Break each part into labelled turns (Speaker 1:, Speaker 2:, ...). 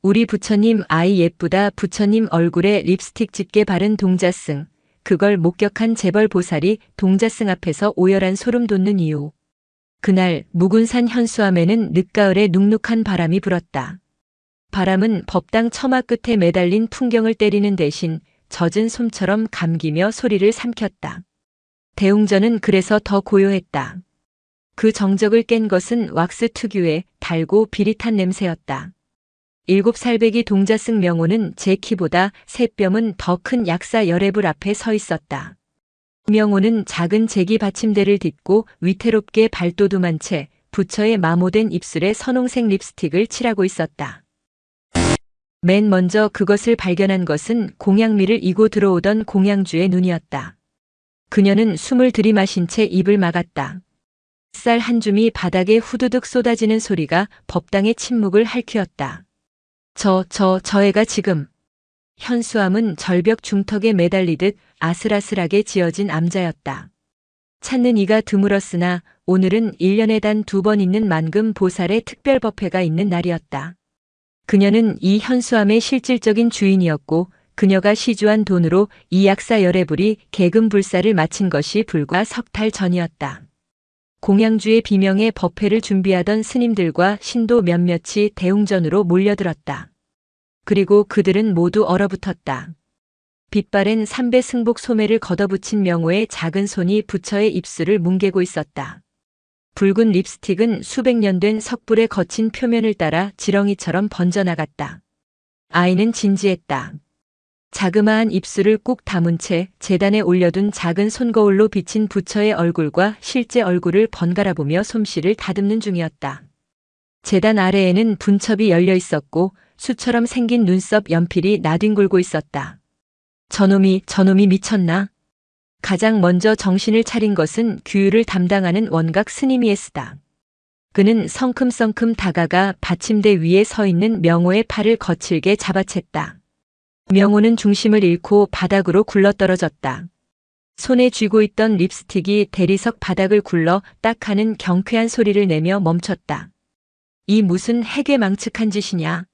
Speaker 1: 우리 부처님 아이 예쁘다. 부처님 얼굴에 립스틱 짙게 바른 동자승. 그걸 목격한 재벌 보살이 동자승 앞에서 오열한 소름 돋는 이유. 그날 무군산 현수암에는 늦가을에 눅눅한 바람이 불었다. 바람은 법당 처마 끝에 매달린 풍경을 때리는 대신 젖은 솜처럼 감기며 소리를 삼켰다. 대웅전은 그래서 더 고요했다. 그 정적을 깬 것은 왁스 특유의 달고 비릿한 냄새였다. 7살배기 동자승 명호는 제 키보다 3뼘은 더 큰 약사 열애불 앞에 서 있었다. 명호는 작은 제기 받침대를 딛고 위태롭게 발도둠한 채 부처의 마모된 입술에 선홍색 립스틱을 칠하고 있었다. 맨 먼저 그것을 발견한 것은 공양미를 이고 들어오던 공양주의 눈이었다. 그녀는 숨을 들이마신 채 입을 막았다. 쌀 한 줌이 바닥에 후두둑 쏟아지는 소리가 법당의 침묵을 핥히었다. 저 애가 지금. 현수암은 절벽 중턱에 매달리듯 아슬아슬하게 지어진 암자였다. 찾는 이가 드물었으나 오늘은 1년에 단 2번 있는 만금 보살의 특별 법회가 있는 날이었다. 그녀는 이 현수암의 실질적인 주인이었고 그녀가 시주한 돈으로 이 약사 열애불이 계금불사를 마친 것이 불과 석 달 전이었다. 공양주의 비명의 법회를 준비하던 스님들과 신도 몇몇이 대웅전으로 몰려들었다. 그리고 그들은 모두 얼어붙었다. 빛바랜 삼배 승복 소매를 걷어붙인 명호의 작은 손이 부처의 입술을 뭉개고 있었다. 붉은 립스틱은 수백 년 된 석불의 거친 표면을 따라 지렁이처럼 번져나갔다. 아이는 진지했다. 자그마한 입술을 꾹 다문 채 제단에 올려둔 작은 손거울로 비친 부처의 얼굴과 실제 얼굴을 번갈아 보며 솜씨를 다듬는 중이었다. 제단 아래에는 분첩이 열려 있었고 수처럼 생긴 눈썹 연필이 나뒹굴고 있었다. 저놈이 미쳤나? 가장 먼저 정신을 차린 것은 규율을 담당하는 원각 스님이었다. 그는 성큼성큼 다가가 받침대 위에 서 있는 명호의 팔을 거칠게 잡아챘다. 명호는 중심을 잃고 바닥으로 굴러떨어졌다. 손에 쥐고 있던 립스틱이 대리석 바닥을 굴러 딱 하는 경쾌한 소리를 내며 멈췄다. 이 무슨 해괴망측한 짓이냐?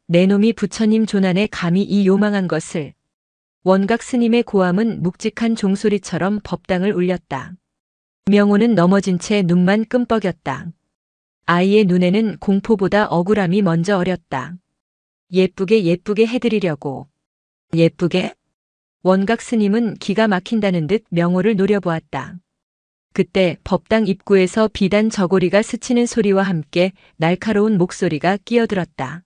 Speaker 1: 내 놈이 부처님 조난에 감히 이 요망한 것을. 원각 스님의 고함은 묵직한 종소리처럼 법당을 울렸다. 명호는 넘어진 채 눈만 끔뻑였다. 아이의 눈에는 공포보다 억울함이 먼저 어렸다. 예쁘게 해드리려고. 예쁘게? 원각 스님은 기가 막힌다는 듯 명호를 노려보았다. 그때 법당 입구에서 비단 저고리가 스치는 소리와 함께 날카로운 목소리가 끼어들었다.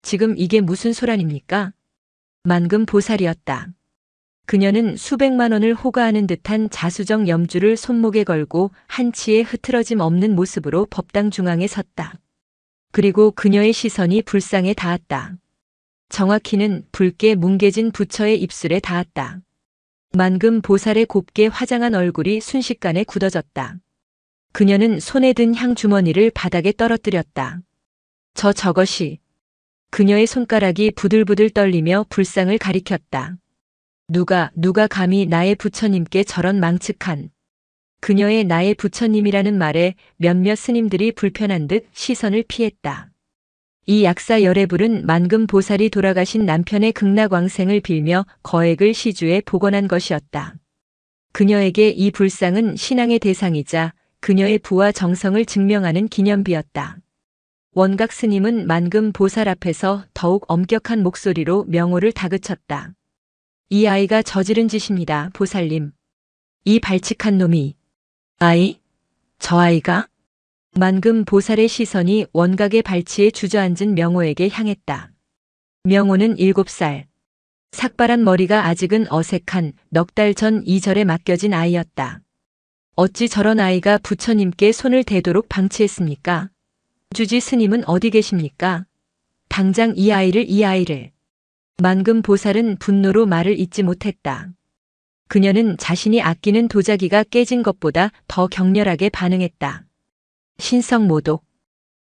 Speaker 1: 지금 이게 무슨 소란입니까? 만금 보살이었다. 그녀는 수백만 원을 호가하는 듯한 자수정 염주를 손목에 걸고 한치의 흐트러짐 없는 모습으로 법당 중앙에 섰다. 그리고 그녀의 시선이 불상에 닿았다. 정확히는 붉게 뭉개진 부처의 입술에 닿았다. 만금 보살의 곱게 화장한 얼굴이 순식간에 굳어졌다. 그녀는 손에 든 향 주머니를 바닥에 떨어뜨렸다. 저것이. 그녀의 손가락이 부들부들 떨리며 불상을 가리켰다. 누가 감히 나의 부처님께 저런 망측한. 그녀의 나의 부처님이라는 말에 몇몇 스님들이 불편한 듯 시선을 피했다. 이 약사 열애불은 만금 보살이 돌아가신 남편의 극락왕생을 빌며 거액을 시주에 복원한 것이었다. 그녀에게 이 불상은 신앙의 대상이자 그녀의 부와 정성을 증명하는 기념비였다. 원각 스님은 만금 보살 앞에서 더욱 엄격한 목소리로 명호를 다그쳤다. 이 아이가 저지른 짓입니다, 보살님. 이 발칙한 놈이. 아이? 저 아이가? 만금 보살의 시선이 원각의 발치에 주저앉은 명호에게 향했다. 명호는 7살. 삭발한 머리가 아직은 어색한 넉 달 전 이절에 맡겨진 아이였다. 어찌 저런 아이가 부처님께 손을 대도록 방치했습니까? 주지 스님은 어디 계십니까? 당장 이 아이를. 만금 보살은 분노로 말을 잇지 못했다. 그녀는 자신이 아끼는 도자기가 깨진 것보다 더 격렬하게 반응했다. 신성모독.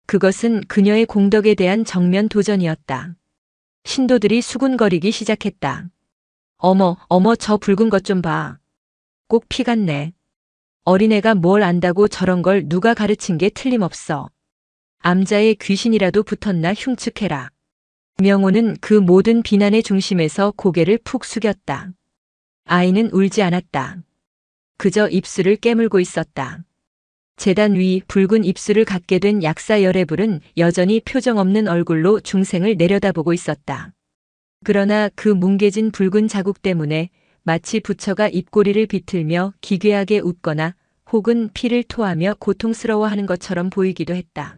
Speaker 1: 그것은 그녀의 공덕에 대한 정면 도전이었다. 신도들이 수군거리기 시작했다. 어머 저 붉은 것 좀 봐. 꼭 피 같네. 어린애가 뭘 안다고 저런 걸 누가 가르친 게 틀림없어. 암자에 귀신이라도 붙었나 흉측해라. 명호는 그 모든 비난의 중심에서 고개를 푹 숙였다. 아이는 울지 않았다. 그저 입술을 깨물고 있었다. 제단 위 붉은 입술을 갖게 된 약사 열애불은 여전히 표정 없는 얼굴로 중생을 내려다보고 있었다. 그러나 그 뭉개진 붉은 자국 때문에 마치 부처가 입꼬리를 비틀며 기괴하게 웃거나 혹은 피를 토하며 고통스러워하는 것처럼 보이기도 했다.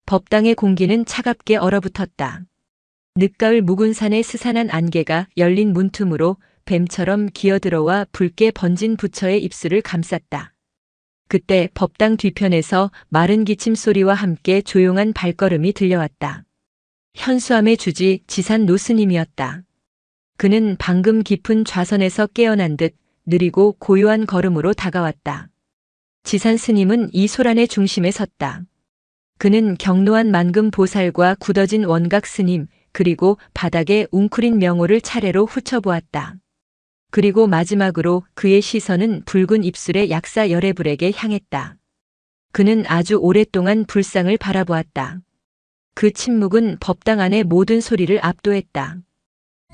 Speaker 1: 법당의 공기는 차갑게 얼어붙었다. 늦가을 묵은 산의 스산한 안개가 열린 문틈으로 뱀처럼 기어들어와 붉게 번진 부처의 입술을 감쌌다. 그때 법당 뒤편에서 마른 기침 소리와 함께 조용한 발걸음이 들려왔다. 현수암의 주지 지산 노스님이었다. 그는 방금 깊은 좌선에서 깨어난 듯 느리고 고요한 걸음으로 다가왔다. 지산 스님은 이 소란의 중심에 섰다. 그는 경로한 만금 보살과 굳어진 원각 스님, 그리고 바닥에 웅크린 명호를 차례로 훑어보았다. 그리고 마지막으로 그의 시선은 붉은 입술의 약사 열애불에게 향했다. 그는 아주 오랫동안 불상을 바라보았다. 그 침묵은 법당 안의 모든 소리를 압도했다.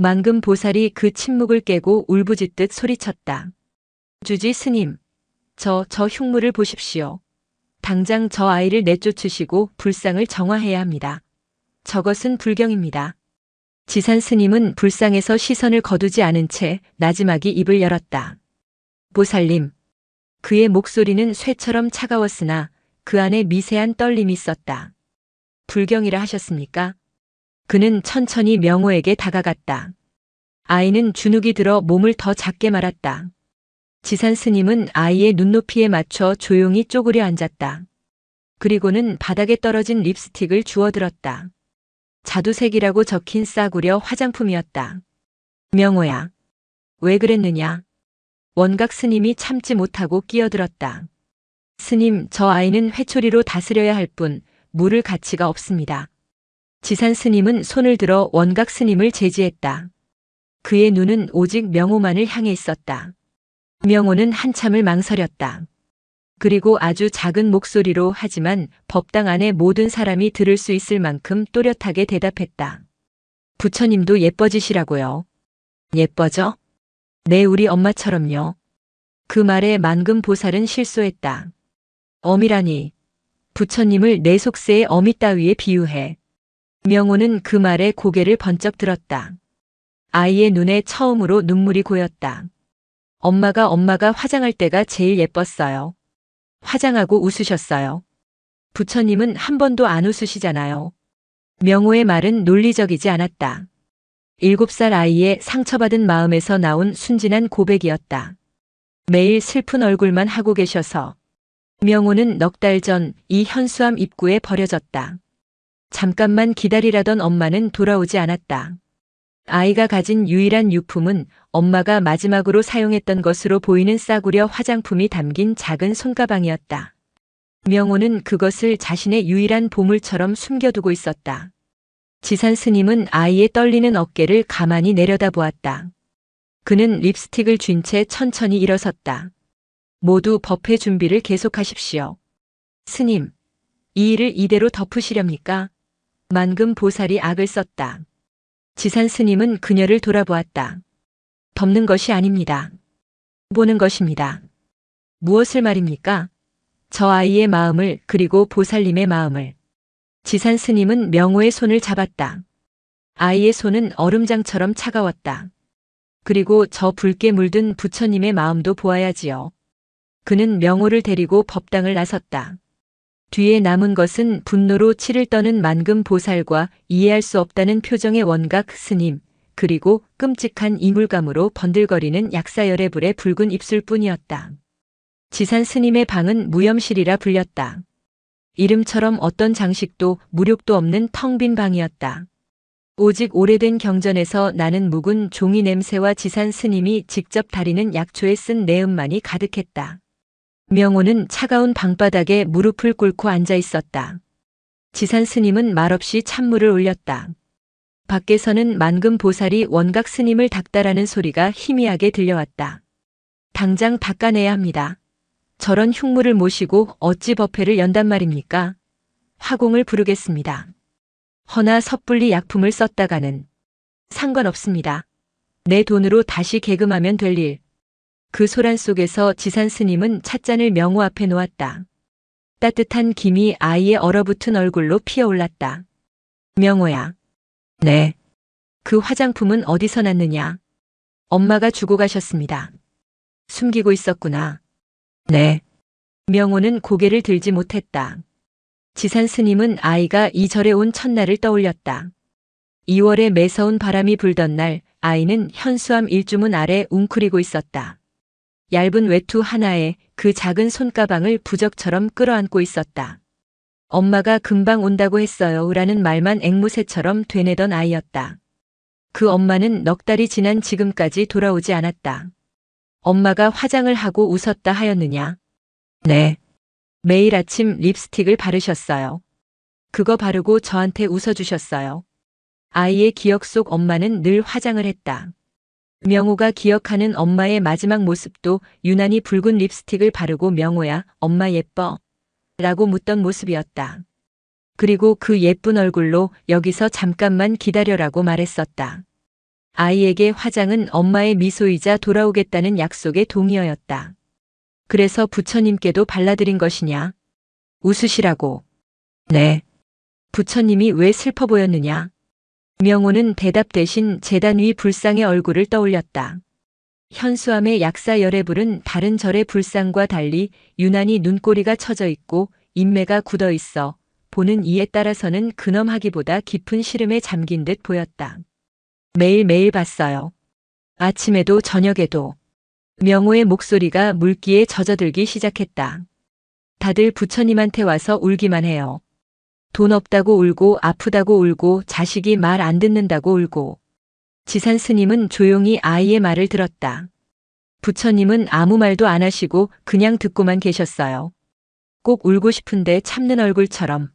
Speaker 1: 만금 보살이 그 침묵을 깨고 울부짖듯 소리쳤다. 주지 스님, 저 흉물을 보십시오. 당장 저 아이를 내쫓으시고 불상을 정화해야 합니다. 저것은 불경입니다. 지산 스님은 불상에서 시선을 거두지 않은 채 나지막이 입을 열었다. 보살님. 그의 목소리는 쇠처럼 차가웠으나 그 안에 미세한 떨림이 있었다. 불경이라 하셨습니까? 그는 천천히 명호에게 다가갔다. 아이는 주눅이 들어 몸을 더 작게 말았다. 지산 스님은 아이의 눈높이에 맞춰 조용히 쪼그려 앉았다. 그리고는 바닥에 떨어진 립스틱을 주워들었다. 자두색이라고 적힌 싸구려 화장품이었다. 명호야. 왜 그랬느냐? 원각 스님이 참지 못하고 끼어들었다. 스님, 저 아이는 회초리로 다스려야 할 뿐 물을 가치가 없습니다. 지산 스님은 손을 들어 원각 스님을 제지했다. 그의 눈은 오직 명호만을 향해 있었다. 명호는 한참을 망설였다. 그리고 아주 작은 목소리로 하지만 법당 안의 모든 사람이 들을 수 있을 만큼 또렷하게 대답했다. 부처님도 예뻐지시라고요. 예뻐져? 네, 우리 엄마처럼요. 그 말에 만금 보살은 실소했다. 어미라니. 부처님을 내 속세의 어미 따위에 비유해. 명호는 그 말에 고개를 번쩍 들었다. 아이의 눈에 처음으로 눈물이 고였다. 엄마가 화장할 때가 제일 예뻤어요. 화장하고 웃으셨어요. 부처님은 한 번도 안 웃으시잖아요. 명호의 말은 논리적이지 않았다. 7살 아이의 상처받은 마음에서 나온 순진한 고백이었다. 매일 슬픈 얼굴만 하고 계셔서. 명호는 넉 달 전 이 현수암 입구에 버려졌다. 잠깐만 기다리라던 엄마는 돌아오지 않았다. 아이가 가진 유일한 유품은 엄마가 마지막으로 사용했던 것으로 보이는 싸구려 화장품이 담긴 작은 손가방이었다. 명호는 그것을 자신의 유일한 보물처럼 숨겨두고 있었다. 지산 스님은 아이의 떨리는 어깨를 가만히 내려다보았다. 그는 립스틱을 쥔 채 천천히 일어섰다. 모두 법회 준비를 계속하십시오. 스님, 이 일을 이대로 덮으시렵니까? 만금 보살이 악을 썼다. 지산 스님은 그녀를 돌아보았다. 덮는 것이 아닙니다. 보는 것입니다. 무엇을 말입니까? 저 아이의 마음을, 그리고 보살님의 마음을. 지산 스님은 명호의 손을 잡았다. 아이의 손은 얼음장처럼 차가웠다. 그리고 저 붉게 물든 부처님의 마음도 보아야지요. 그는 명호를 데리고 법당을 나섰다. 뒤에 남은 것은 분노로 치를 떠는 만금 보살과 이해할 수 없다는 표정의 원각 스님, 그리고 끔찍한 이물감으로 번들거리는 약사열애불의 붉은 입술뿐이었다. 지산 스님의 방은 무염실이라 불렸다. 이름처럼 어떤 장식도 무력도 없는 텅 빈 방이었다. 오직 오래된 경전에서 나는 묵은 종이 냄새와 지산 스님이 직접 다리는 약초에 쓴 내음만이 가득했다. 명호는 차가운 방바닥에 무릎을 꿇고 앉아 있었다. 지산 스님은 말없이 찬물을 올렸다. 밖에서는 만금 보살이 원각 스님을 닦다라는 소리가 희미하게 들려왔다. 당장 닦아내야 합니다. 저런 흉물을 모시고 어찌 법회를 연단 말입니까? 화공을 부르겠습니다. 허나 섣불리 약품을 썼다가는 상관없습니다. 내 돈으로 다시 개금하면 될 일. 그 소란 속에서 지산 스님은 찻잔을 명호 앞에 놓았다. 따뜻한 김이 아이의 얼어붙은 얼굴로 피어올랐다. 명호야. 네. 그 화장품은 어디서 났느냐? 엄마가 주고 가셨습니다. 숨기고 있었구나. 네. 명호는 고개를 들지 못했다. 지산 스님은 아이가 이 절에 온 첫날을 떠올렸다. 2월에 매서운 바람이 불던 날 아이는 현수암 일주문 아래 웅크리고 있었다. 얇은 외투 하나에 그 작은 손가방을 부적처럼 끌어안고 있었다. 엄마가 금방 온다고 했어요 라는 말만 앵무새처럼 되뇌던 아이였다. 그 엄마는 넉 달이 지난 지금까지 돌아오지 않았다. 엄마가 화장을 하고 웃었다 하였느냐? 네. 매일 아침 립스틱을 바르셨어요. 그거 바르고 저한테 웃어주셨어요. 아이의 기억 속 엄마는 늘 화장을 했다. 명호가 기억하는 엄마의 마지막 모습도 유난히 붉은 립스틱을 바르고 명호야, 엄마 예뻐? 라고 묻던 모습이었다. 그리고 그 예쁜 얼굴로 여기서 잠깐만 기다려라고 말했었다. 아이에게 화장은 엄마의 미소이자 돌아오겠다는 약속의 동의어였다. 그래서 부처님께도 발라드린 것이냐? 웃으시라고. 네. 부처님이 왜 슬퍼 보였느냐? 명호는 대답 대신 제단 위 불상의 얼굴을 떠올렸다. 현수암의 약사 열애불은 다른 절의 불상과 달리 유난히 눈꼬리가 처져 있고 인매가 굳어 있어 보는 이에 따라서는 근엄하기보다 깊은 시름에 잠긴 듯 보였다. 매일매일 봤어요. 아침에도 저녁에도. 명호의 목소리가 물기에 젖어들기 시작했다. 다들 부처님한테 와서 울기만 해요. 돈 없다고 울고 아프다고 울고 자식이 말 안 듣는다고 울고. 지산 스님은 조용히 아이의 말을 들었다. 부처님은 아무 말도 안 하시고 그냥 듣고만 계셨어요. 꼭 울고 싶은데 참는 얼굴처럼.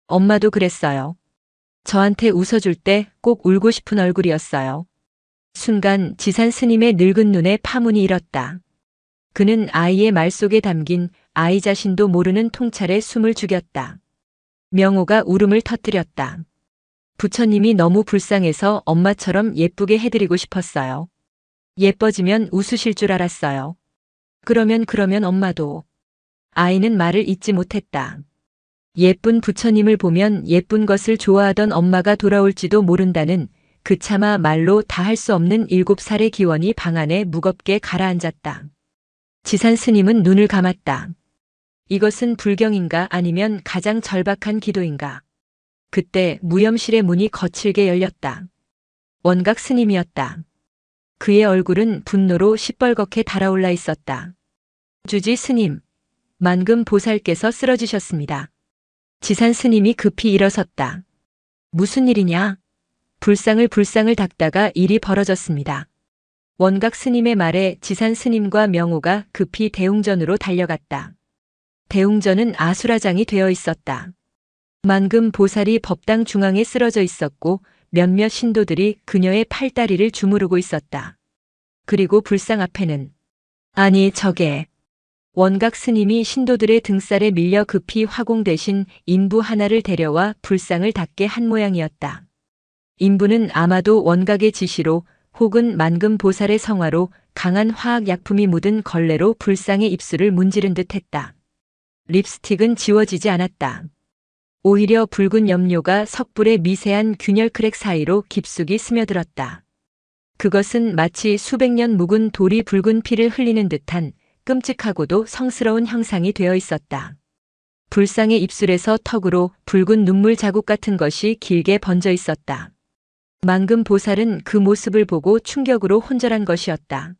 Speaker 1: 엄마도 그랬어요. 저한테 웃어줄 때 꼭 울고 싶은 얼굴이었어요. 순간 지산 스님의 늙은 눈에 파문이 일었다. 그는 아이의 말 속에 담긴 아이 자신도 모르는 통찰에 숨을 죽였다. 명호가 울음을 터뜨렸다. 부처님이 너무 불쌍해서 엄마처럼 예쁘게 해드리고 싶었어요. 예뻐지면 웃으실 줄 알았어요. 그러면 엄마도. 아이는 말을 잇지 못했다. 예쁜 부처님을 보면 예쁜 것을 좋아하던 엄마가 돌아올지도 모른다는 그차마 말로 다 할 수 없는 7살의 기원이 방 안에 무겁게 가라앉았다. 지산 스님은 눈을 감았다. 이것은 불경인가 아니면 가장 절박한 기도인가. 그때 무염실의 문이 거칠게 열렸다. 원각 스님이었다. 그의 얼굴은 분노로 시뻘겋게 달아올라 있었다. 주지 스님, 만금 보살께서 쓰러지셨습니다. 지산 스님이 급히 일어섰다. 무슨 일이냐? 불상을 닦다가 일이 벌어졌습니다. 원각 스님의 말에 지산 스님과 명호가 급히 대웅전으로 달려갔다. 대웅전은 아수라장이 되어 있었다. 만금 보살이 법당 중앙에 쓰러져 있었고 몇몇 신도들이 그녀의 팔다리를 주무르고 있었다. 그리고 불상 앞에는 아니 저게 원각 스님이 신도들의 등살에 밀려 급히 화공 대신 인부 하나를 데려와 불상을 닦게 한 모양이었다. 인부는 아마도 원각의 지시로 혹은 만금 보살의 성화로 강한 화학약품이 묻은 걸레로 불상의 입술을 문지른 듯 했다. 립스틱은 지워지지 않았다. 오히려 붉은 염료가 석불의 미세한 균열 크랙 사이로 깊숙이 스며들었다. 그것은 마치 수백 년 묵은 돌이 붉은 피를 흘리는 듯한 끔찍하고도 성스러운 형상이 되어 있었다. 불상의 입술에서 턱으로 붉은 눈물 자국 같은 것이 길게 번져 있었다. 만금 보살은 그 모습을 보고 충격으로 혼절한 것이었다.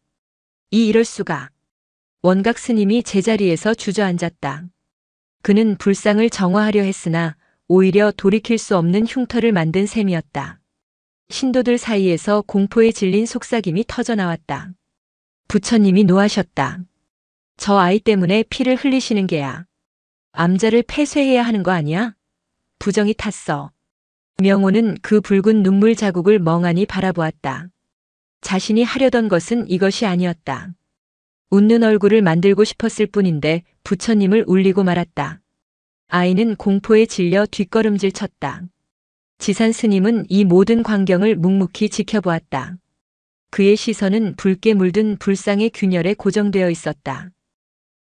Speaker 1: 이럴 수가. 원각 스님이 제자리에서 주저앉았다. 그는 불상을 정화하려 했으나 오히려 돌이킬 수 없는 흉터를 만든 셈이었다. 신도들 사이에서 공포에 질린 속삭임이 터져나왔다. 부처님이 노하셨다. 저 아이 때문에 피를 흘리시는 게야. 암자를 폐쇄해야 하는 거 아니야? 부정이 탔어. 명호는 그 붉은 눈물 자국을 멍하니 바라보았다. 자신이 하려던 것은 이것이 아니었다. 웃는 얼굴을 만들고 싶었을 뿐인데 부처님을 울리고 말았다. 아이는 공포에 질려 뒷걸음질 쳤다. 지산 스님은 이 모든 광경을 묵묵히 지켜보았다. 그의 시선은 붉게 물든 불상의 균열에 고정되어 있었다.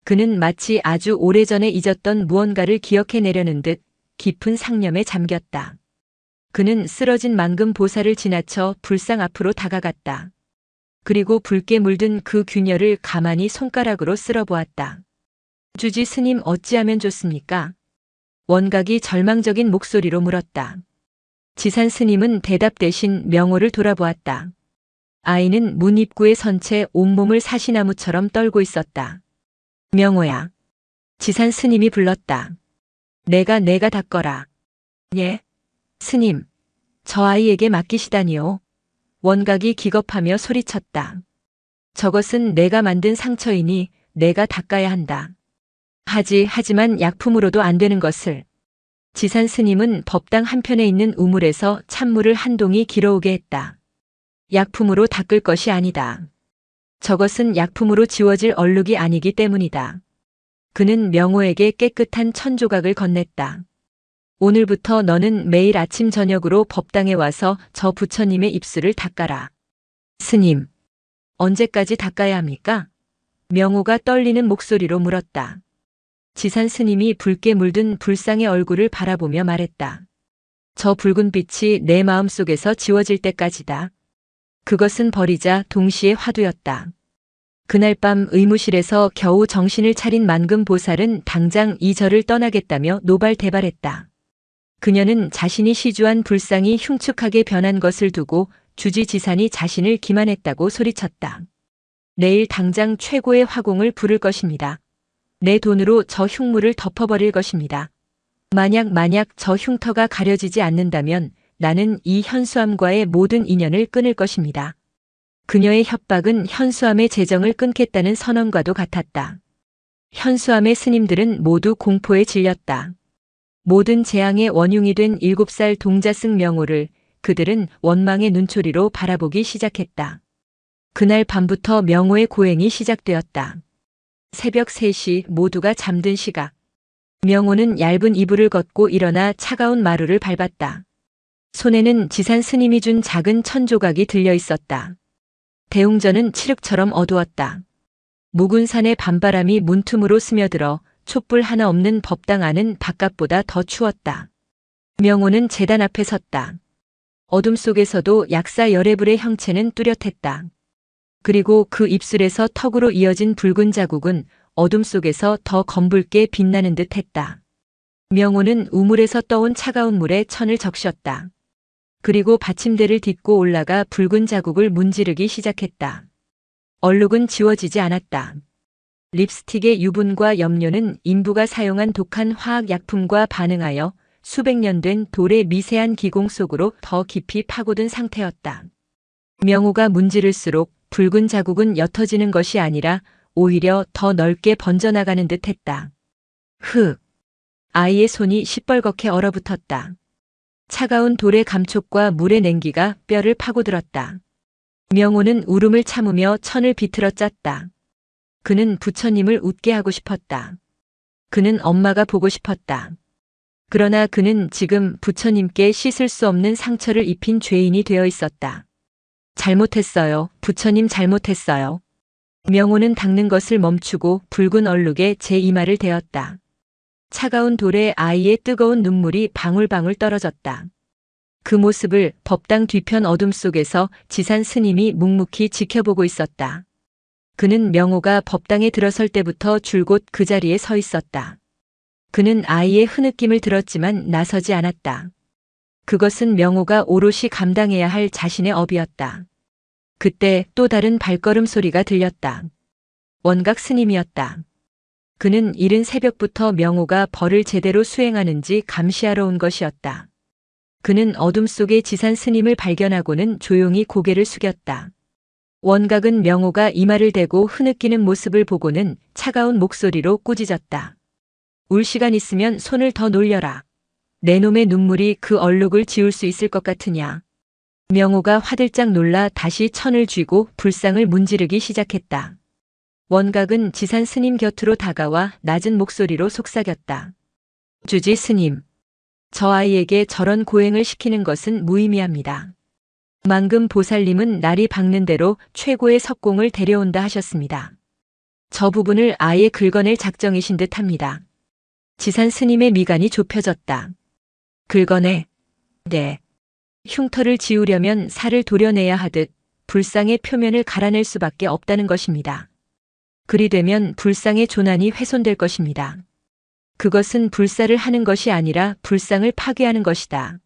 Speaker 1: 그는 마치 아주 오래전에 잊었던 무언가를 기억해내려는 듯 깊은 상념에 잠겼다. 그는 쓰러진 만금 보살을 지나쳐 불상 앞으로 다가갔다. 그리고 붉게 물든 그 균열을 가만히 손가락으로 쓸어보았다. 주지 스님 어찌하면 좋습니까? 원각이 절망적인 목소리로 물었다. 지산 스님은 대답 대신 명호를 돌아보았다. 아이는 문 입구에 선 채 온몸을 사시나무처럼 떨고 있었다. 명호야. 지산 스님이 불렀다. 내가 닦거라. 예. 스님. 저 아이에게 맡기시다니요. 원각이 기겁하며 소리쳤다. 저것은 내가 만든 상처이니 내가 닦아야 한다. 하지만 약품으로도 안 되는 것을. 지산 스님은 법당 한편에 있는 우물에서 찬물을 한 동이 길어오게 했다. 약품으로 닦을 것이 아니다. 저것은 약품으로 지워질 얼룩이 아니기 때문이다. 그는 명호에게 깨끗한 천조각을 건넸다. 오늘부터 너는 매일 아침 저녁으로 법당에 와서 저 부처님의 입술을 닦아라. 스님, 언제까지 닦아야 합니까? 명호가 떨리는 목소리로 물었다. 지산 스님이 붉게 물든 불상의 얼굴을 바라보며 말했다. 저 붉은 빛이 내 마음속에서 지워질 때까지다. 그것은 버리자 동시에 화두였다. 그날 밤 의무실에서 겨우 정신을 차린 만금 보살은 당장 이 절을 떠나겠다며 노발대발했다. 그녀는 자신이 시주한 불상이 흉측하게 변한 것을 두고 주지지산이 자신을 기만했다고 소리쳤다. 내일 당장 최고의 화공을 부를 것입니다. 내 돈으로 저 흉물을 덮어버릴 것입니다. 만약 저 흉터가 가려지지 않는다면 나는 이 현수암과의 모든 인연을 끊을 것입니다. 그녀의 협박은 현수암의 재정을 끊겠다는 선언과도 같았다. 현수암의 스님들은 모두 공포에 질렸다. 모든 재앙의 원흉이 된 7살 동자승 명호를 그들은 원망의 눈초리로 바라보기 시작했다. 그날 밤부터 명호의 고행이 시작되었다. 새벽 3시 모두가 잠든 시각. 명호는 얇은 이불을 걷고 일어나 차가운 마루를 밟았다. 손에는 지산 스님이 준 작은 천조각이 들려 있었다. 대웅전은 칠흑처럼 어두웠다. 묵은 산의 밤바람이 문틈으로 스며들어 촛불 하나 없는 법당 안은 바깥보다 더 추웠다. 명호는 제단 앞에 섰다. 어둠 속에서도 약사 열애불의 형체는 뚜렷했다. 그리고 그 입술에서 턱으로 이어진 붉은 자국은 어둠 속에서 더 검붉게 빛나는 듯 했다. 명호는 우물에서 떠온 차가운 물에 천을 적셨다. 그리고 받침대를 딛고 올라가 붉은 자국을 문지르기 시작했다. 얼룩은 지워지지 않았다. 립스틱의 유분과 염료는 인부가 사용한 독한 화학약품과 반응하여 수백 년 된 돌의 미세한 기공 속으로 더 깊이 파고든 상태였다. 명호가 문지를수록 붉은 자국은 옅어지는 것이 아니라 오히려 더 넓게 번져나가는 듯 했다. 아이의 손이 시뻘겋게 얼어붙었다. 차가운 돌의 감촉과 물의 냉기가 뼈를 파고들었다. 명호는 울음을 참으며 천을 비틀어 짰다. 그는 부처님을 웃게 하고 싶었다. 그는 엄마가 보고 싶었다. 그러나 그는 지금 부처님께 씻을 수 없는 상처를 입힌 죄인이 되어 있었다. 잘못했어요. 부처님 잘못했어요. 명호는 닦는 것을 멈추고 붉은 얼룩에 제 이마를 대었다. 차가운 돌에 아이의 뜨거운 눈물이 방울방울 떨어졌다. 그 모습을 법당 뒤편 어둠 속에서 지산 스님이 묵묵히 지켜보고 있었다. 그는 명호가 법당에 들어설 때부터 줄곧 그 자리에 서 있었다. 그는 아이의 흐느낌을 들었지만 나서지 않았다. 그것은 명호가 오롯이 감당해야 할 자신의 업이었다. 그때 또 다른 발걸음 소리가 들렸다. 원각 스님이었다. 그는 이른 새벽부터 명호가 벌을 제대로 수행하는지 감시하러 온 것이었다. 그는 어둠 속에 지산 스님을 발견하고는 조용히 고개를 숙였다. 원각은 명호가 이마를 대고 흐느끼는 모습을 보고는 차가운 목소리로 꾸짖었다. 울 시간 있으면 손을 더 놀려라. 내 놈의 눈물이 그 얼룩을 지울 수 있을 것 같으냐. 명호가 화들짝 놀라 다시 천을 쥐고 불상을 문지르기 시작했다. 원각은 지산 스님 곁으로 다가와 낮은 목소리로 속삭였다. 주지 스님. 저 아이에게 저런 고행을 시키는 것은 무의미합니다. 만금 보살님은 날이 밝는 대로 최고의 석공을 데려온다 하셨습니다. 저 부분을 아예 긁어낼 작정이신 듯 합니다. 지산 스님의 미간이 좁혀졌다. 긁어내. 네. 흉터를 지우려면 살을 도려내야 하듯 불상의 표면을 갈아낼 수밖에 없다는 것입니다. 그리 되면 불상의 조난이 훼손될 것입니다. 그것은 불사를 하는 것이 아니라 불상을 파괴하는 것이다.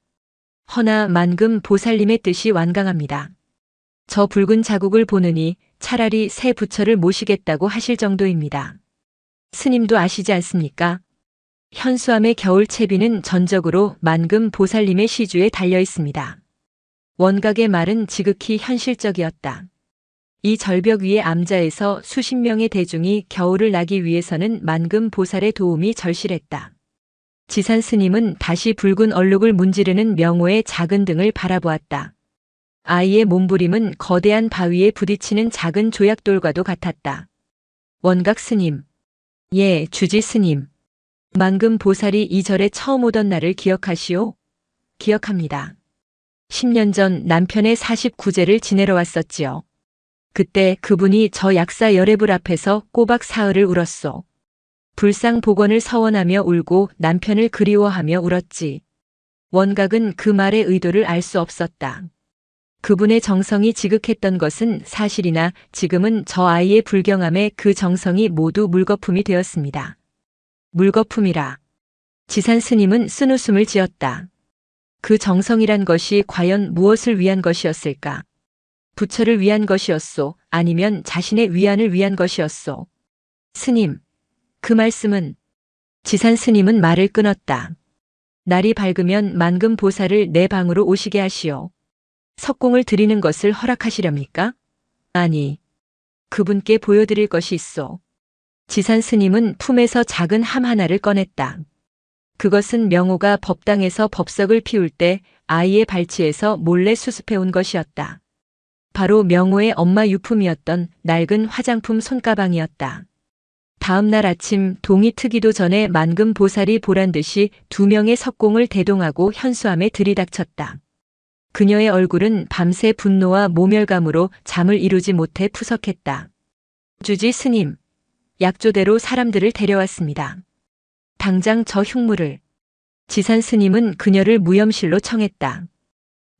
Speaker 1: 허나 만금 보살님의 뜻이 완강합니다. 저 붉은 자국을 보느니 차라리 새 부처를 모시겠다고 하실 정도입니다. 스님도 아시지 않습니까? 현수암의 겨울 채비는 전적으로 만금 보살님의 시주에 달려 있습니다. 원각의 말은 지극히 현실적이었다. 이 절벽 위의 암자에서 수십 명의 대중이 겨울을 나기 위해서는 만금 보살의 도움이 절실했다. 지산 스님은 다시 붉은 얼룩을 문지르는 명호의 작은 등을 바라보았다. 아이의 몸부림은 거대한 바위에 부딪히는 작은 조약돌과도 같았다. 원각 스님. 예, 주지 스님. 만금 보살이 이 절에 처음 오던 날을 기억하시오? 기억합니다. 10년 전 남편의 49제를 지내러 왔었지요. 그때 그분이 저 약사 열애불 앞에서 꼬박 사흘을 울었소. 불상 복원을 서원하며 울고 남편을 그리워하며 울었지. 원각은 그 말의 의도를 알 수 없었다. 그분의 정성이 지극했던 것은 사실이나 지금은 저 아이의 불경함에 그 정성이 모두 물거품이 되었습니다. 물거품이라. 지산 스님은 쓴웃음을 지었다. 그 정성이란 것이 과연 무엇을 위한 것이었을까? 부처를 위한 것이었소? 아니면 자신의 위안을 위한 것이었소? 스님, 그 말씀은... 지산 스님은 말을 끊었다. 날이 밝으면 만금 보살을 내 방으로 오시게 하시오. 석공을 드리는 것을 허락하시렵니까? 아니, 그분께 보여드릴 것이 있소. 지산 스님은 품에서 작은 함 하나를 꺼냈다. 그것은 명호가 법당에서 법석을 피울 때 아이의 발치에서 몰래 수습해온 것이었다. 바로 명호의 엄마 유품이었던 낡은 화장품 손가방이었다. 다음 날 아침 동이 트기도 전에 만금 보살이 보란듯이 2명의 석공을 대동하고 현수암에 들이닥쳤다. 그녀의 얼굴은 밤새 분노와 모멸감으로 잠을 이루지 못해 푸석했다. 주지 스님, 약조대로 사람들을 데려왔습니다. 당장 저 흉물을. 지산 스님은 그녀를 무염실로 청했다.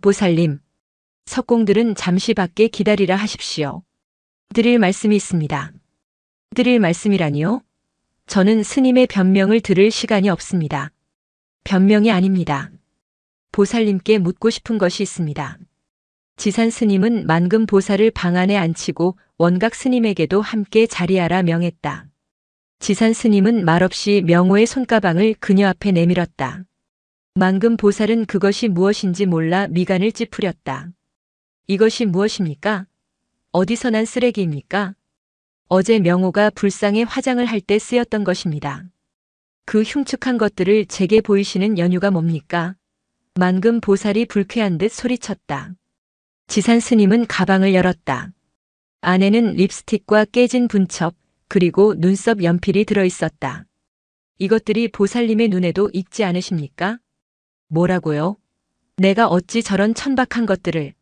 Speaker 1: 보살님, 석공들은 잠시 밖에 기다리라 하십시오. 드릴 말씀이 있습니다. 드릴 말씀이라니요? 저는 스님의 변명을 들을 시간이 없습니다. 변명이 아닙니다. 보살님께 묻고 싶은 것이 있습니다. 지산 스님은 만금 보살을 방 안에 앉히고 원각 스님에게도 함께 자리하라 명했다. 지산 스님은 말없이 명호의 손가방을 그녀 앞에 내밀었다. 만금 보살은 그것이 무엇인지 몰라 미간을 찌푸렸다. 이것이 무엇입니까? 어디서 난 쓰레기입니까? 어제 명호가 불상에 화장을 할 때 쓰였던 것입니다. 그 흉측한 것들을 제게 보이시는 연유가 뭡니까? 만금 보살이 불쾌한 듯 소리쳤다. 지산 스님은 가방을 열었다. 안에는 립스틱과 깨진 분첩, 그리고 눈썹 연필이 들어있었다. 이것들이 보살님의 눈에도 익지 않으십니까? 뭐라고요? 내가 어찌 저런 천박한 것들을...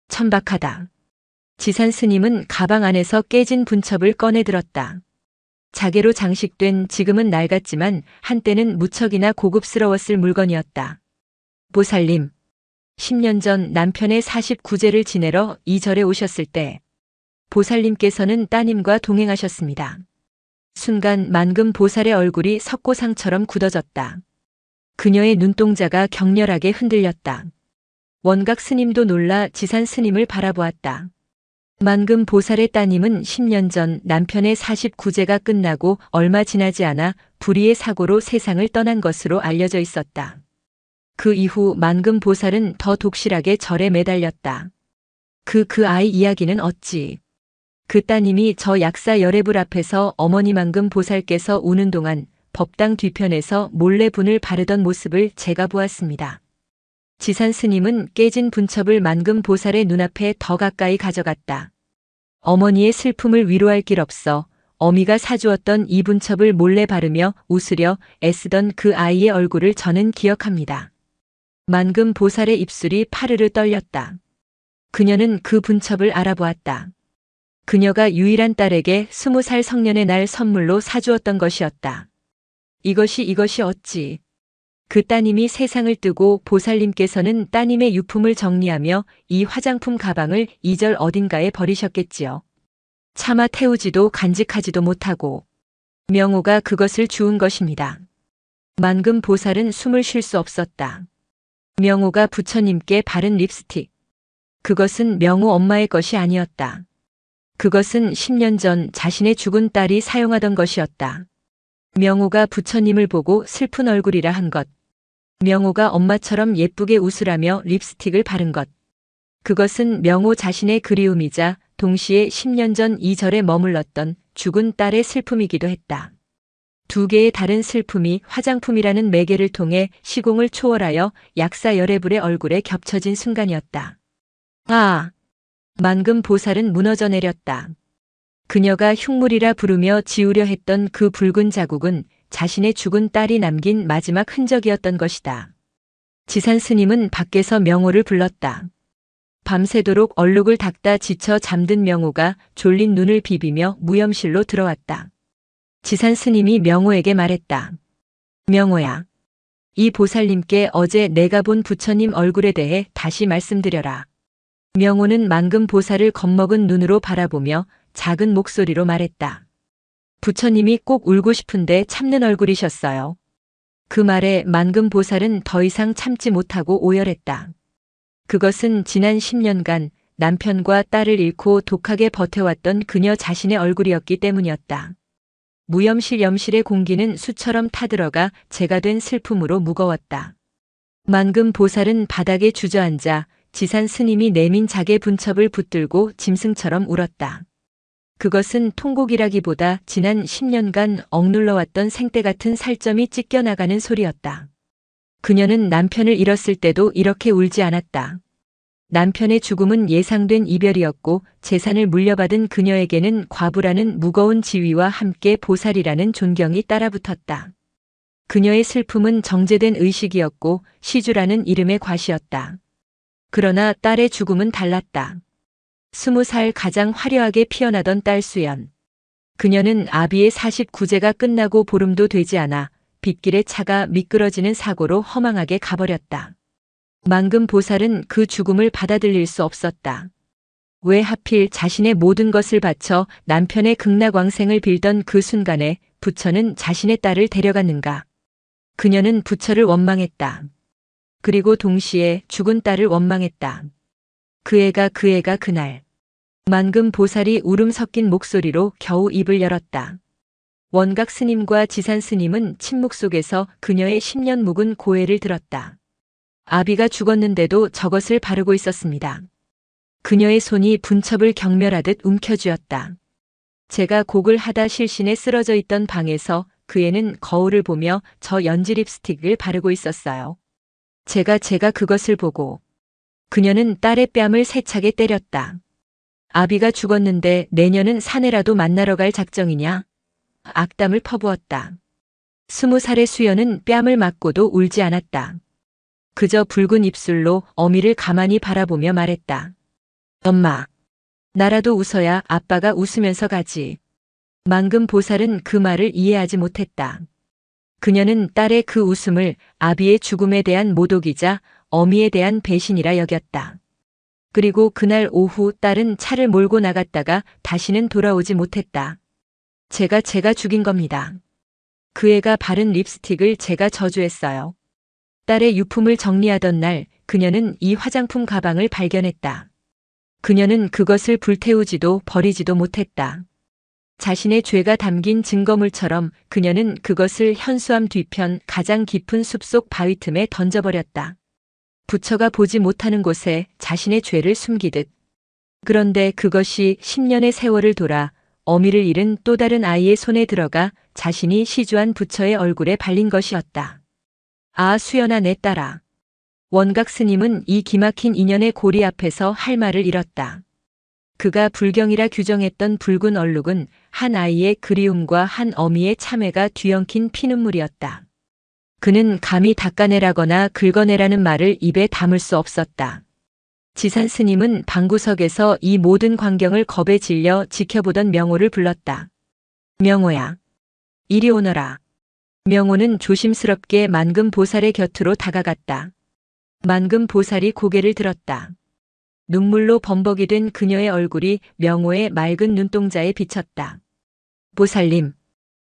Speaker 1: 천박하다. 지산 스님은 가방 안에서 깨진 분첩을 꺼내 들었다. 자개로 장식된 지금은 낡았지만 한때는 무척이나 고급스러웠을 물건이었다. 보살님, 10년 전 남편의 49제를 지내러 이 절에 오셨을 때 보살님께서는 따님과 동행하셨습니다. 순간 만금 보살의 얼굴이 석고상처럼 굳어졌다. 그녀의 눈동자가 격렬하게 흔들렸다. 원각 스님도 놀라 지산 스님을 바라보았다. 만금 보살의 따님은 10년 전 남편의 49제가 끝나고 얼마 지나지 않아 불의의 사고로 세상을 떠난 것으로 알려져 있었다. 그 이후 만금 보살은 더 독실하게 절에 매달렸다. 그 아이 이야기는 어찌... 그 따님이 저 약사 열애불 앞에서 어머니 만금 보살께서 우는 동안 법당 뒤편에서 몰래 분을 바르던 모습을 제가 보았습니다. 지산 스님은 깨진 분첩을 만금 보살의 눈앞에 더 가까이 가져갔다. 어머니의 슬픔을 위로할 길 없어 어미가 사주었던 이 분첩을 몰래 바르며 웃으려 애쓰던 그 아이의 얼굴을 저는 기억합니다. 만금 보살의 입술이 파르르 떨렸다. 그녀는 그 분첩을 알아보았다. 그녀가 유일한 딸에게 20살 성년의 날 선물로 사주었던 것이었다. 이것이 어찌. 그 따님이 세상을 뜨고 보살님께서는 따님의 유품을 정리하며 이 화장품 가방을 이절 어딘가에 버리셨겠지요. 차마 태우지도 간직하지도 못하고 명호가 그것을 주운 것입니다. 만금 보살은 숨을 쉴 수 없었다. 명호가 부처님께 바른 립스틱. 그것은 명호 엄마의 것이 아니었다. 그것은 10년 전 자신의 죽은 딸이 사용하던 것이었다. 명호가 부처님을 보고 슬픈 얼굴이라 한 것. 명호가 엄마처럼 예쁘게 웃으라며 립스틱을 바른 것. 그것은 명호 자신의 그리움이자 동시에 10년 전 이 절에 머물렀던 죽은 딸의 슬픔이기도 했다. 두 개의 다른 슬픔이 화장품이라는 매개를 통해 시공을 초월하여 약사 열애불의 얼굴에 겹쳐진 순간이었다. 아! 만금 보살은 무너져 내렸다. 그녀가 흉물이라 부르며 지우려 했던 그 붉은 자국은 자신의 죽은 딸이 남긴 마지막 흔적이었던 것이다. 지산 스님은 밖에서 명호를 불렀다. 밤새도록 얼룩을 닦다 지쳐 잠든 명호가 졸린 눈을 비비며 무염실로 들어왔다. 지산 스님이 명호에게 말했다. 명호야. 이 보살님께 어제 내가 본 부처님 얼굴에 대해 다시 말씀드려라. 명호는 만금 보살을 겁먹은 눈으로 바라보며 작은 목소리로 말했다. 부처님이 꼭 울고 싶은데 참는 얼굴이셨어요. 그 말에 만금 보살은 더 이상 참지 못하고 오열했다. 그것은 지난 10년간 남편과 딸을 잃고 독하게 버텨왔던 그녀 자신의 얼굴이었기 때문이었다. 무염실 염실의 공기는 수처럼 타들어가 재가 된 슬픔으로 무거웠다. 만금 보살은 바닥에 주저앉아 지산 스님이 내민 작의 분첩을 붙들고 짐승처럼 울었다. 그것은 통곡이라기보다 지난 10년간 억눌러왔던 생떼 같은 살점이 찢겨나가는 소리였다. 그녀는 남편을 잃었을 때도 이렇게 울지 않았다. 남편의 죽음은 예상된 이별이었고 재산을 물려받은 그녀에게는 과부라는 무거운 지위와 함께 보살이라는 존경이 따라붙었다. 그녀의 슬픔은 정제된 의식이었고 시주라는 이름의 과시였다. 그러나 딸의 죽음은 달랐다. 20살 가장 화려하게 피어나던 딸 수연. 그녀는 아비의 49제가 끝나고 보름도 되지 않아 빗길에 차가 미끄러지는 사고로 허망하게 가버렸다. 만금 보살은 그 죽음을 받아들일 수 없었다. 왜 하필 자신의 모든 것을 바쳐 남편의 극락왕생을 빌던 그 순간에 부처는 자신의 딸을 데려갔는가. 그녀는 부처를 원망했다. 그리고 동시에 죽은 딸을 원망했다. 그 애가 그날. 만금 보살이 울음 섞인 목소리로 겨우 입을 열었다. 원각 스님과 지산 스님은 침묵 속에서 그녀의 10년 묵은 고해를 들었다. 아비가 죽었는데도 저것을 바르고 있었습니다. 그녀의 손이 분첩을 경멸하듯 움켜쥐었다. 제가 곡을 하다 실신에 쓰러져 있던 방에서 그 애는 거울을 보며 저 연지 립스틱을 바르고 있었어요. 제가 그것을 보고 그녀는 딸의 뺨을 세차게 때렸다. 아비가 죽었는데 내년은 사내라도 만나러 갈 작정이냐? 악담을 퍼부었다. 20살의 수연은 뺨을 맞고도 울지 않았다. 그저 붉은 입술로 어미를 가만히 바라보며 말했다. 엄마, 나라도 웃어야 아빠가 웃으면서 가지. 만금 보살은 그 말을 이해하지 못했다. 그녀는 딸의 그 웃음을 아비의 죽음에 대한 모독이자 어미에 대한 배신이라 여겼다. 그리고 그날 오후 딸은 차를 몰고 나갔다가 다시는 돌아오지 못했다. 제가 죽인 겁니다. 그 애가 바른 립스틱을 제가 저주했어요. 딸의 유품을 정리하던 날 그녀는 이 화장품 가방을 발견했다. 그녀는 그것을 불태우지도 버리지도 못했다. 자신의 죄가 담긴 증거물처럼 그녀는 그것을 현수암 뒤편 가장 깊은 숲속 바위 틈에 던져버렸다. 부처가 보지 못하는 곳에 자신의 죄를 숨기듯. 그런데 그것이 10년의 세월을 돌아 어미를 잃은 또 다른 아이의 손에 들어가 자신이 시주한 부처의 얼굴에 발린 것이었다. 아, 수연아, 내 딸아. 원각 스님은 이 기막힌 인연의 고리 앞에서 할 말을 잃었다. 그가 불경이라 규정했던 붉은 얼룩은 한 아이의 그리움과 한 어미의 참회가 뒤엉킨 피눈물이었다. 그는 감히 닦아내라거나 긁어내라는 말을 입에 담을 수 없었다. 지산 스님은 방구석에서 이 모든 광경을 겁에 질려 지켜보던 명호를 불렀다. 명호야, 이리 오너라. 명호는 조심스럽게 만금 보살의 곁으로 다가갔다. 만금 보살이 고개를 들었다. 눈물로 범벅이 된 그녀의 얼굴이 명호의 맑은 눈동자에 비쳤다. 보살님,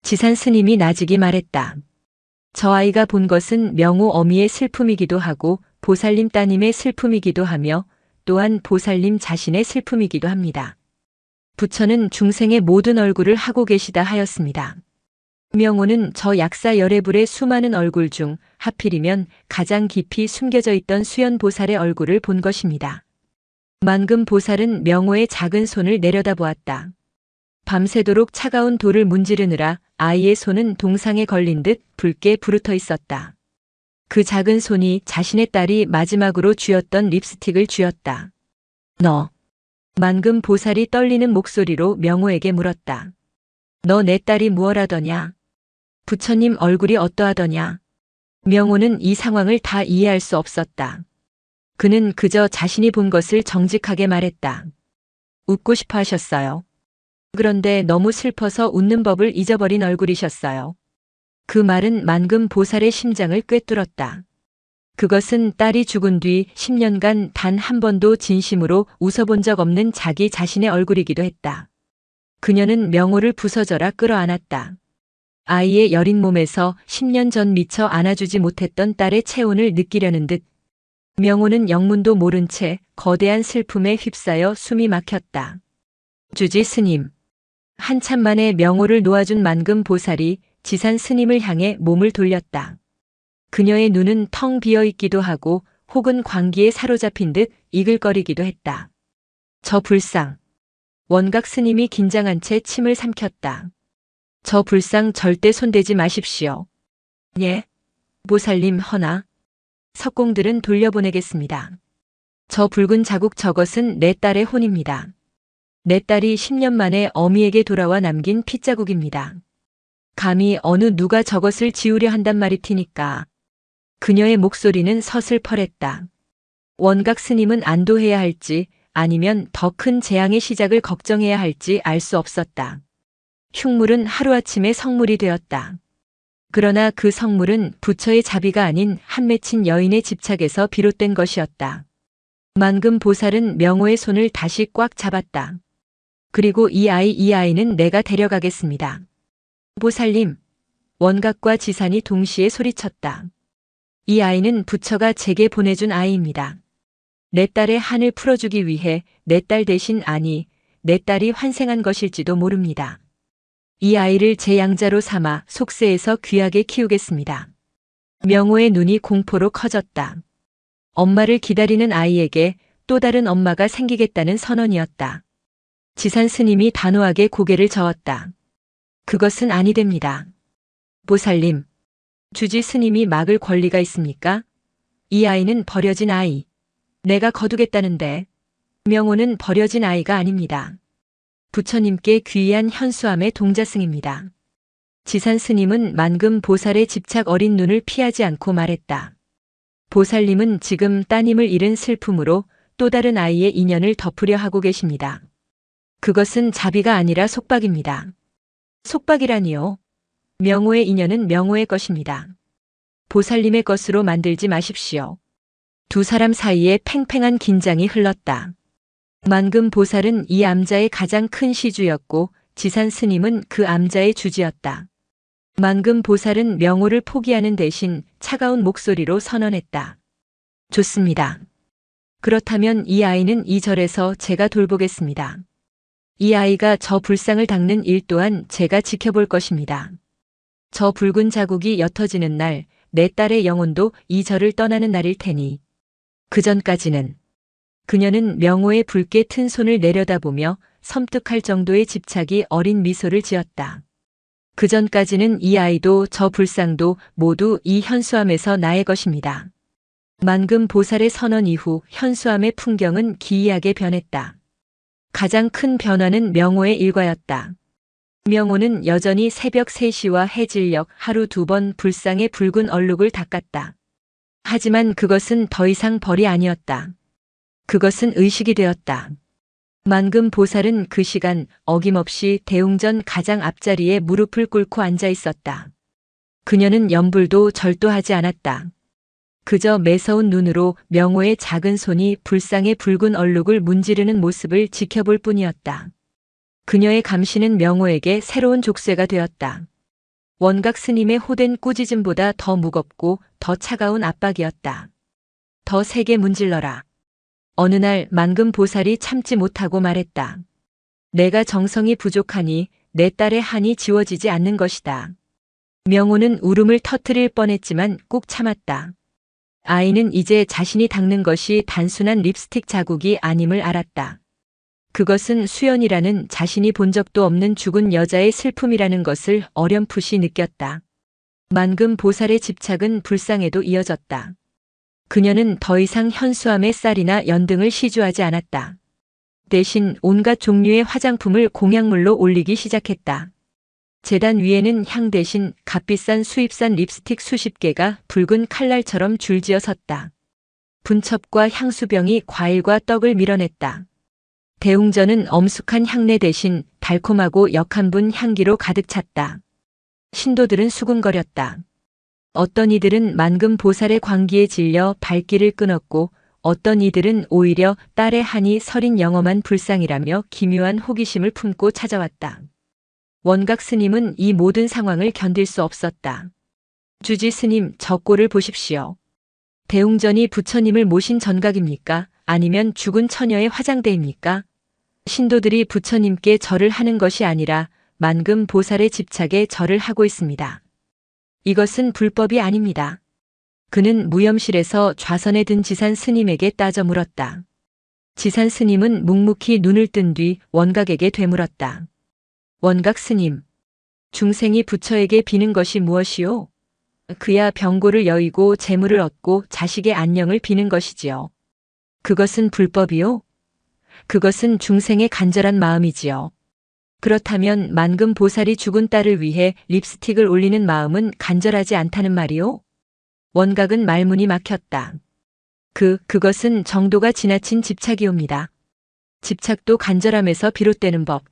Speaker 1: 지산 스님이 나직이 말했다. 저 아이가 본 것은 명호 어미의 슬픔이기도 하고 보살님 따님의 슬픔이기도 하며 또한 보살님 자신의 슬픔이기도 합니다. 부처는 중생의 모든 얼굴을 하고 계시다 하였습니다. 명호는 저 약사 열애불의 수많은 얼굴 중 하필이면 가장 깊이 숨겨져 있던 수연보살의 얼굴을 본 것입니다. 만금 보살은 명호의 작은 손을 내려다보았다. 밤새도록 차가운 돌을 문지르느라 아이의 손은 동상에 걸린 듯 붉게 부르터 있었다. 그 작은 손이 자신의 딸이 마지막으로 쥐었던 립스틱을 쥐었다. 너. 만금 보살이 떨리는 목소리로 명호에게 물었다. 너 내 딸이 무엇하더냐? 부처님 얼굴이 어떠하더냐? 명호는 이 상황을 다 이해할 수 없었다. 그는 그저 자신이 본 것을 정직하게 말했다. 웃고 싶어 하셨어요. 그런데 너무 슬퍼서 웃는 법을 잊어버린 얼굴이셨어요. 그 말은 만금 보살의 심장을 꿰뚫었다. 그것은 딸이 죽은 뒤 10년간 단 한 번도 진심으로 웃어본 적 없는 자기 자신의 얼굴이기도 했다. 그녀는 명호를 부서져라 끌어안았다. 아이의 여린 몸에서 10년 전 미처 안아주지 못했던 딸의 체온을 느끼려는 듯 명호는 영문도 모른 채 거대한 슬픔에 휩싸여 숨이 막혔다. 주지 스님. 한참 만에 명호를 놓아준 만금 보살이 지산 스님을 향해 몸을 돌렸다. 그녀의 눈은 텅 비어 있기도 하고 혹은 광기에 사로잡힌 듯 이글거리기도 했다. 저 불상. 원각 스님이 긴장한 채 침을 삼켰다. 저 불상 절대 손대지 마십시오. 예. 보살님 허나. 석공들은 돌려보내겠습니다. 저 붉은 자국 저것은 내 딸의 혼입니다. 내 딸이 10년 만에 어미에게 돌아와 남긴 핏자국입니다. 감히 어느 누가 저것을 지우려 한단 말이티니까. 그녀의 목소리는 서슬퍼랬다. 원각 스님은 안도해야 할지 아니면 더 큰 재앙의 시작을 걱정해야 할지 알 수 없었다. 흉물은 하루아침에 성물이 되었다. 그러나 그 성물은 부처의 자비가 아닌 한 맺힌 여인의 집착에서 비롯된 것이었다. 만금 보살은 명호의 손을 다시 꽉 잡았다. 그리고 이 아이는 내가 데려가겠습니다. 보살님. 원각과 지산이 동시에 소리쳤다. 이 아이는 부처가 제게 보내준 아이입니다. 내 딸의 한을 풀어주기 위해 내 딸 대신 아니, 내 딸이 환생한 것일지도 모릅니다. 이 아이를 제 양자로 삼아 속세에서 귀하게 키우겠습니다. 명호의 눈이 공포로 커졌다. 엄마를 기다리는 아이에게 또 다른 엄마가 생기겠다는 선언이었다. 지산 스님이 단호하게 고개를 저었다. 그것은 아니 됩니다. 보살님. 주지 스님이 막을 권리가 있습니까? 이 아이는 버려진 아이. 내가 거두겠다는데. 명호는 버려진 아이가 아닙니다. 부처님께 귀한 현수함의 동자승입니다. 지산 스님은 만금 보살의 집착 어린 눈을 피하지 않고 말했다. 보살님은 지금 따님을 잃은 슬픔으로 또 다른 아이의 인연을 덮으려 하고 계십니다. 그것은 자비가 아니라 속박입니다. 속박이라니요. 명호의 인연은 명호의 것입니다. 보살님의 것으로 만들지 마십시오. 두 사람 사이에 팽팽한 긴장이 흘렀다. 만금 보살은 이 암자의 가장 큰 시주였고 지산 스님은 그 암자의 주지였다. 만금 보살은 명호를 포기하는 대신 차가운 목소리로 선언했다. 좋습니다. 그렇다면 이 아이는 이 절에서 제가 돌보겠습니다. 이 아이가 저 불상을 닦는 일 또한 제가 지켜볼 것입니다. 저 붉은 자국이 옅어지는 날 내 딸의 영혼도 이 절을 떠나는 날일 테니. 그 전까지는. 그녀는 명호의 붉게 튼 손을 내려다보며 섬뜩할 정도의 집착이 어린 미소를 지었다. 그 전까지는 이 아이도 저 불상도 모두 이 현수암에서 나의 것입니다. 만금 보살의 선언 이후 현수암의 풍경은 기이하게 변했다. 가장 큰 변화는 명호의 일과였다. 명호는 여전히 새벽 3시와 해질녘 하루 2번 불상의 붉은 얼룩을 닦았다. 하지만 그것은 더 이상 벌이 아니었다. 그것은 의식이 되었다. 만금 보살은 그 시간 어김없이 대웅전 가장 앞자리에 무릎을 꿇고 앉아 있었다. 그녀는 염불도 절도하지 않았다. 그저 매서운 눈으로 명호의 작은 손이 불상의 붉은 얼룩을 문지르는 모습을 지켜볼 뿐이었다. 그녀의 감시는 명호에게 새로운 족쇄가 되었다. 원각 스님의 호된 꾸짖음보다 더 무겁고 더 차가운 압박이었다. 더 세게 문질러라. 어느 날 만금 보살이 참지 못하고 말했다. 내가 정성이 부족하니 내 딸의 한이 지워지지 않는 것이다. 명호는 울음을 터뜨릴 뻔했지만 꾹 참았다. 아이는 이제 자신이 닦는 것이 단순한 립스틱 자국이 아님을 알았다. 그것은 수연이라는 자신이 본 적도 없는 죽은 여자의 슬픔이라는 것을 어렴풋이 느꼈다. 만금 보살의 집착은 불상에도 이어졌다. 그녀는 더 이상 현수암의 쌀이나 연등을 시주하지 않았다. 대신 온갖 종류의 화장품을 공약물로 올리기 시작했다. 재단 위에는 향 대신 값비싼 수입산 립스틱 수십 개가 붉은 칼날처럼 줄지어 섰다. 분첩과 향수병이 과일과 떡을 밀어냈다. 대웅전은 엄숙한 향내 대신 달콤하고 역한 분 향기로 가득 찼다. 신도들은 수군거렸다. 어떤 이들은 만금 보살의 광기에 질려 발길을 끊었고 어떤 이들은 오히려 딸의 한이 서린 영험한 불상이라며 기묘한 호기심을 품고 찾아왔다. 원각 스님은 이 모든 상황을 견딜 수 없었다. 주지 스님, 저 꼴을 보십시오. 대웅전이 부처님을 모신 전각입니까? 아니면 죽은 처녀의 화장대입니까? 신도들이 부처님께 절을 하는 것이 아니라 만금 보살의 집착에 절을 하고 있습니다. 이것은 불법이 아닙니다. 그는 무염실에서 좌선에 든 지산 스님에게 따져 물었다. 지산 스님은 묵묵히 눈을 뜬 뒤 원각에게 되물었다. 원각 스님, 중생이 부처에게 비는 것이 무엇이요? 그야 병고를 여의고 재물을 얻고 자식의 안녕을 비는 것이지요. 그것은 불법이요? 그것은 중생의 간절한 마음이지요. 그렇다면 만금 보살이 죽은 딸을 위해 립스틱을 올리는 마음은 간절하지 않다는 말이요? 원각은 말문이 막혔다. 그것은 정도가 지나친 집착이옵니다. 집착도 간절함에서 비롯되는 법.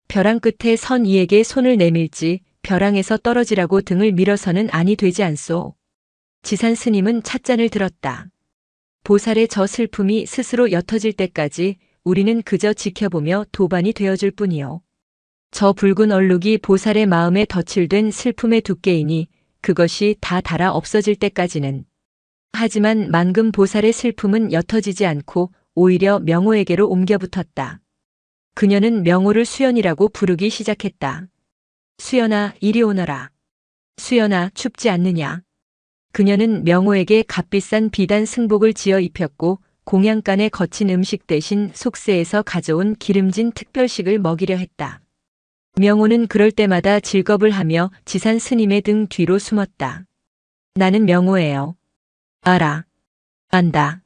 Speaker 1: 벼랑 끝에 선 이에게 손을 내밀지 벼랑에서 떨어지라고 등을 밀어서는 아니 되지 않소. 지산 스님은 찻잔을 들었다. 보살의 저 슬픔이 스스로 옅어질 때까지 우리는 그저 지켜보며 도반이 되어줄 뿐이요. 저 붉은 얼룩이 보살의 마음에 덧칠된 슬픔의 두께이니 그것이 다 닳아 없어질 때까지는. 하지만 만금 보살의 슬픔은 옅어지지 않고 오히려 명호에게로 옮겨붙었다. 그녀는 명호를 수연이라고 부르기 시작했다. 수연아, 이리 오너라. 수연아, 춥지 않느냐. 그녀는 명호에게 값비싼 비단 승복을 지어 입혔고 공양간의 거친 음식 대신 속세에서 가져온 기름진 특별식을 먹이려 했다. 명호는 그럴 때마다 질겁을 하며 지산 스님의 등 뒤로 숨었다. 나는 명호예요. 알아. 안다.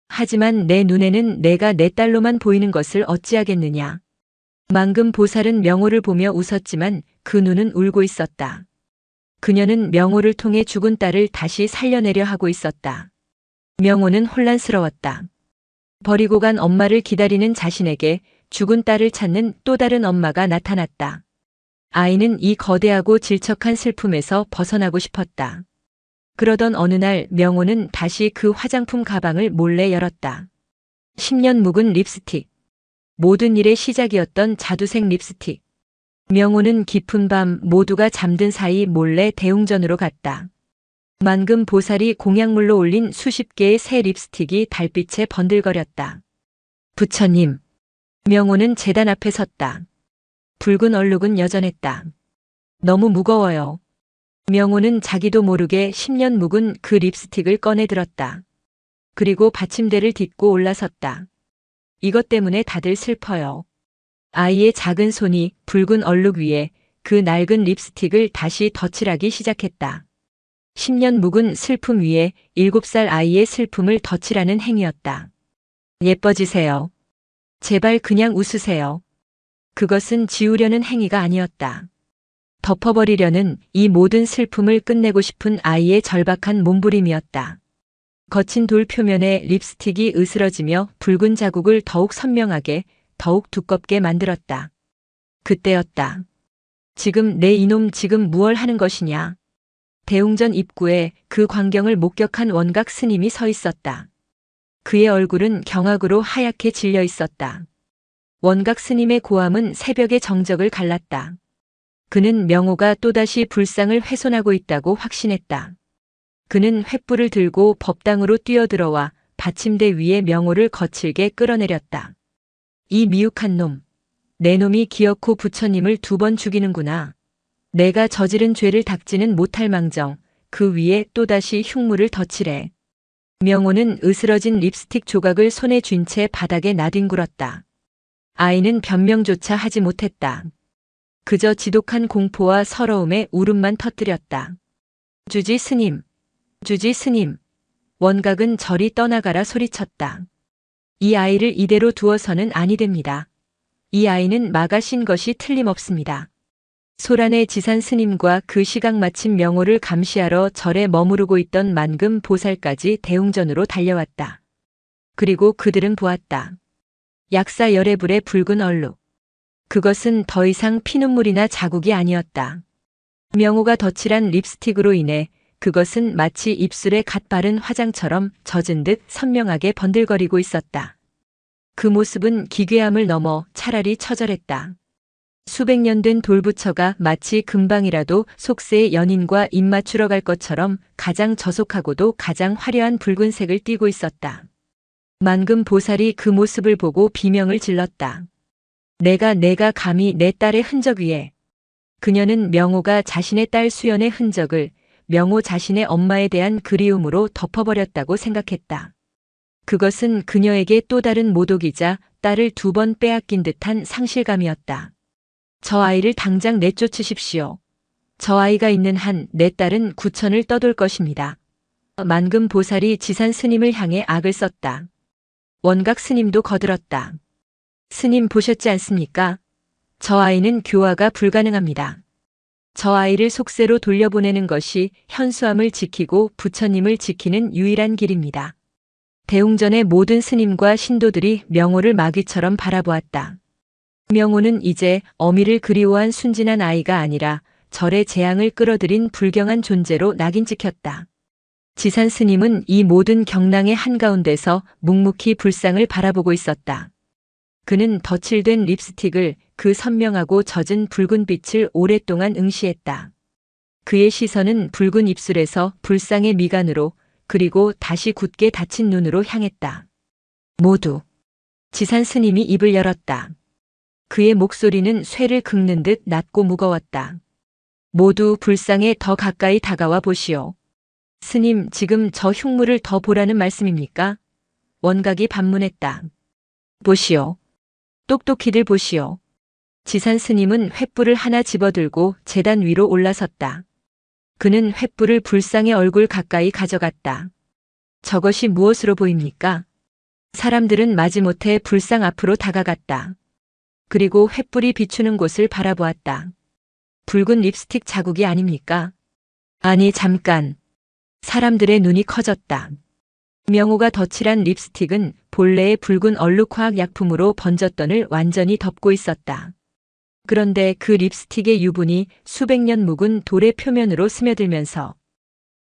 Speaker 1: 하지만 내 눈에는 내가 내 딸로만 보이는 것을 어찌하겠느냐. 만금 보살은 명호를 보며 웃었지만 그 눈은 울고 있었다. 그녀는 명호를 통해 죽은 딸을 다시 살려내려 하고 있었다. 명호는 혼란스러웠다. 버리고 간 엄마를 기다리는 자신에게 죽은 딸을 찾는 또 다른 엄마가 나타났다. 아이는 이 거대하고 질척한 슬픔에서 벗어나고 싶었다. 그러던 어느 날 명호는 다시 그 화장품 가방을 몰래 열었다. 10년 묵은 립스틱. 모든 일의 시작이었던 자두색 립스틱. 명호는 깊은 밤 모두가 잠든 사이 몰래 대웅전으로 갔다. 만금 보살이 공약물로 올린 수십 개의 새 립스틱이 달빛에 번들거렸다. 부처님. 명호는 제단 앞에 섰다. 붉은 얼룩은 여전했다. 너무 무거워요. 명호는 자기도 모르게 10년 묵은 그 립스틱을 꺼내 들었다. 그리고 받침대를 딛고 올라섰다. 이것 때문에 다들 슬퍼요. 아이의 작은 손이 붉은 얼룩 위에 그 낡은 립스틱을 다시 덧칠하기 시작했다. 10년 묵은 슬픔 위에 7살 아이의 슬픔을 덧칠하는 행위였다. 예뻐지세요. 제발 그냥 웃으세요. 그것은 지우려는 행위가 아니었다. 덮어버리려는 이 모든 슬픔을 끝내고 싶은 아이의 절박한 몸부림이었다. 거친 돌 표면에 립스틱이 으스러지며 붉은 자국을 더욱 선명하게, 더욱 두껍게 만들었다. 그때였다. 지금 내 이놈 지금 무얼 하는 것이냐. 대웅전 입구에 그 광경을 목격한 원각 스님이 서 있었다. 그의 얼굴은 경악으로 하얗게 질려 있었다. 원각 스님의 고함은 새벽의 정적을 갈랐다. 그는 명호가 또다시 불상을 훼손하고 있다고 확신했다. 그는 횃불을 들고 법당으로 뛰어들어와 받침대 위에 명호를 거칠게 끌어내렸다. 이 미혹한 놈. 내 놈이 기어코 부처님을 2번 죽이는구나. 내가 저지른 죄를 닦지는 못할 망정 그 위에 또다시 흉물을 덧칠해. 명호는 으스러진 립스틱 조각을 손에 쥔 채 바닥에 나뒹굴었다. 아이는 변명조차 하지 못했다. 그저 지독한 공포와 서러움에 울음만 터뜨렸다. 주지 스님, 주지 스님. 원각은 저리 떠나가라 소리쳤다. 이 아이를 이대로 두어서는 아니 됩니다. 이 아이는 막아신 것이 틀림없습니다. 소란의 지산 스님과 그 시각 마침 명호를 감시하러 절에 머무르고 있던 만금 보살까지 대웅전으로 달려왔다. 그리고 그들은 보았다. 약사 열의 불의 붉은 얼룩. 그것은 더 이상 피눈물이나 자국이 아니었다. 명호가 덧칠한 립스틱으로 인해 그것은 마치 입술에 갓 바른 화장처럼 젖은 듯 선명하게 번들거리고 있었다. 그 모습은 기괴함을 넘어 차라리 처절했다. 수백 년 된 돌부처가 마치 금방이라도 속세의 연인과 입맞추러 갈 것처럼 가장 저속하고도 가장 화려한 붉은색을 띠고 있었다. 만금 보살이 그 모습을 보고 비명을 질렀다. 내가 감히 내 딸의 흔적 위에. 그녀는 명호가 자신의 딸 수연의 흔적을 명호 자신의 엄마에 대한 그리움으로 덮어버렸다고 생각했다. 그것은 그녀에게 또 다른 모독이자 딸을 2번 빼앗긴 듯한 상실감이었다. 저 아이를 당장 내쫓으십시오. 저 아이가 있는 한 내 딸은 구천을 떠돌 것입니다. 만금 보살이 지산 스님을 향해 악을 썼다. 원각 스님도 거들었다. 스님 보셨지 않습니까? 저 아이는 교화가 불가능합니다. 저 아이를 속세로 돌려보내는 것이 현수암을 지키고 부처님을 지키는 유일한 길입니다. 대웅전의 모든 스님과 신도들이 명호를 마귀처럼 바라보았다. 명호는 이제 어미를 그리워한 순진한 아이가 아니라 절의 재앙을 끌어들인 불경한 존재로 낙인 찍혔다. 지산 스님은 이 모든 경랑의 한가운데서 묵묵히 불상을 바라보고 있었다. 그는 덧칠된 립스틱을 그 선명하고 젖은 붉은 빛을 오랫동안 응시했다. 그의 시선은 붉은 입술에서 불상의 미간으로 그리고 다시 굳게 닫힌 눈으로 향했다. 모두. 지산 스님이 입을 열었다. 그의 목소리는 쇠를 긁는 듯 낮고 무거웠다. 모두 불상에 더 가까이 다가와 보시오. 스님, 지금 저 흉물을 더 보라는 말씀입니까? 원각이 반문했다. 보시오. 똑똑히들 보시오. 지산 스님은 횃불을 하나 집어들고 제단 위로 올라섰다. 그는 횃불을 불상의 얼굴 가까이 가져갔다. 저것이 무엇으로 보입니까? 사람들은 마지못해 불상 앞으로 다가갔다. 그리고 횃불이 비추는 곳을 바라보았다. 붉은 립스틱 자국이 아닙니까? 아니, 잠깐. 사람들의 눈이 커졌다. 명호가 덧칠한 립스틱은 본래의 붉은 얼룩화학 약품으로 번졌던을 완전히 덮고 있었다. 그런데 그 립스틱의 유분이 수백 년 묵은 돌의 표면으로 스며들면서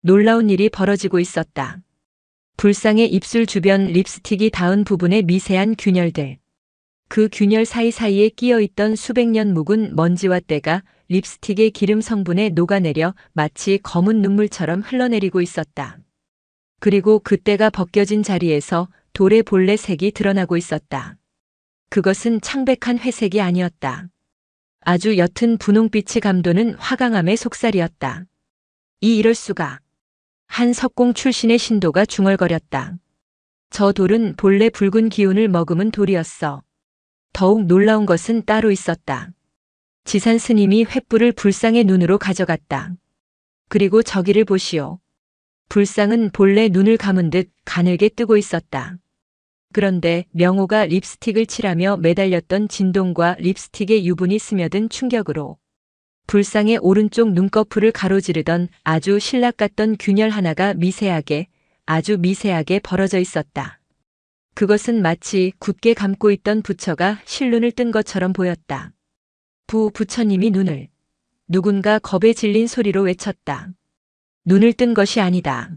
Speaker 1: 놀라운 일이 벌어지고 있었다. 불상의 입술 주변 립스틱이 닿은 부분의 미세한 균열들. 그 균열 사이사이에 끼어있던 수백 년 묵은 먼지와 때가 립스틱의 기름 성분에 녹아내려 마치 검은 눈물처럼 흘러내리고 있었다. 그리고 그 때가 벗겨진 자리에서 돌의 본래 색이 드러나고 있었다. 그것은 창백한 회색이 아니었다. 아주 옅은 분홍빛이 감도는 화강암의 속살이었다. 이럴 수가. 한 석공 출신의 신도가 중얼거렸다. 저 돌은 본래 붉은 기운을 머금은 돌이었어. 더욱 놀라운 것은 따로 있었다. 지산 스님이 횃불을 불상의 눈으로 가져갔다. 그리고 저기를 보시오. 불상은 본래 눈을 감은 듯 가늘게 뜨고 있었다. 그런데 명호가 립스틱을 칠하며 매달렸던 진동과 립스틱의 유분이 스며든 충격으로 불상의 오른쪽 눈꺼풀을 가로지르던 아주 신락 같던 균열 하나가 아주 미세하게 벌어져 있었다. 그것은 마치 굳게 감고 있던 부처가 실눈을 뜬 것처럼 보였다. 부처님이 눈을. 누군가 겁에 질린 소리로 외쳤다. 눈을 뜬 것이 아니다.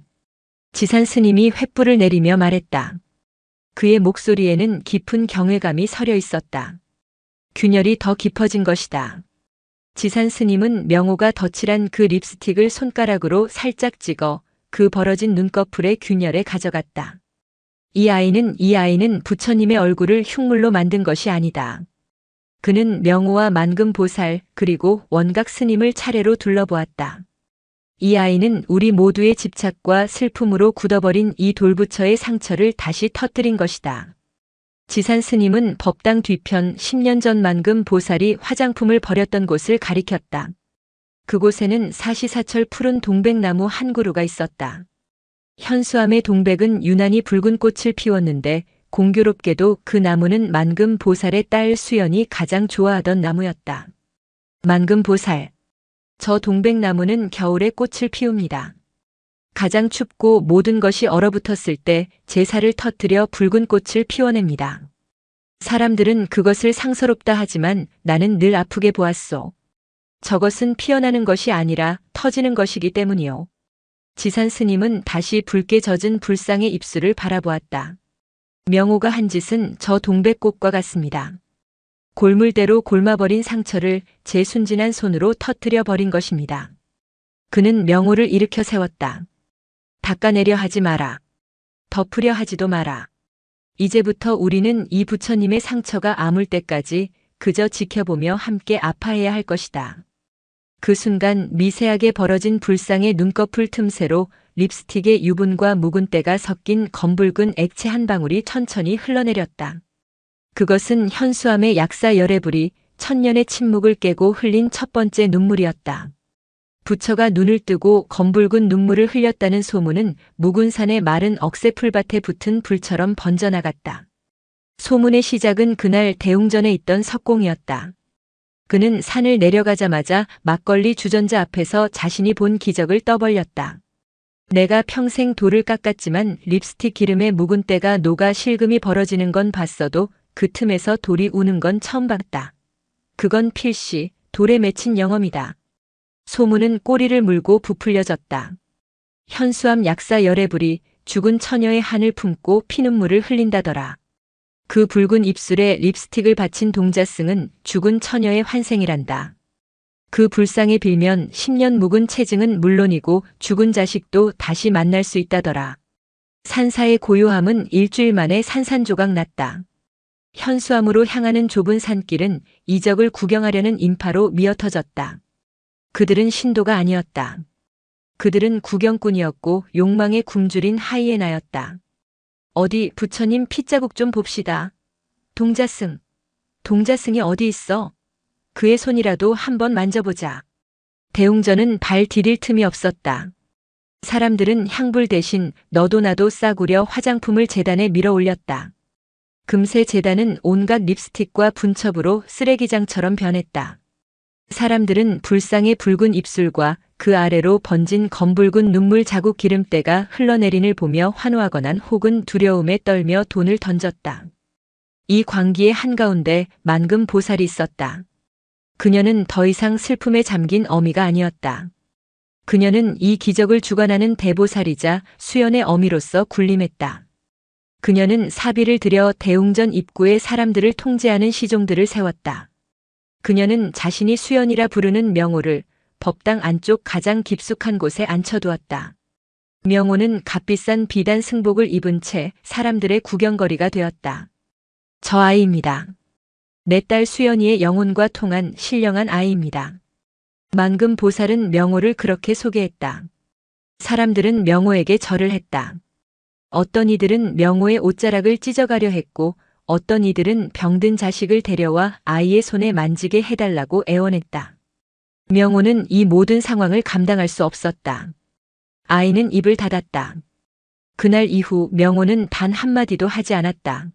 Speaker 1: 지산 스님이 횃불을 내리며 말했다. 그의 목소리에는 깊은 경외감이 서려 있었다. 균열이 더 깊어진 것이다. 지산 스님은 명호가 덧칠한 그 립스틱을 손가락으로 살짝 찍어 그 벌어진 눈꺼풀의 균열에 가져갔다. 이 아이는 부처님의 얼굴을 흉물로 만든 것이 아니다. 그는 명호와 만금보살 그리고 원각 스님을 차례로 둘러보았다. 이 아이는 우리 모두의 집착과 슬픔으로 굳어버린 이 돌부처의 상처를 다시 터뜨린 것이다. 지산 스님은 법당 뒤편 10년 전 만금보살이 화장품을 버렸던 곳을 가리켰다. 그곳에는 사시사철 푸른 동백나무 한 그루가 있었다. 현수암의 동백은 유난히 붉은 꽃을 피웠는데 공교롭게도 그 나무는 만금보살의 딸 수연이 가장 좋아하던 나무였다. 만금보살. 저 동백나무는 겨울에 꽃을 피웁니다. 가장 춥고 모든 것이 얼어붙었을 때 제사를 터뜨려 붉은 꽃을 피워냅니다. 사람들은 그것을 상서롭다 하지만 나는 늘 아프게 보았소. 저것은 피어나는 것이 아니라 터지는 것이기 때문이요. 지산 스님은 다시 붉게 젖은 불상의 입술을 바라보았다. 명호가 한 짓은 저 동백꽃과 같습니다. 골물대로 골마버린 상처를 제 순진한 손으로 터뜨려 버린 것입니다. 그는 명호를 일으켜 세웠다. 닦아내려 하지 마라. 덮으려 하지도 마라. 이제부터 우리는 이 부처님의 상처가 아물 때까지 그저 지켜보며 함께 아파해야 할 것이다. 그 순간 미세하게 벌어진 불상의 눈꺼풀 틈새로 립스틱의 유분과 묵은 때가 섞인 검붉은 액체 한 방울이 천천히 흘러내렸다. 그것은 현수암의 약사 열애불이 천년의 침묵을 깨고 흘린 첫 번째 눈물이었다. 부처가 눈을 뜨고 검붉은 눈물을 흘렸다는 소문은 묵은 산의 마른 억새풀밭에 붙은 불처럼 번져나갔다. 소문의 시작은 그날 대웅전에 있던 석공이었다. 그는 산을 내려가자마자 막걸리 주전자 앞에서 자신이 본 기적을 떠벌렸다. 내가 평생 돌을 깎았지만 립스틱 기름에 묵은 때가 녹아 실금이 벌어지는 건 봤어도 그 틈에서 돌이 우는 건 처음 봤다. 그건 필시 돌에 맺힌 영험이다. 소문은 꼬리를 물고 부풀려졌다. 현수암 약사 열애불이 죽은 처녀의 한을 품고 피눈물을 흘린다더라. 그 붉은 입술에 립스틱을 바친 동자승은 죽은 처녀의 환생이란다. 그 불상에 빌면 10년 묵은 체증은 물론이고 죽은 자식도 다시 만날 수 있다더라. 산사의 고요함은 일주일 만에 산산조각 났다. 현수암으로 향하는 좁은 산길은 이적을 구경하려는 인파로 미어터졌다. 그들은 신도가 아니었다. 그들은 구경꾼이었고 욕망에 굶주린 하이에나였다. 어디 부처님 핏자국 좀 봅시다. 동자승이 어디 있어? 그의 손이라도 한번 만져보자. 대웅전은 발 디딜 틈이 없었다. 사람들은 향불 대신 너도 나도 싸구려 화장품을 제단에 밀어 올렸다. 금세 제단은 온갖 립스틱과 분첩으로 쓰레기장처럼 변했다. 사람들은 불상의 붉은 입술과 그 아래로 번진 검붉은 눈물 자국 기름때가 흘러내린을 보며 환호하거나 혹은 두려움에 떨며 돈을 던졌다. 이 광기의 한가운데 만금보살이 있었다. 그녀는 더 이상 슬픔에 잠긴 어미가 아니었다. 그녀는 이 기적을 주관하는 대보살이자 수연의 어미로서 군림했다. 그녀는 사비를 들여 대웅전 입구에 사람들을 통제하는 시종들을 세웠다. 그녀는 자신이 수연이라 부르는 명호를 법당 안쪽 가장 깊숙한 곳에 앉혀두었다. 명호는 값비싼 비단 승복을 입은 채 사람들의 구경거리가 되었다. 저 아이입니다. 내 딸 수연이의 영혼과 통한 신령한 아이입니다. 만금보살은 명호를 그렇게 소개했다. 사람들은 명호에게 절을 했다. 어떤 이들은 명호의 옷자락을 찢어가려 했고 어떤 이들은 병든 자식을 데려와 아이의 손에 만지게 해달라고 애원했다. 명호는 이 모든 상황을 감당할 수 없었다. 아이는 입을 닫았다. 그날 이후 명호는 단 한마디도 하지 않았다.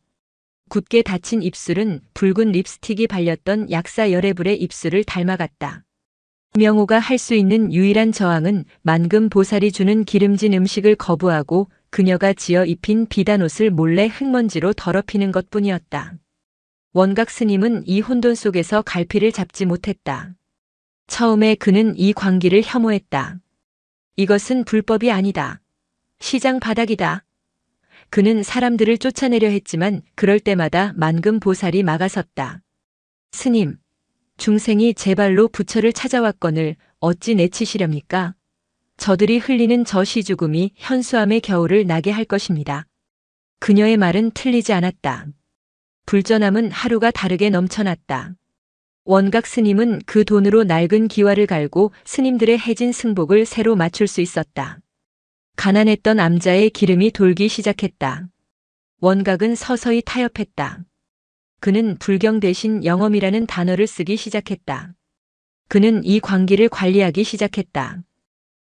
Speaker 1: 굳게 닫힌 입술은 붉은 립스틱이 발렸던 약사 열애불의 입술을 닮아갔다. 명호가 할 수 있는 유일한 저항은 만금 보살이 주는 기름진 음식을 거부하고 그녀가 지어 입힌 비단옷을 몰래 흙먼지로 더럽히는 것뿐이었다. 원각 스님은 이 혼돈 속에서 갈피를 잡지 못했다. 처음에 그는 이 광기를 혐오했다. 이것은 불법이 아니다. 시장 바닥이다. 그는 사람들을 쫓아내려 했지만 그럴 때마다 만금 보살이 막아섰다. 스님, 중생이 제 발로 부처를 찾아왔거늘 어찌 내치시렵니까? 저들이 흘리는 저 시죽음이 현수암의 겨울을 나게 할 것입니다. 그녀의 말은 틀리지 않았다. 불전함은 하루가 다르게 넘쳐났다. 원각 스님은 그 돈으로 낡은 기와를 갈고 스님들의 해진 승복을 새로 맞출 수 있었다. 가난했던 암자의 기름이 돌기 시작했다. 원각은 서서히 타협했다. 그는 불경 대신 영엄이라는 단어를 쓰기 시작했다. 그는 이 광기를 관리하기 시작했다.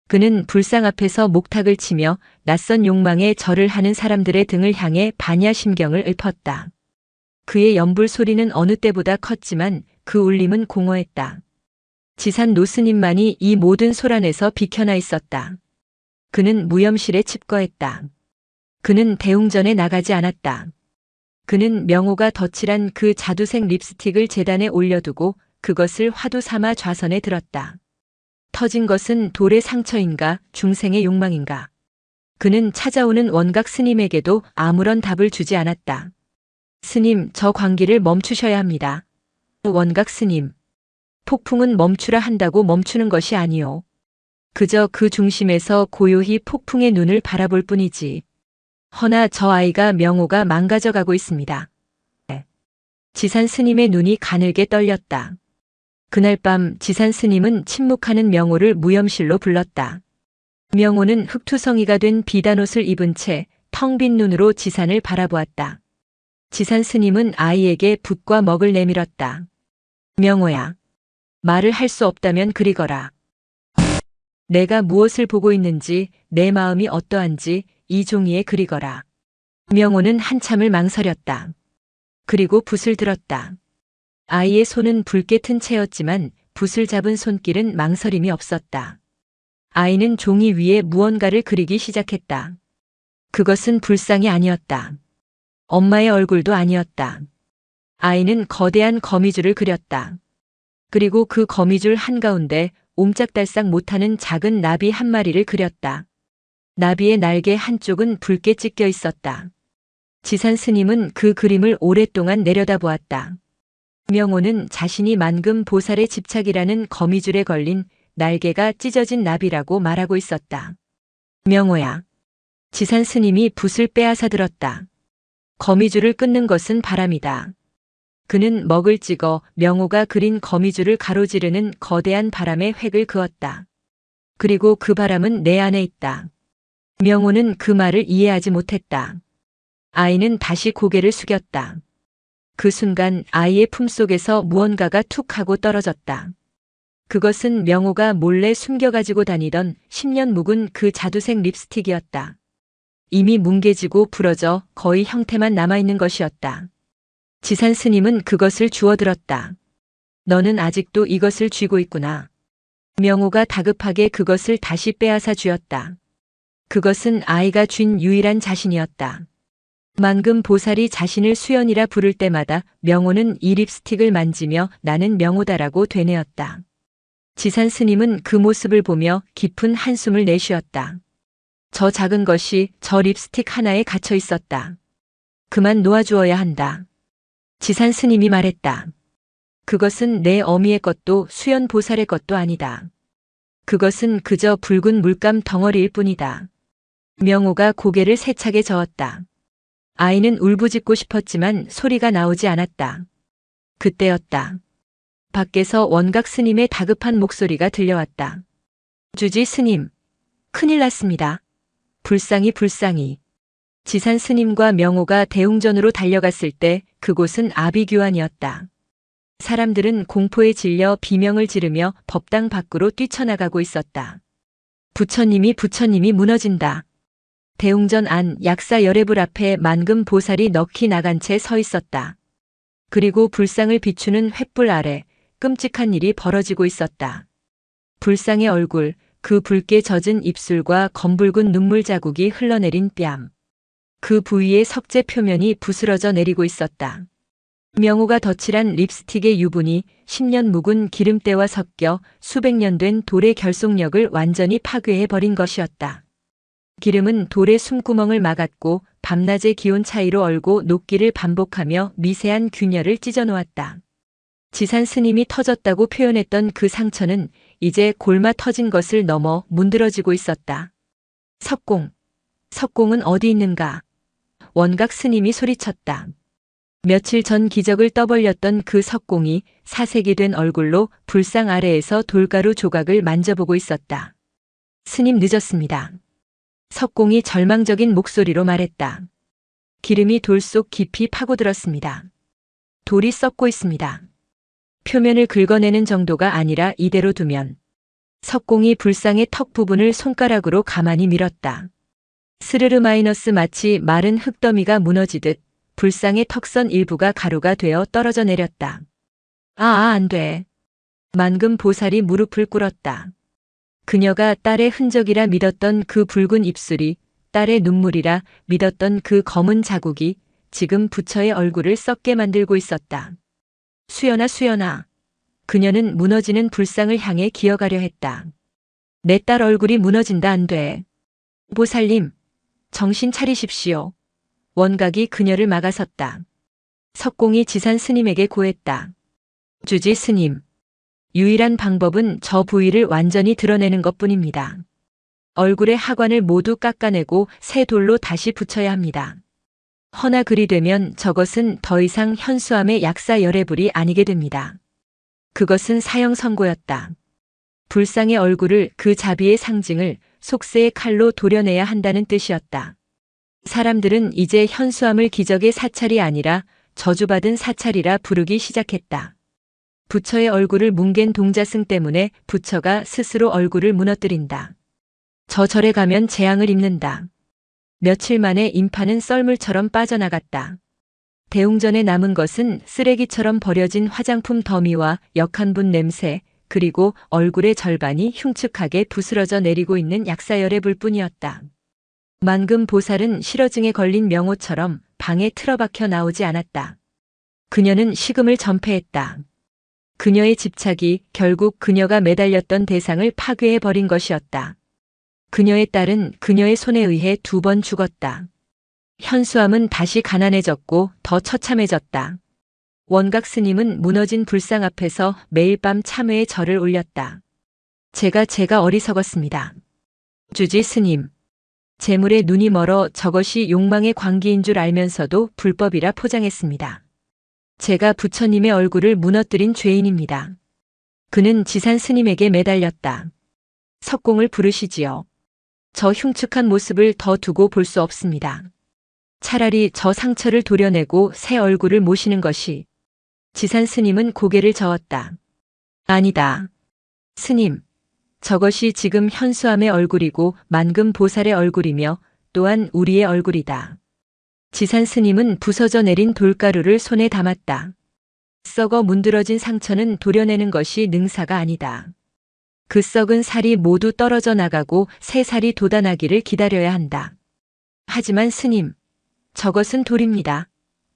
Speaker 1: 그는 불상 앞에서 목탁을 치며 낯선 욕망에 절을 하는 사람들의 등을 향해 반야심경을 읊었다. 그의 연불 소리는 어느 때보다 컸지만 그 울림은 공허했다. 지산 노스님만이 이 모든 소란에서 비켜나 있었다. 그는 무염실에 칩거했다. 그는 대웅전에 나가지 않았다. 그는 명호가 덧칠한 그 자두색 립스틱을 재단에 올려두고 그것을 화두 삼아 좌선에 들었다. 터진 것은 돌의 상처인가 중생의 욕망인가. 그는 찾아오는 원각 스님에게도 아무런 답을 주지 않았다. 스님, 저 광기를 멈추셔야 합니다. 원각 스님. 폭풍은 멈추라 한다고 멈추는 것이 아니오. 그저 그 중심에서 고요히 폭풍의 눈을 바라볼 뿐이지. 허나 저 아이가 명호가 망가져가고 있습니다. 지산 스님의 눈이 가늘게 떨렸다. 그날 밤 지산 스님은 침묵하는 명호를 무염실로 불렀다. 명호는 흑투성이가 된 비단옷을 입은 채 텅 빈 눈으로 지산을 바라보았다. 지산 스님은 아이에게 붓과 먹을 내밀었다. 명호야, 말을 할 수 없다면 그리거라. 내가 무엇을 보고 있는지, 내 마음이 어떠한지 이 종이에 그리거라. 명호는 한참을 망설였다. 그리고 붓을 들었다. 아이의 손은 붉게 튼 채였지만 붓을 잡은 손길은 망설임이 없었다. 아이는 종이 위에 무언가를 그리기 시작했다. 그것은 불상이 아니었다. 엄마의 얼굴도 아니었다. 아이는 거대한 거미줄을 그렸다. 그리고 그 거미줄 한가운데 옴짝달싹 못하는 작은 나비 한 마리를 그렸다. 나비의 날개 한쪽은 붉게 찢겨 있었다. 지산 스님은 그 그림을 오랫동안 내려다보았다. 명호는 자신이 만금 보살의 집착이라는 거미줄에 걸린 날개가 찢어진 나비라고 말하고 있었다. 명호야. 지산 스님이 붓을 빼앗아 들었다. 거미줄을 끊는 것은 바람이다. 그는 먹을 찍어 명호가 그린 거미줄을 가로지르는 거대한 바람에 획을 그었다. 그리고 그 바람은 내 안에 있다. 명호는 그 말을 이해하지 못했다. 아이는 다시 고개를 숙였다. 그 순간 아이의 품속에서 무언가가 툭 하고 떨어졌다. 그것은 명호가 몰래 숨겨가지고 다니던 10년 묵은 그 자두색 립스틱이었다. 이미 뭉개지고 부러져 거의 형태만 남아있는 것이었다. 지산 스님은 그것을 주워들었다. 너는 아직도 이것을 쥐고 있구나. 명호가 다급하게 그것을 다시 빼앗아 쥐었다. 그것은 아이가 쥔 유일한 자신이었다. 만금 보살이 자신을 수연이라 부를 때마다 명호는 이 립스틱을 만지며 나는 명호다라고 되뇌었다. 지산 스님은 그 모습을 보며 깊은 한숨을 내쉬었다. 저 작은 것이 저 립스틱 하나에 갇혀 있었다. 그만 놓아주어야 한다. 지산 스님이 말했다. 그것은 내 어미의 것도 수연 보살의 것도 아니다. 그것은 그저 붉은 물감 덩어리일 뿐이다. 명호가 고개를 세차게 저었다. 아이는 울부짖고 싶었지만 소리가 나오지 않았다. 그때였다. 밖에서 원각 스님의 다급한 목소리가 들려왔다. 주지 스님, 큰일 났습니다. 불상이. 지산 스님과 명호가 대웅전으로 달려갔을 때 그곳은 아비규환이었다. 사람들은 공포에 질려 비명을 지르며 법당 밖으로 뛰쳐나가고 있었다. 부처님이 무너진다. 대웅전 안 약사 열애불 앞에 만금 보살이 넋이 나간 채 서 있었다. 그리고 불상을 비추는 횃불 아래 끔찍한 일이 벌어지고 있었다. 불상의 얼굴, 그 붉게 젖은 입술과 검붉은 눈물 자국이 흘러내린 뺨. 그 부위의 석재 표면이 부스러져 내리고 있었다. 명호가 덧칠한 립스틱의 유분이 10년 묵은 기름때와 섞여 수백 년 된 돌의 결속력을 완전히 파괴해버린 것이었다. 기름은 돌의 숨구멍을 막았고 밤낮의 기온 차이로 얼고 녹기를 반복하며 미세한 균열을 찢어놓았다. 지산 스님이 터졌다고 표현했던 그 상처는 이제 골마 터진 것을 넘어 문드러지고 있었다. 석공. 석공은 어디 있는가? 원각 스님이 소리쳤다. 며칠 전 기적을 떠벌렸던 그 석공이 사색이 된 얼굴로 불상 아래에서 돌가루 조각을 만져보고 있었다. 스님 늦었습니다. 석공이 절망적인 목소리로 말했다. 기름이 돌 속 깊이 파고들었습니다. 돌이 썩고 있습니다. 표면을 긁어내는 정도가 아니라 이대로 두면. 석공이 불상의 턱 부분을 손가락으로 가만히 밀었다. 스르르 마이너스 마치 마른 흙더미가 무너지듯 불상의 턱선 일부가 가루가 되어 떨어져 내렸다. 안 돼. 만금 보살이 무릎을 꿇었다. 그녀가 딸의 흔적이라 믿었던 그 붉은 입술이, 딸의 눈물이라 믿었던 그 검은 자국이 지금 부처의 얼굴을 썩게 만들고 있었다. 수연아, 수연아. 그녀는 무너지는 불상을 향해 기어가려 했다. 내 딸 얼굴이 무너진다 안 돼. 보살님, 정신 차리십시오. 원각이 그녀를 막아섰다. 석공이 지산 스님에게 고했다. 주지 스님. 유일한 방법은 저 부위를 완전히 드러내는 것뿐입니다. 얼굴의 하관을 모두 깎아내고 새 돌로 다시 붙여야 합니다. 허나 그리 되면 저것은 더 이상 현수암의 약사 열애불이 아니게 됩니다. 그것은 사형 선고였다. 불상의 얼굴을 그 자비의 상징을 속세의 칼로 도려내야 한다는 뜻이었다. 사람들은 이제 현수암을 기적의 사찰이 아니라 저주받은 사찰이라 부르기 시작했다. 부처의 얼굴을 뭉갠 동자승 때문에 부처가 스스로 얼굴을 무너뜨린다. 저 절에 가면 재앙을 입는다. 며칠 만에 인파는 썰물처럼 빠져나갔다. 대웅전에 남은 것은 쓰레기처럼 버려진 화장품 더미와 역한 분 냄새, 그리고 얼굴의 절반이 흉측하게 부스러져 내리고 있는 약사열의 불뿐이었다. 만금 보살은 실어증에 걸린 명호처럼 방에 틀어박혀 나오지 않았다. 그녀는 식음을 전폐했다. 그녀의 집착이 결국 그녀가 매달렸던 대상을 파괴해버린 것이었다. 그녀의 딸은 그녀의 손에 의해 2번 죽었다. 현수암은 다시 가난해졌고 더 처참해졌다. 원각 스님은 무너진 불상 앞에서 매일 밤 참회의 절을 올렸다. 제가 어리석었습니다. 주지 스님. 재물에 눈이 멀어 저것이 욕망의 광기인 줄 알면서도 불법이라 포장했습니다. 제가 부처님의 얼굴을 무너뜨린 죄인입니다. 그는 지산 스님에게 매달렸다. 석공을 부르시지요. 저 흉측한 모습을 더 두고 볼 수 없습니다. 차라리 저 상처를 도려내고 새 얼굴을 모시는 것이. 지산 스님은 고개를 저었다. 아니다. 스님. 저것이 지금 현수암의 얼굴이고 만금 보살의 얼굴이며 또한 우리의 얼굴이다. 지산 스님은 부서져 내린 돌가루를 손에 담았다. 썩어 문드러진 상처는 도려내는 것이 능사가 아니다. 그 썩은 살이 모두 떨어져 나가고 새 살이 돋아나기를 기다려야 한다. 하지만 스님, 저것은 돌입니다.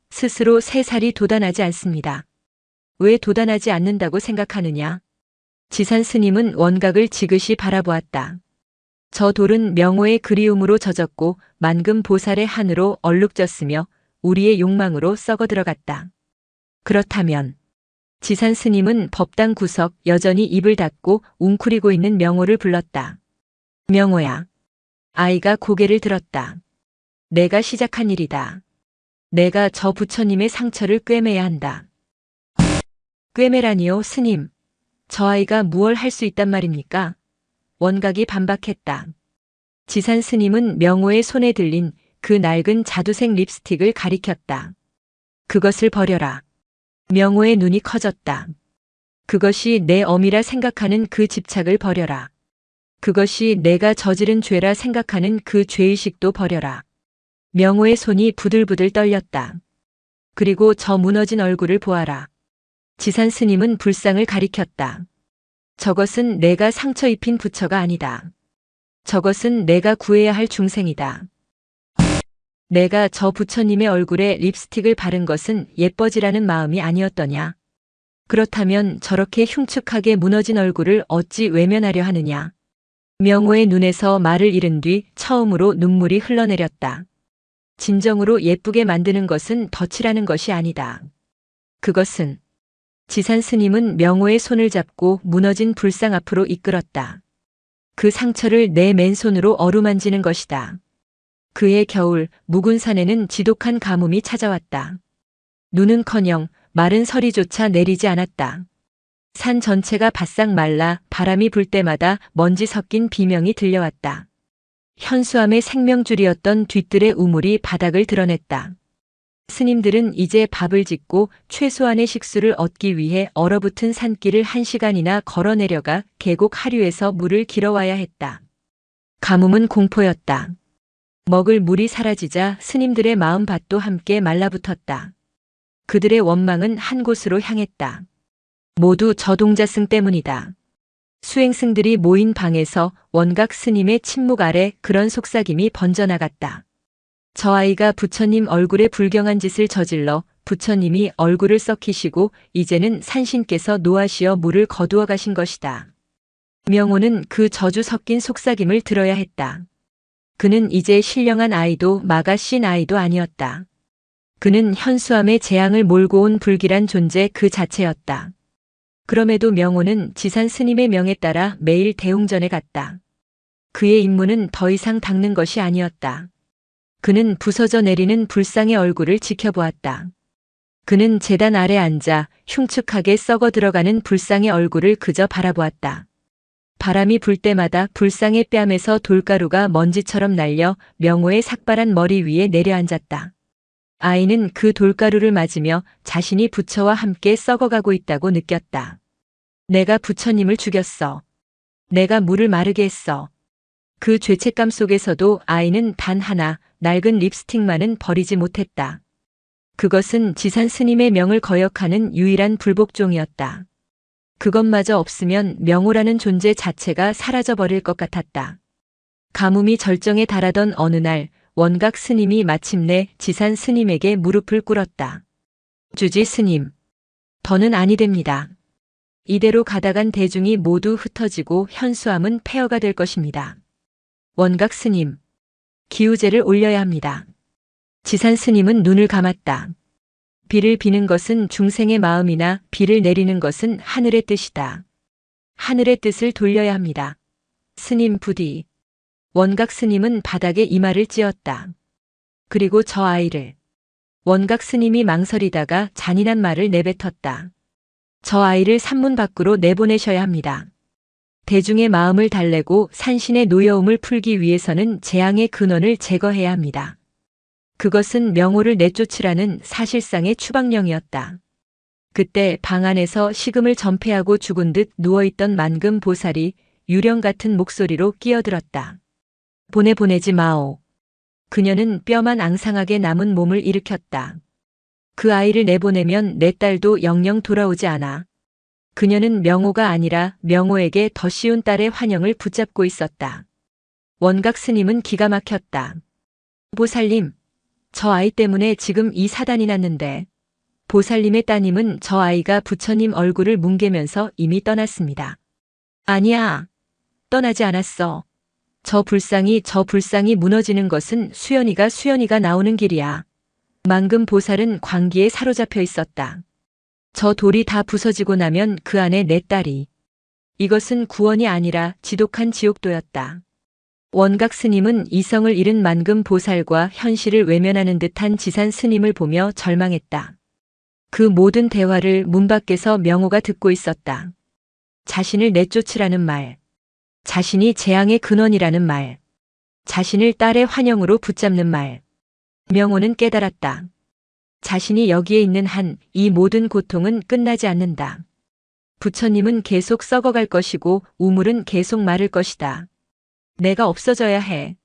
Speaker 1: 스스로 새 살이 돋아나지 않습니다. 왜 돋아나지 않는다고 생각하느냐? 지산 스님은 원각을 지그시 바라보았다. 저 돌은 명호의 그리움으로 젖었고 만금 보살의 한으로 얼룩졌으며 우리의 욕망으로 썩어 들어갔다. 그렇다면 지산 스님은 법당 구석 여전히 입을 닫고 웅크리고 있는 명호를 불렀다. 명호야. 아이가 고개를 들었다. 내가 시작한 일이다. 내가 저 부처님의 상처를 꿰매야 한다. 꿰매라니요, 스님. 저 아이가 무얼 할 수 있단 말입니까? 원각이 반박했다. 지산 스님은 명호의 손에 들린 그 낡은 자두색 립스틱을 가리켰다. 그것을 버려라. 명호의 눈이 커졌다. 그것이 내 어미라 생각하는 그 집착을 버려라. 그것이 내가 저지른 죄라 생각하는 그 죄의식도 버려라. 명호의 손이 부들부들 떨렸다. 그리고 저 무너진 얼굴을 보아라. 지산 스님은 불상을 가리켰다. 저것은 내가 상처 입힌 부처가 아니다. 저것은 내가 구해야 할 중생이다. 내가 저 부처님의 얼굴에 립스틱을 바른 것은 예뻐지라는 마음이 아니었더냐. 그렇다면 저렇게 흉측하게 무너진 얼굴을 어찌 외면하려 하느냐. 명호의 눈에서 말을 잃은 뒤 처음으로 눈물이 흘러내렸다. 진정으로 예쁘게 만드는 것은 덫이라는 것이 아니다. 그것은 지산 스님은 명호의 손을 잡고 무너진 불상 앞으로 이끌었다. 그 상처를 내 맨손으로 어루만지는 것이다. 그해 겨울 묵은 산에는 지독한 가뭄이 찾아왔다. 눈은커녕 마른 서리조차 내리지 않았다. 산 전체가 바싹 말라 바람이 불 때마다 먼지 섞인 비명이 들려왔다. 현수암의 생명줄이었던 뒤뜰의 우물이 바닥을 드러냈다. 스님들은 이제 밥을 짓고 최소한의 식수를 얻기 위해 얼어붙은 산길을 1시간이나 걸어 내려가 계곡 하류에서 물을 길어와야 했다. 가뭄은 공포였다. 먹을 물이 사라지자 스님들의 마음밭도 함께 말라붙었다. 그들의 원망은 한 곳으로 향했다. 모두 저 동자승 때문이다. 수행승들이 모인 방에서 원각 스님의 침묵 아래 그런 속삭임이 번져나갔다. 저 아이가 부처님 얼굴에 불경한 짓을 저질러 부처님이 얼굴을 썩히시고 이제는 산신께서 노하시어 물을 거두어 가신 것이다. 명호는 그 저주 섞인 속삭임을 들어야 했다. 그는 이제 신령한 아이도 마가씬 아이도 아니었다. 그는 현수암의 재앙을 몰고 온 불길한 존재 그 자체였다. 그럼에도 명호는 지산 스님의 명에 따라 매일 대웅전에 갔다. 그의 임무는 더 이상 닦는 것이 아니었다. 그는 부서져 내리는 불상의 얼굴을 지켜보았다. 그는 제단 아래 앉아 흉측하게 썩어 들어가는 불상의 얼굴을 그저 바라보았다. 바람이 불 때마다 불상의 뺨에서 돌가루가 먼지처럼 날려 명호의 삭발한 머리 위에 내려앉았다. 아이는 그 돌가루를 맞으며 자신이 부처와 함께 썩어가고 있다고 느꼈다. 내가 부처님을 죽였어. 내가 물을 마르게 했어. 그 죄책감 속에서도 아이는 단 하나 낡은 립스틱만은 버리지 못했다. 그것은 지산 스님의 명을 거역하는 유일한 불복종이었다. 그것마저 없으면 명호라는 존재 자체가 사라져버릴 것 같았다. 가뭄이 절정에 달하던 어느 날 원각 스님이 마침내 지산 스님에게 무릎을 꿇었다. 주지 스님, 더는 아니 됩니다. 이대로 가다간 대중이 모두 흩어지고 현수암은 폐허가 될 것입니다. 원각 스님, 기우제를 올려야 합니다. 지산 스님은 눈을 감았다. 비를 비는 것은 중생의 마음이나 비를 내리는 것은 하늘의 뜻이다. 하늘의 뜻을 돌려야 합니다. 스님 부디. 원각 스님은 바닥에 이마를 찧었다. 그리고 저 아이를. 원각 스님이 망설이다가 잔인한 말을 내뱉었다. 저 아이를 산문 밖으로 내보내셔야 합니다. 대중의 마음을 달래고 산신의 노여움을 풀기 위해서는 재앙의 근원을 제거해야 합니다. 그것은 명호를 내쫓으라는 사실상의 추방령이었다. 그때 방 안에서 식음을 전폐하고 죽은 듯 누워있던 만금 보살이 유령 같은 목소리로 끼어들었다. 보내지 마오. 그녀는 뼈만 앙상하게 남은 몸을 일으켰다. 그 아이를 내보내면 내 딸도 영영 돌아오지 않아. 그녀는 명호가 아니라 명호에게 더 쉬운 딸의 환영을 붙잡고 있었다. 원각 스님은 기가 막혔다. 보살님, 저 아이 때문에 지금 이 사단이 났는데 보살님의 따님은 저 아이가 부처님 얼굴을 뭉개면서 이미 떠났습니다. 아니야, 떠나지 않았어. 저 불상이 무너지는 것은 수연이가 나오는 길이야. 만금 보살은 광기에 사로잡혀 있었다. 저 돌이 다 부서지고 나면 그 안에 내 딸이. 이것은 구원이 아니라 지독한 지옥도였다. 원각 스님은 이성을 잃은 만금 보살과 현실을 외면하는 듯한 지산 스님을 보며 절망했다. 그 모든 대화를 문 밖에서 명호가 듣고 있었다. 자신을 내쫓으라는 말. 자신이 재앙의 근원이라는 말. 자신을 딸의 환영으로 붙잡는 말. 명호는 깨달았다. 자신이 여기에 있는 한 이 모든 고통은 끝나지 않는다. 부처님은 계속 썩어갈 것이고 우물은 계속 마를 것이다. 내가 없어져야 해.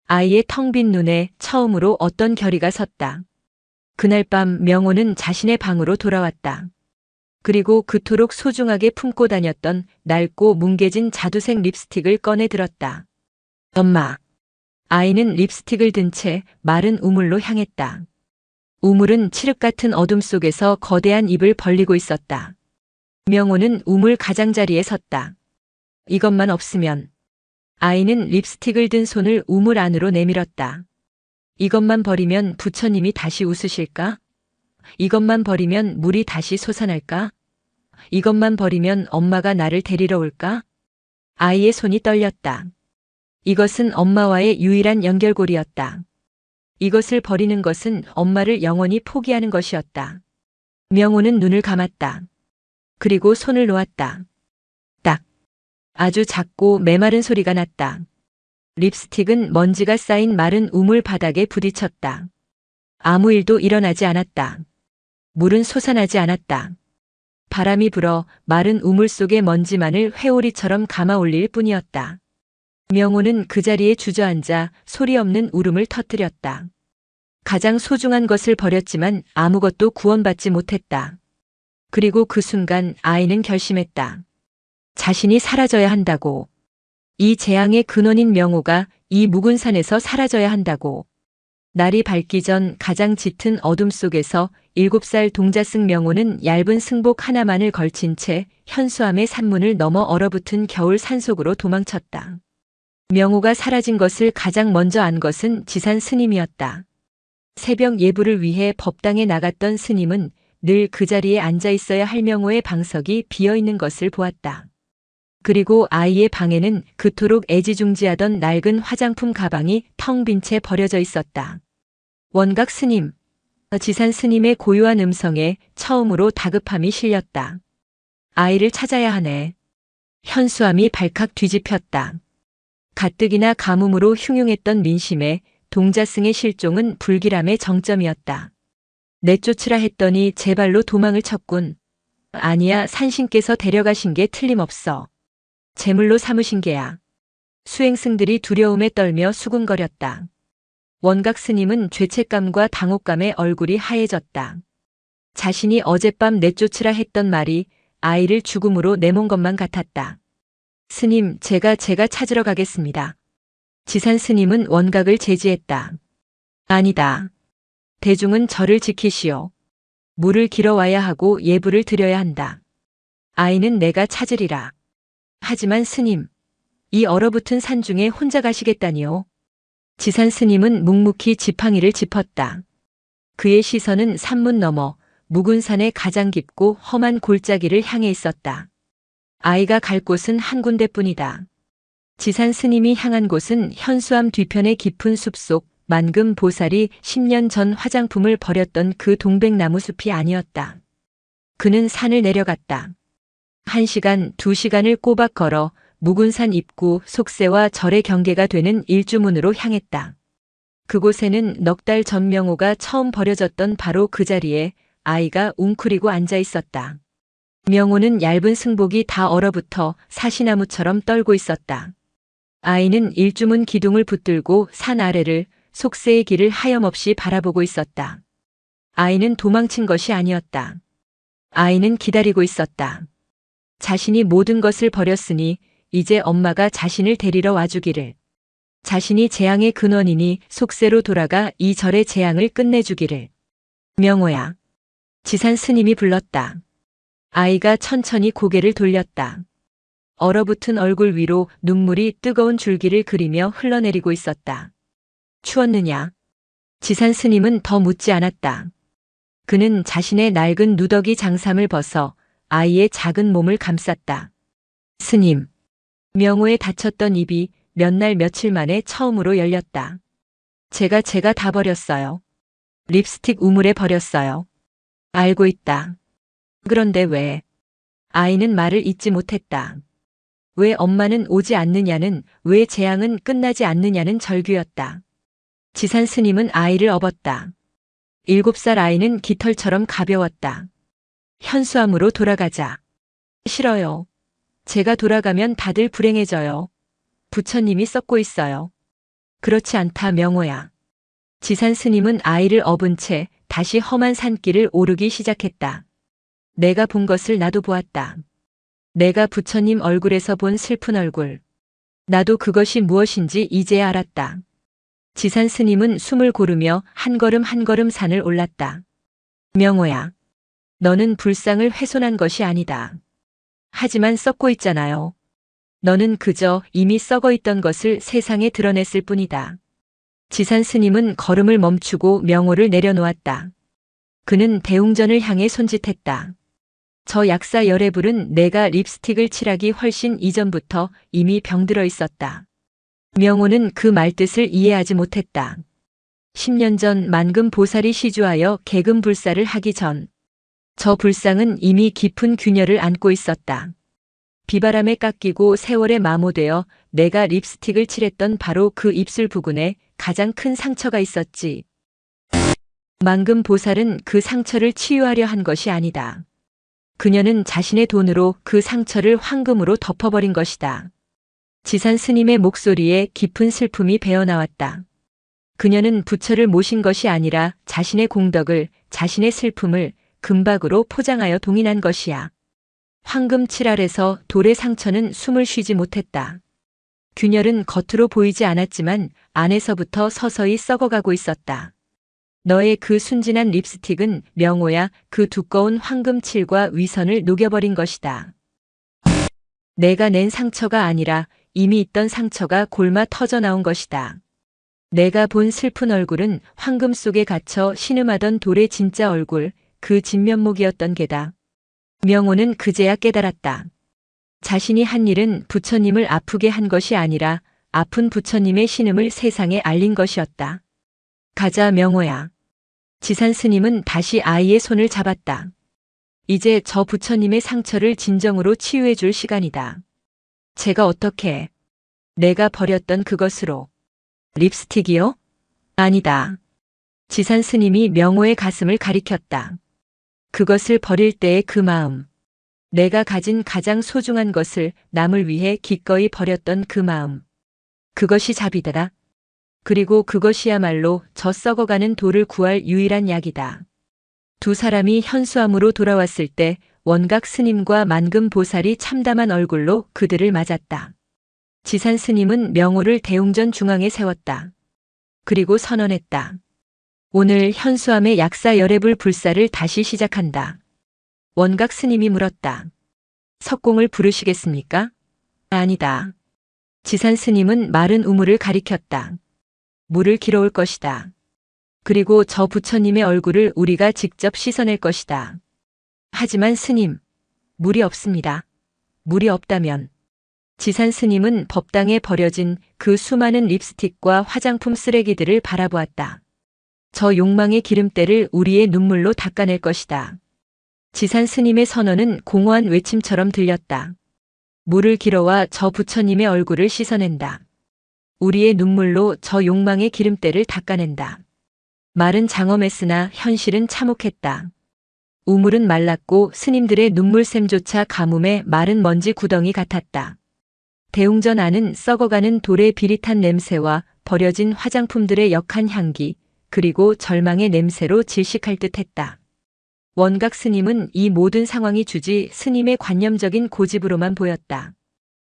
Speaker 1: 아이의 텅 빈 눈에 처음으로 어떤 결의가 섰다. 그날 밤 명호는 자신의 방으로 돌아왔다. 그리고 그토록 소중하게 품고 다녔던 낡고 뭉개진 자두색 립스틱을 꺼내 들었다. 엄마. 아이는 립스틱을 든 채 마른 우물로 향했다. 우물은 칠흑 같은 어둠 속에서 거대한 입을 벌리고 있었다. 명호는 우물 가장자리에 섰다. 이것만 없으면. 아이는 립스틱을 든 손을 우물 안으로 내밀었다. 이것만 버리면 부처님이 다시 웃으실까? 이것만 버리면 물이 다시 솟아날까? 이것만 버리면 엄마가 나를 데리러 올까? 아이의 손이 떨렸다. 이것은 엄마와의 유일한 연결고리였다. 이것을 버리는 것은 엄마를 영원히 포기하는 것이었다. 명호는 눈을 감았다. 그리고 손을 놓았다. 딱. 아주 작고 메마른 소리가 났다. 립스틱은 먼지가 쌓인 마른 우물 바닥에 부딪혔다. 아무 일도 일어나지 않았다. 물은 솟아나지 않았다. 바람이 불어 마른 우물 속의 먼지만을 회오리처럼 감아 올릴 뿐이었다. 명호는 그 자리에 주저앉아 소리 없는 울음을 터뜨렸다. 가장 소중한 것을 버렸지만 아무것도 구원받지 못했다. 그리고 그 순간 아이는 결심했다. 자신이 사라져야 한다고. 이 재앙의 근원인 명호가 이 묵은 산에서 사라져야 한다고. 날이 밝기 전 가장 짙은 어둠 속에서 7살 동자승 명호는 얇은 승복 하나만을 걸친 채 현수암의 산문을 넘어 얼어붙은 겨울 산속으로 도망쳤다. 명호가 사라진 것을 가장 먼저 안 것은 지산 스님이었다. 새벽 예불을 위해 법당에 나갔던 스님은 늘 그 자리에 앉아 있어야 할 명호의 방석이 비어 있는 것을 보았다. 그리고 아이의 방에는 그토록 애지중지하던 낡은 화장품 가방이 텅 빈 채 버려져 있었다. 원각 스님, 지산 스님의 고요한 음성에 처음으로 다급함이 실렸다. 아이를 찾아야 하네. 현수암이 발칵 뒤집혔다. 가뜩이나 가뭄으로 흉흉했던 민심에 동자승의 실종은 불길함의 정점이었다. 내쫓으라 했더니 제 발로 도망을 쳤군. 아니야, 산신께서 데려가신 게 틀림없어. 제물로 삼으신 게야. 수행승들이 두려움에 떨며 수군거렸다. 원각 스님은 죄책감과 당혹감에 얼굴이 하얘졌다. 자신이 어젯밤 내쫓으라 했던 말이 아이를 죽음으로 내몬 것만 같았다. 스님, 제가 찾으러 가겠습니다. 지산 스님은 원각을 제지했다. 아니다. 대중은 저를 지키시오. 물을 길어와야 하고 예불을 드려야 한다. 아이는 내가 찾으리라. 하지만 스님, 이 얼어붙은 산중에 혼자 가시겠다니요. 지산 스님은 묵묵히 지팡이를 짚었다. 그의 시선은 산문 너머 묵은 산의 가장 깊고 험한 골짜기를 향해 있었다. 아이가 갈 곳은 한 군데뿐이다. 지산 스님이 향한 곳은 현수암 뒤편의 깊은 숲속 만금 보살이 10년 전 화장품을 버렸던 그 동백나무 숲이 아니었다. 그는 산을 내려갔다. 1시간, 2시간을 꼬박 걸어 묵은 산 입구 속세와 절의 경계가 되는 일주문으로 향했다. 그곳에는 넉 달 전 명호가 처음 버려졌던 바로 그 자리에 아이가 웅크리고 앉아 있었다. 명호는 얇은 승복이 다 얼어붙어 사시나무처럼 떨고 있었다. 아이는 일주문 기둥을 붙들고 산 아래를 속세의 길을 하염없이 바라보고 있었다. 아이는 도망친 것이 아니었다. 아이는 기다리고 있었다. 자신이 모든 것을 버렸으니 이제 엄마가 자신을 데리러 와주기를. 자신이 재앙의 근원이니 속세로 돌아가 이 절의 재앙을 끝내주기를. 명호야. 지산 스님이 불렀다. 아이가 천천히 고개를 돌렸다. 얼어붙은 얼굴 위로 눈물이 뜨거운 줄기를 그리며 흘러내리고 있었다. 추웠느냐? 지산 스님은 더 묻지 않았다. 그는 자신의 낡은 누더기 장삼을 벗어 아이의 작은 몸을 감쌌다. 스님. 명호의 닫혔던 입이 몇 날 며칠 만에 처음으로 열렸다. 제가 다 버렸어요. 립스틱 우물에 버렸어요. 알고 있다. 그런데 왜? 아이는 말을 잇지 못했다. 왜 엄마는 오지 않느냐는, 왜 재앙은 끝나지 않느냐는 절규였다. 지산 스님은 아이를 업었다. 7살 아이는 깃털처럼 가벼웠다. 현수암으로 돌아가자. 싫어요. 제가 돌아가면 다들 불행해져요. 부처님이 썩고 있어요. 그렇지 않다, 명호야. 지산 스님은 아이를 업은 채 다시 험한 산길을 오르기 시작했다. 내가 본 것을 나도 보았다. 내가 부처님 얼굴에서 본 슬픈 얼굴. 나도 그것이 무엇인지 이제야 알았다. 지산 스님은 숨을 고르며 한 걸음 한 걸음 산을 올랐다. 명호야. 너는 불상을 훼손한 것이 아니다. 하지만 썩고 있잖아요. 너는 그저 이미 썩어 있던 것을 세상에 드러냈을 뿐이다. 지산 스님은 걸음을 멈추고 명호를 내려놓았다. 그는 대웅전을 향해 손짓했다. 저 약사 열애불은 내가 립스틱을 칠하기 훨씬 이전부터 이미 병들어 있었다. 명호는 그 말뜻을 이해하지 못했다. 10년 전 만금 보살이 시주하여 개금 불사를 하기 전, 저 불상은 이미 깊은 균열을 안고 있었다. 비바람에 깎이고 세월에 마모되어 내가 립스틱을 칠했던 바로 그 입술 부근에 가장 큰 상처가 있었지. 만금 보살은 그 상처를 치유하려 한 것이 아니다. 그녀는 자신의 돈으로 그 상처를 황금으로 덮어버린 것이다. 지산 스님의 목소리에 깊은 슬픔이 배어나왔다. 그녀는 부처를 모신 것이 아니라 자신의 공덕을, 자신의 슬픔을 금박으로 포장하여 동인한 것이야. 황금 칠알에서 돌의 상처는 숨을 쉬지 못했다. 균열은 겉으로 보이지 않았지만 안에서부터 서서히 썩어가고 있었다. 너의 그 순진한 립스틱은 명호야, 그 두꺼운 황금칠과 위선을 녹여버린 것이다. 내가 낸 상처가 아니라 이미 있던 상처가 골마 터져 나온 것이다. 내가 본 슬픈 얼굴은 황금 속에 갇혀 신음하던 돌의 진짜 얼굴, 그 진면목이었던 게다. 명호는 그제야 깨달았다. 자신이 한 일은 부처님을 아프게 한 것이 아니라 아픈 부처님의 신음을 세상에 알린 것이었다. 가자, 명호야. 지산 스님은 다시 아이의 손을 잡았다. 이제 저 부처님의 상처를 진정으로 치유해 줄 시간이다. 제가 어떻게? 내가 버렸던 그것으로. 립스틱이요? 아니다. 지산 스님이 명호의 가슴을 가리켰다. 그것을 버릴 때의 그 마음. 내가 가진 가장 소중한 것을 남을 위해 기꺼이 버렸던 그 마음. 그것이 자비다. 그리고 그것이야말로 저 썩어가는 돌을 구할 유일한 약이다. 두 사람이 현수암으로 돌아왔을 때 원각 스님과 만금 보살이 참담한 얼굴로 그들을 맞았다. 지산 스님은 명호를 대웅전 중앙에 세웠다. 그리고 선언했다. 오늘 현수암의 약사 열애불 불사를 다시 시작한다. 원각 스님이 물었다. 석공을 부르시겠습니까? 아니다. 지산 스님은 마른 우물을 가리켰다. 물을 길어올 것이다. 그리고 저 부처님의 얼굴을 우리가 직접 씻어낼 것이다. 하지만 스님, 물이 없습니다. 물이 없다면. 지산 스님은 법당에 버려진 그 수많은 립스틱과 화장품 쓰레기들을 바라보았다. 저 욕망의 기름때를 우리의 눈물로 닦아낼 것이다. 지산 스님의 선언은 공허한 외침처럼 들렸다. 물을 길어와 저 부처님의 얼굴을 씻어낸다. 우리의 눈물로 저 욕망의 기름때를 닦아낸다. 말은 장엄했으나 현실은 참혹했다. 우물은 말랐고 스님들의 눈물샘조차 가뭄에 마른 먼지 구덩이 같았다. 대웅전 안은 썩어가는 돌의 비릿한 냄새와 버려진 화장품들의 역한 향기, 그리고 절망의 냄새로 질식할 듯했다. 원각 스님은 이 모든 상황이 주지 스님의 관념적인 고집으로만 보였다.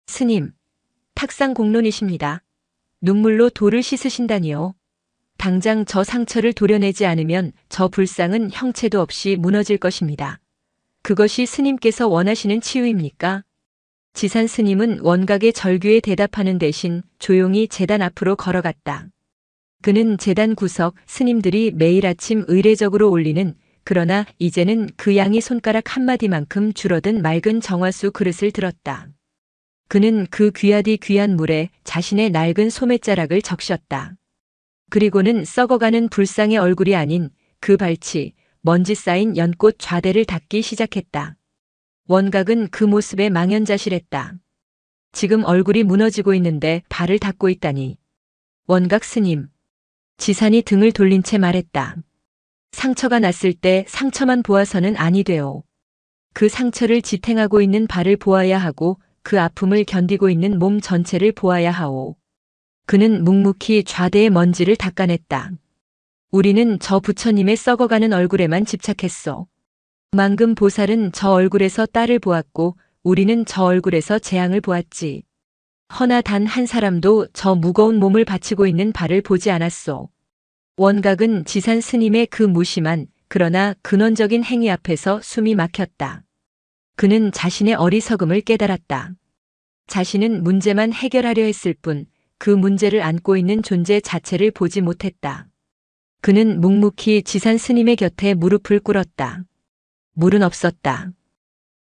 Speaker 1: 스님, 탁상공론이십니다. 눈물로 돌을 씻으신다니요. 당장 저 상처를 도려내지 않으면 저 불상은 형체도 없이 무너질 것입니다. 그것이 스님께서 원하시는 치유입니까? 지산 스님은 원각의 절규에 대답하는 대신 조용히 제단 앞으로 걸어갔다. 그는 제단 구석 스님들이 매일 아침 의례적으로 올리는, 그러나 이제는 그 양이 손가락 한마디만큼 줄어든 맑은 정화수 그릇을 들었다. 그는 그 귀하디 귀한 물에 자신의 낡은 소매자락을 적셨다. 그리고는 썩어가는 불상의 얼굴이 아닌 그 발치, 먼지 쌓인 연꽃 좌대를 닦기 시작했다. 원각은 그 모습에 망연자실했다. 지금 얼굴이 무너지고 있는데 발을 닦고 있다니. 원각 스님. 지산이 등을 돌린 채 말했다. 상처가 났을 때 상처만 보아서는 아니 돼요. 그 상처를 지탱하고 있는 발을 보아야 하고 그 아픔을 견디고 있는 몸 전체를 보아야 하오. 그는 묵묵히 좌대의 먼지를 닦아냈다. 우리는 저 부처님의 썩어가는 얼굴에만 집착했어. 만금 보살은 저 얼굴에서 딸을 보았고 우리는 저 얼굴에서 재앙을 보았지. 허나 단 한 사람도 저 무거운 몸을 바치고 있는 발을 보지 않았소. 원각은 지산 스님의 그 무심한 그러나 근원적인 행위 앞에서 숨이 막혔다. 그는 자신의 어리석음을 깨달았다. 자신은 문제만 해결하려 했을 뿐 그 문제를 안고 있는 존재 자체를 보지 못했다. 그는 묵묵히 지산 스님의 곁에 무릎을 꿇었다. 물은 없었다.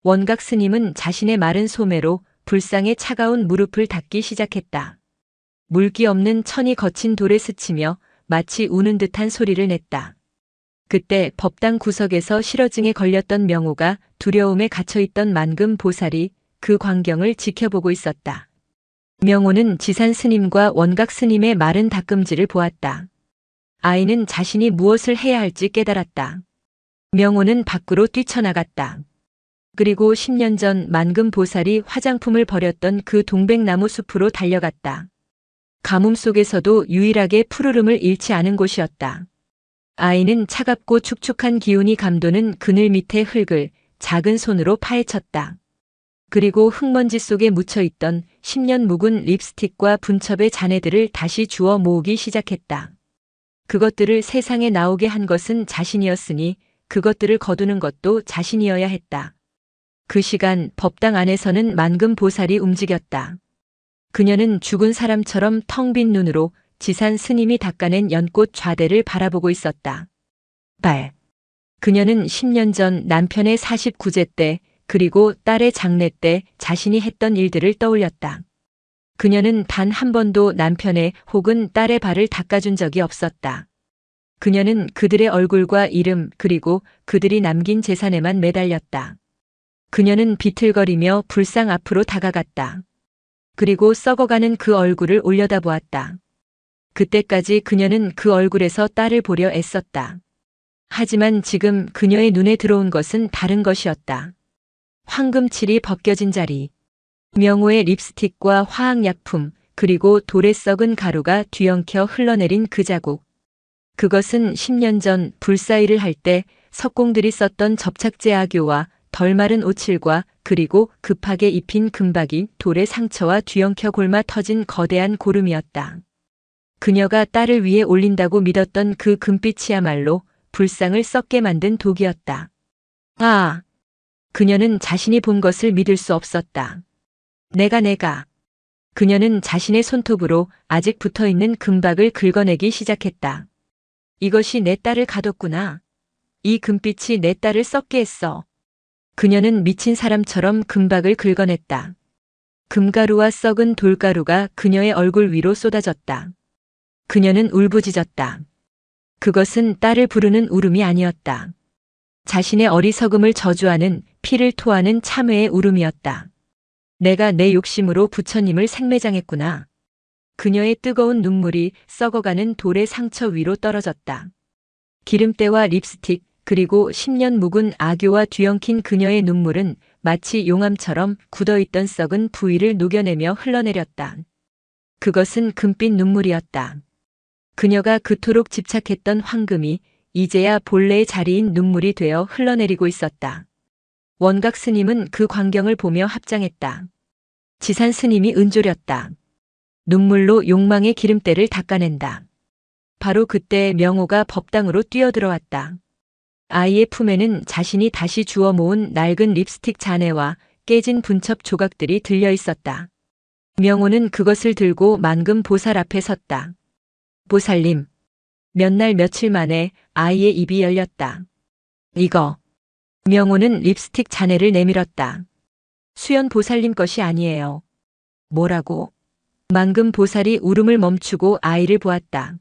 Speaker 1: 원각 스님은 자신의 마른 소매로 불상의 차가운 무릎을 닦기 시작했다. 물기 없는 천이 거친 돌에 스치며 마치 우는 듯한 소리를 냈다. 그때 법당 구석에서 실어증에 걸렸던 명호가 두려움에 갇혀있던 만금 보살이 그 광경을 지켜보고 있었다. 명호는 지산 스님과 원각 스님의 마른 닦음질을 보았다. 아이는 자신이 무엇을 해야 할지 깨달았다. 명호는 밖으로 뛰쳐나갔다. 그리고 10년 전 만금 보살이 화장품을 버렸던 그 동백나무 숲으로 달려갔다. 가뭄 속에서도 유일하게 푸르름을 잃지 않은 곳이었다. 아이는 차갑고 축축한 기운이 감도는 그늘 밑의 흙을 작은 손으로 파헤쳤다. 그리고 흙먼지 속에 묻혀있던 10년 묵은 립스틱과 분첩의 잔해들을 다시 주워 모으기 시작했다. 그것들을 세상에 나오게 한 것은 자신이었으니 그것들을 거두는 것도 자신이어야 했다. 그 시간 법당 안에서는 만금 보살이 움직였다. 그녀는 죽은 사람처럼 텅 빈 눈으로 지산 스님이 닦아낸 연꽃 좌대를 바라보고 있었다. 그녀는 10년 전 남편의 49제 때 그리고 딸의 장례 때 자신이 했던 일들을 떠올렸다. 그녀는 단 한 번도 남편의 혹은 딸의 발을 닦아준 적이 없었다. 그녀는 그들의 얼굴과 이름 그리고 그들이 남긴 재산에만 매달렸다. 그녀는 비틀거리며 불상 앞으로 다가갔다. 그리고 썩어가는 그 얼굴을 올려다보았다. 그때까지 그녀는 그 얼굴에서 딸을 보려 애썼다. 하지만 지금 그녀의 눈에 들어온 것은 다른 것이었다. 황금칠이 벗겨진 자리, 명호의 립스틱과 화학약품, 그리고 돌에 썩은 가루가 뒤엉켜 흘러내린 그 자국. 그것은 10년 전 불사일을 할 때 석공들이 썼던 접착제 악교와 덜 마른 오칠과 그리고 급하게 입힌 금박이 돌의 상처와 뒤엉켜 골마 터진 거대한 고름이었다. 그녀가 딸을 위해 올린다고 믿었던 그 금빛이야말로 불상을 썩게 만든 독이었다. 그녀는 자신이 본 것을 믿을 수 없었다. 내가. 그녀는 자신의 손톱으로 아직 붙어있는 금박을 긁어내기 시작했다. 이것이 내 딸을 가뒀구나. 이 금빛이 내 딸을 썩게 했어. 그녀는 미친 사람처럼 금박을 긁어냈다. 금가루와 썩은 돌가루가 그녀의 얼굴 위로 쏟아졌다. 그녀는 울부짖었다. 그것은 딸을 부르는 울음이 아니었다. 자신의 어리석음을 저주하는 피를 토하는 참회의 울음이었다. 내가 내 욕심으로 부처님을 생매장했구나. 그녀의 뜨거운 눈물이 썩어가는 돌의 상처 위로 떨어졌다. 기름때와 립스틱 그리고 10년 묵은 악교와 뒤엉킨 그녀의 눈물은 마치 용암처럼 굳어있던 썩은 부위를 녹여내며 흘러내렸다. 그것은 금빛 눈물이었다. 그녀가 그토록 집착했던 황금이 이제야 본래의 자리인 눈물이 되어 흘러내리고 있었다. 원각 스님은 그 광경을 보며 합장했다. 지산 스님이 은졸였다. 눈물로 욕망의 기름때를 닦아낸다. 바로 그때 명호가 법당으로 뛰어들어왔다. 아이의 품에는 자신이 다시 주워 모은 낡은 립스틱 잔해와 깨진 분첩 조각들이 들려 있었다. 명호는 그것을 들고 만금 보살 앞에 섰다. 보살님. 몇 날 며칠 만에 아이의 입이 열렸다. 이거. 명호는 립스틱 잔해를 내밀었다. 수연 보살님 것이 아니에요. 뭐라고? 만금 보살이 울음을 멈추고 아이를 보았다.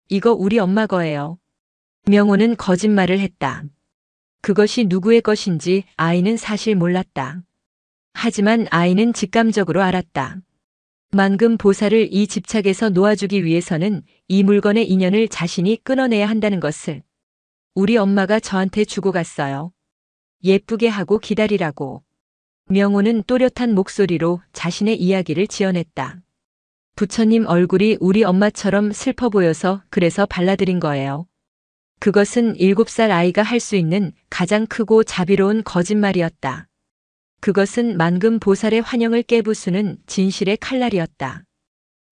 Speaker 1: 이거 우리 엄마 거예요. 명호는 거짓말을 했다. 그것이 누구의 것인지 아이는 사실 몰랐다. 하지만 아이는 직감적으로 알았다. 만금 보살을 이 집착에서 놓아주기 위해서는 이 물건의 인연을 자신이 끊어내야 한다는 것을. 우리 엄마가 저한테 주고 갔어요. 예쁘게 하고 기다리라고. 명호는 또렷한 목소리로 자신의 이야기를 지어냈다. 부처님 얼굴이 우리 엄마처럼 슬퍼 보여서 그래서 발라드린 거예요. 그것은 7살 아이가 할 수 있는 가장 크고 자비로운 거짓말이었다. 그것은 만금 보살의 환영을 깨부수는 진실의 칼날이었다.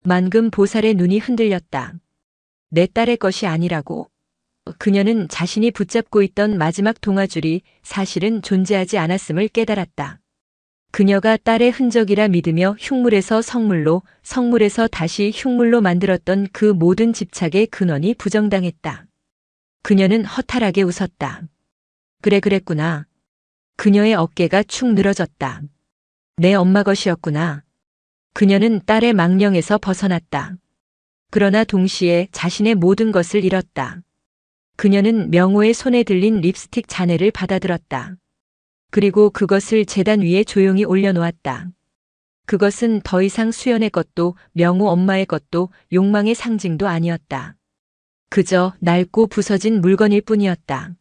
Speaker 1: 만금 보살의 눈이 흔들렸다. 내 딸의 것이 아니라고. 그녀는 자신이 붙잡고 있던 마지막 동아줄이 사실은 존재하지 않았음을 깨달았다. 그녀가 딸의 흔적이라 믿으며 흉물에서 성물로, 성물에서 다시 흉물로 만들었던 그 모든 집착의 근원이 부정당했다. 그녀는 허탈하게 웃었다. 그래 그랬구나. 그녀의 어깨가 축 늘어졌다. 내 엄마 것이었구나. 그녀는 딸의 망령에서 벗어났다. 그러나 동시에 자신의 모든 것을 잃었다. 그녀는 명호의 손에 들린 립스틱 잔해를 받아들었다. 그리고 그것을 제단 위에 조용히 올려놓았다. 그것은 더 이상 수연의 것도 명호 엄마의 것도 욕망의 상징도 아니었다. 그저 낡고 부서진 물건일 뿐이었다.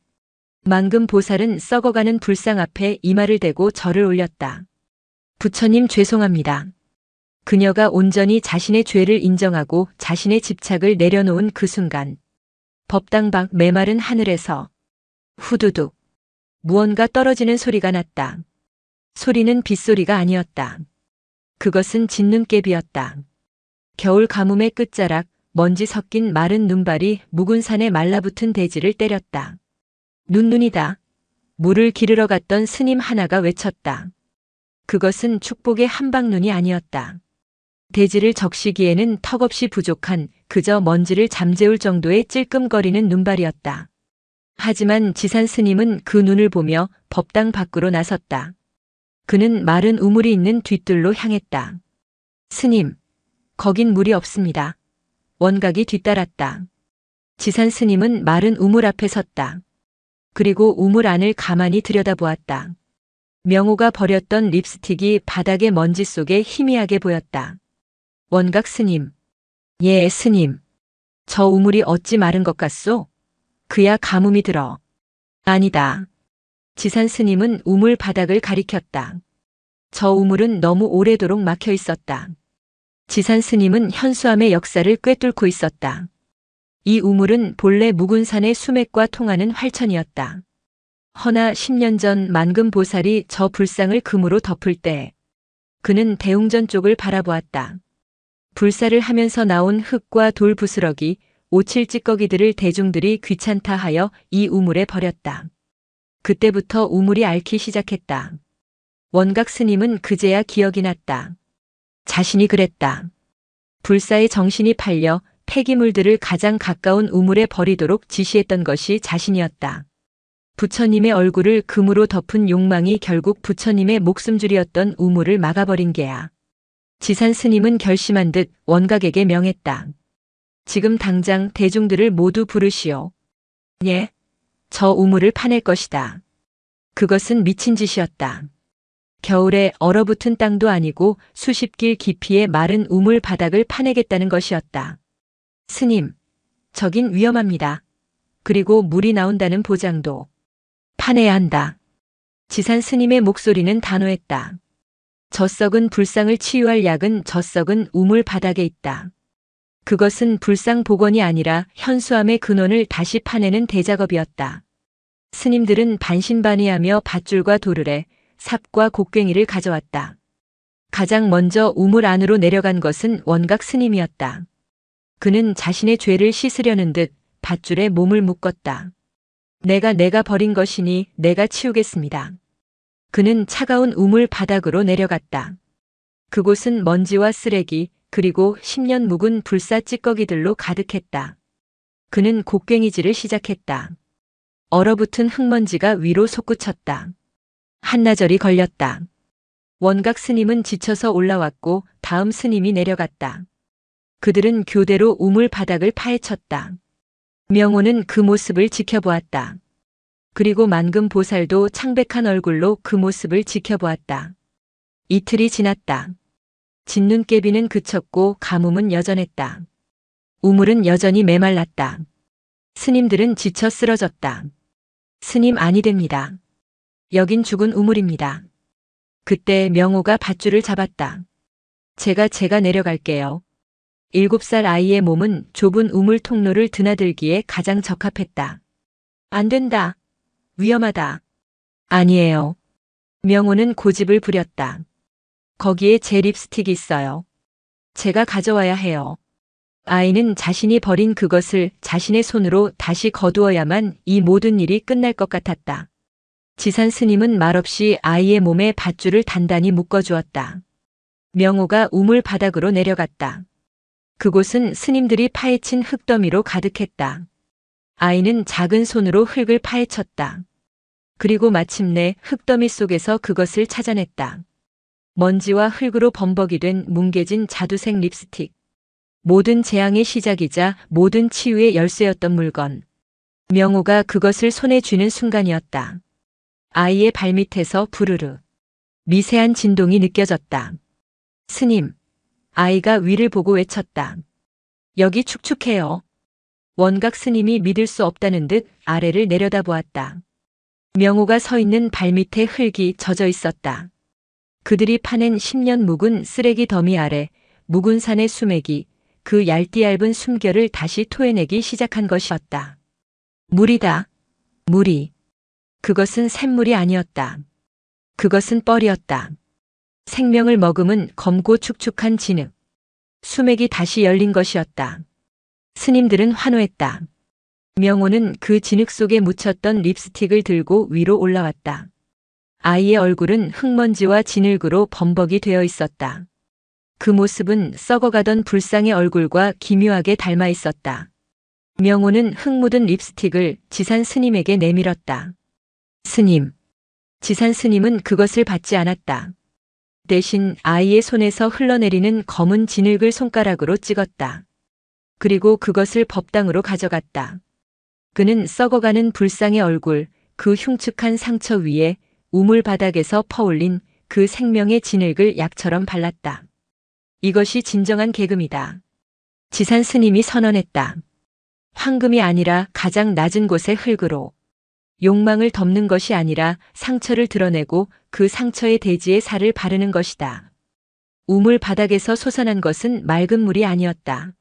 Speaker 1: 만금 보살은 썩어가는 불상 앞에 이마를 대고 절을 올렸다. 부처님 죄송합니다. 그녀가 온전히 자신의 죄를 인정하고 자신의 집착을 내려놓은 그 순간 법당 밖 메마른 하늘에서 후두둑 무언가 떨어지는 소리가 났다. 소리는 빗소리가 아니었다. 그것은 진눈깨비였다. 겨울 가뭄의 끝자락, 먼지 섞인 마른 눈발이 묵은 산에 말라붙은 대지를 때렸다. 눈이다. 물을 기르러 갔던 스님 하나가 외쳤다. 그것은 축복의 한방눈이 아니었다. 대지를 적시기에는 턱없이 부족한 그저 먼지를 잠재울 정도의 찔끔거리는 눈발이었다. 하지만 지산 스님은 그 눈을 보며 법당 밖으로 나섰다. 그는 마른 우물이 있는 뒷뜰로 향했다. 스님, 거긴 물이 없습니다. 원각이 뒤따랐다. 지산 스님은 마른 우물 앞에 섰다. 그리고 우물 안을 가만히 들여다보았다. 명호가 버렸던 립스틱이 바닥의 먼지 속에 희미하게 보였다. 원각 스님. 예, 스님. 저 우물이 어찌 마른 것 같소? 그야 가뭄이 들어. 아니다. 지산 스님은 우물 바닥을 가리켰다. 저 우물은 너무 오래도록 막혀 있었다. 지산 스님은 현수암의 역사를 꿰뚫고 있었다. 이 우물은 본래 묵은 산의 수맥과 통하는 활천이었다. 허나 10년 전 만금 보살이 저 불상을 금으로 덮을 때 그는 대웅전 쪽을 바라보았다. 불사를 하면서 나온 흙과 돌 부스러기, 오칠 찌꺼기들을 대중들이 귀찮다 하여 이 우물에 버렸다. 그때부터 우물이 앓기 시작했다. 원각 스님은 그제야 기억이 났다. 자신이 그랬다. 불사의 정신이 팔려 폐기물들을 가장 가까운 우물에 버리도록 지시했던 것이 자신이었다. 부처님의 얼굴을 금으로 덮은 욕망이 결국 부처님의 목숨줄이었던 우물을 막아버린 게야. 지산 스님은 결심한 듯 원각에게 명했다. 지금 당장 대중들을 모두 부르시오. 예, 저 우물을 파낼 것이다. 그것은 미친 짓이었다. 겨울에 얼어붙은 땅도 아니고 수십 길 깊이의 마른 우물 바닥을 파내겠다는 것이었다. 스님, 저긴 위험합니다. 그리고 물이 나온다는 보장도 파내야 한다. 지산 스님의 목소리는 단호했다. 저 썩은 불상을 치유할 약은 저 썩은 우물 바닥에 있다. 그것은 불상 복원이 아니라 현수암의 근원을 다시 파내는 대작업이었다. 스님들은 반신반의하며 밧줄과 도르래, 삽과 곡괭이를 가져왔다. 가장 먼저 우물 안으로 내려간 것은 원각 스님이었다. 그는 자신의 죄를 씻으려는 듯 밧줄에 몸을 묶었다. 내가 버린 것이니 내가 치우겠습니다. 그는 차가운 우물 바닥으로 내려갔다. 그곳은 먼지와 쓰레기, 그리고 10년 묵은 불사 찌꺼기들로 가득했다. 그는 곡괭이질을 시작했다. 얼어붙은 흙먼지가 위로 솟구쳤다. 한나절이 걸렸다. 원각 스님은 지쳐서 올라왔고 다음 스님이 내려갔다. 그들은 교대로 우물 바닥을 파헤쳤다. 명호는 그 모습을 지켜보았다. 그리고 만금 보살도 창백한 얼굴로 그 모습을 지켜보았다. 이틀이 지났다. 진눈깨비는 그쳤고 가뭄은 여전했다. 우물은 여전히 메말랐다. 스님들은 지쳐 쓰러졌다. 스님 아니 됩니다. 여긴 죽은 우물입니다. 그때 명호가 밧줄을 잡았다. 제가 내려갈게요. 7살 아이의 몸은 좁은 우물 통로를 드나들기에 가장 적합했다. 안 된다. 위험하다. 아니에요. 명호는 고집을 부렸다. 거기에 제 립스틱이 있어요. 제가 가져와야 해요. 아이는 자신이 버린 그것을 자신의 손으로 다시 거두어야만 이 모든 일이 끝날 것 같았다. 지산 스님은 말없이 아이의 몸에 밧줄을 단단히 묶어주었다. 명호가 우물 바닥으로 내려갔다. 그곳은 스님들이 파헤친 흙더미로 가득했다. 아이는 작은 손으로 흙을 파헤쳤다. 그리고 마침내 흙더미 속에서 그것을 찾아냈다. 먼지와 흙으로 범벅이 된 뭉개진 자두색 립스틱. 모든 재앙의 시작이자 모든 치유의 열쇠였던 물건. 명호가 그것을 손에 쥐는 순간이었다. 아이의 발밑에서 부르르. 미세한 진동이 느껴졌다. 스님. 아이가 위를 보고 외쳤다. 여기 축축해요. 원각 스님이 믿을 수 없다는 듯 아래를 내려다보았다. 명호가 서 있는 발밑에 흙이 젖어 있었다. 그들이 파낸 10년 묵은 쓰레기 더미 아래 묵은 산의 수맥이 그 얇디 얇은 숨결을 다시 토해내기 시작한 것이었다. 물이다. 물이. 그것은 샘물이 아니었다. 그것은 뻘이었다. 생명을 머금은 검고 축축한 진흙. 수맥이 다시 열린 것이었다. 스님들은 환호했다. 명호는 그 진흙 속에 묻혔던 립스틱을 들고 위로 올라왔다. 아이의 얼굴은 흙먼지와 진흙으로 범벅이 되어 있었다. 그 모습은 썩어가던 불상의 얼굴과 기묘하게 닮아 있었다. 명호는 흙 묻은 립스틱을 지산 스님에게 내밀었다. 스님. 지산 스님은 그것을 받지 않았다. 대신 아이의 손에서 흘러내리는 검은 진흙을 손가락으로 찍었다. 그리고 그것을 법당으로 가져갔다. 그는 썩어가는 불상의 얼굴, 그 흉측한 상처 위에 우물 바닥에서 퍼올린 그 생명의 진흙을 약처럼 발랐다. 이것이 진정한 계금이다. 지산 스님이 선언했다. 황금이 아니라 가장 낮은 곳의 흙으로. 욕망을 덮는 것이 아니라 상처를 드러내고 그 상처의 대지에 살을 바르는 것이다. 우물 바닥에서 솟아난 것은 맑은 물이 아니었다.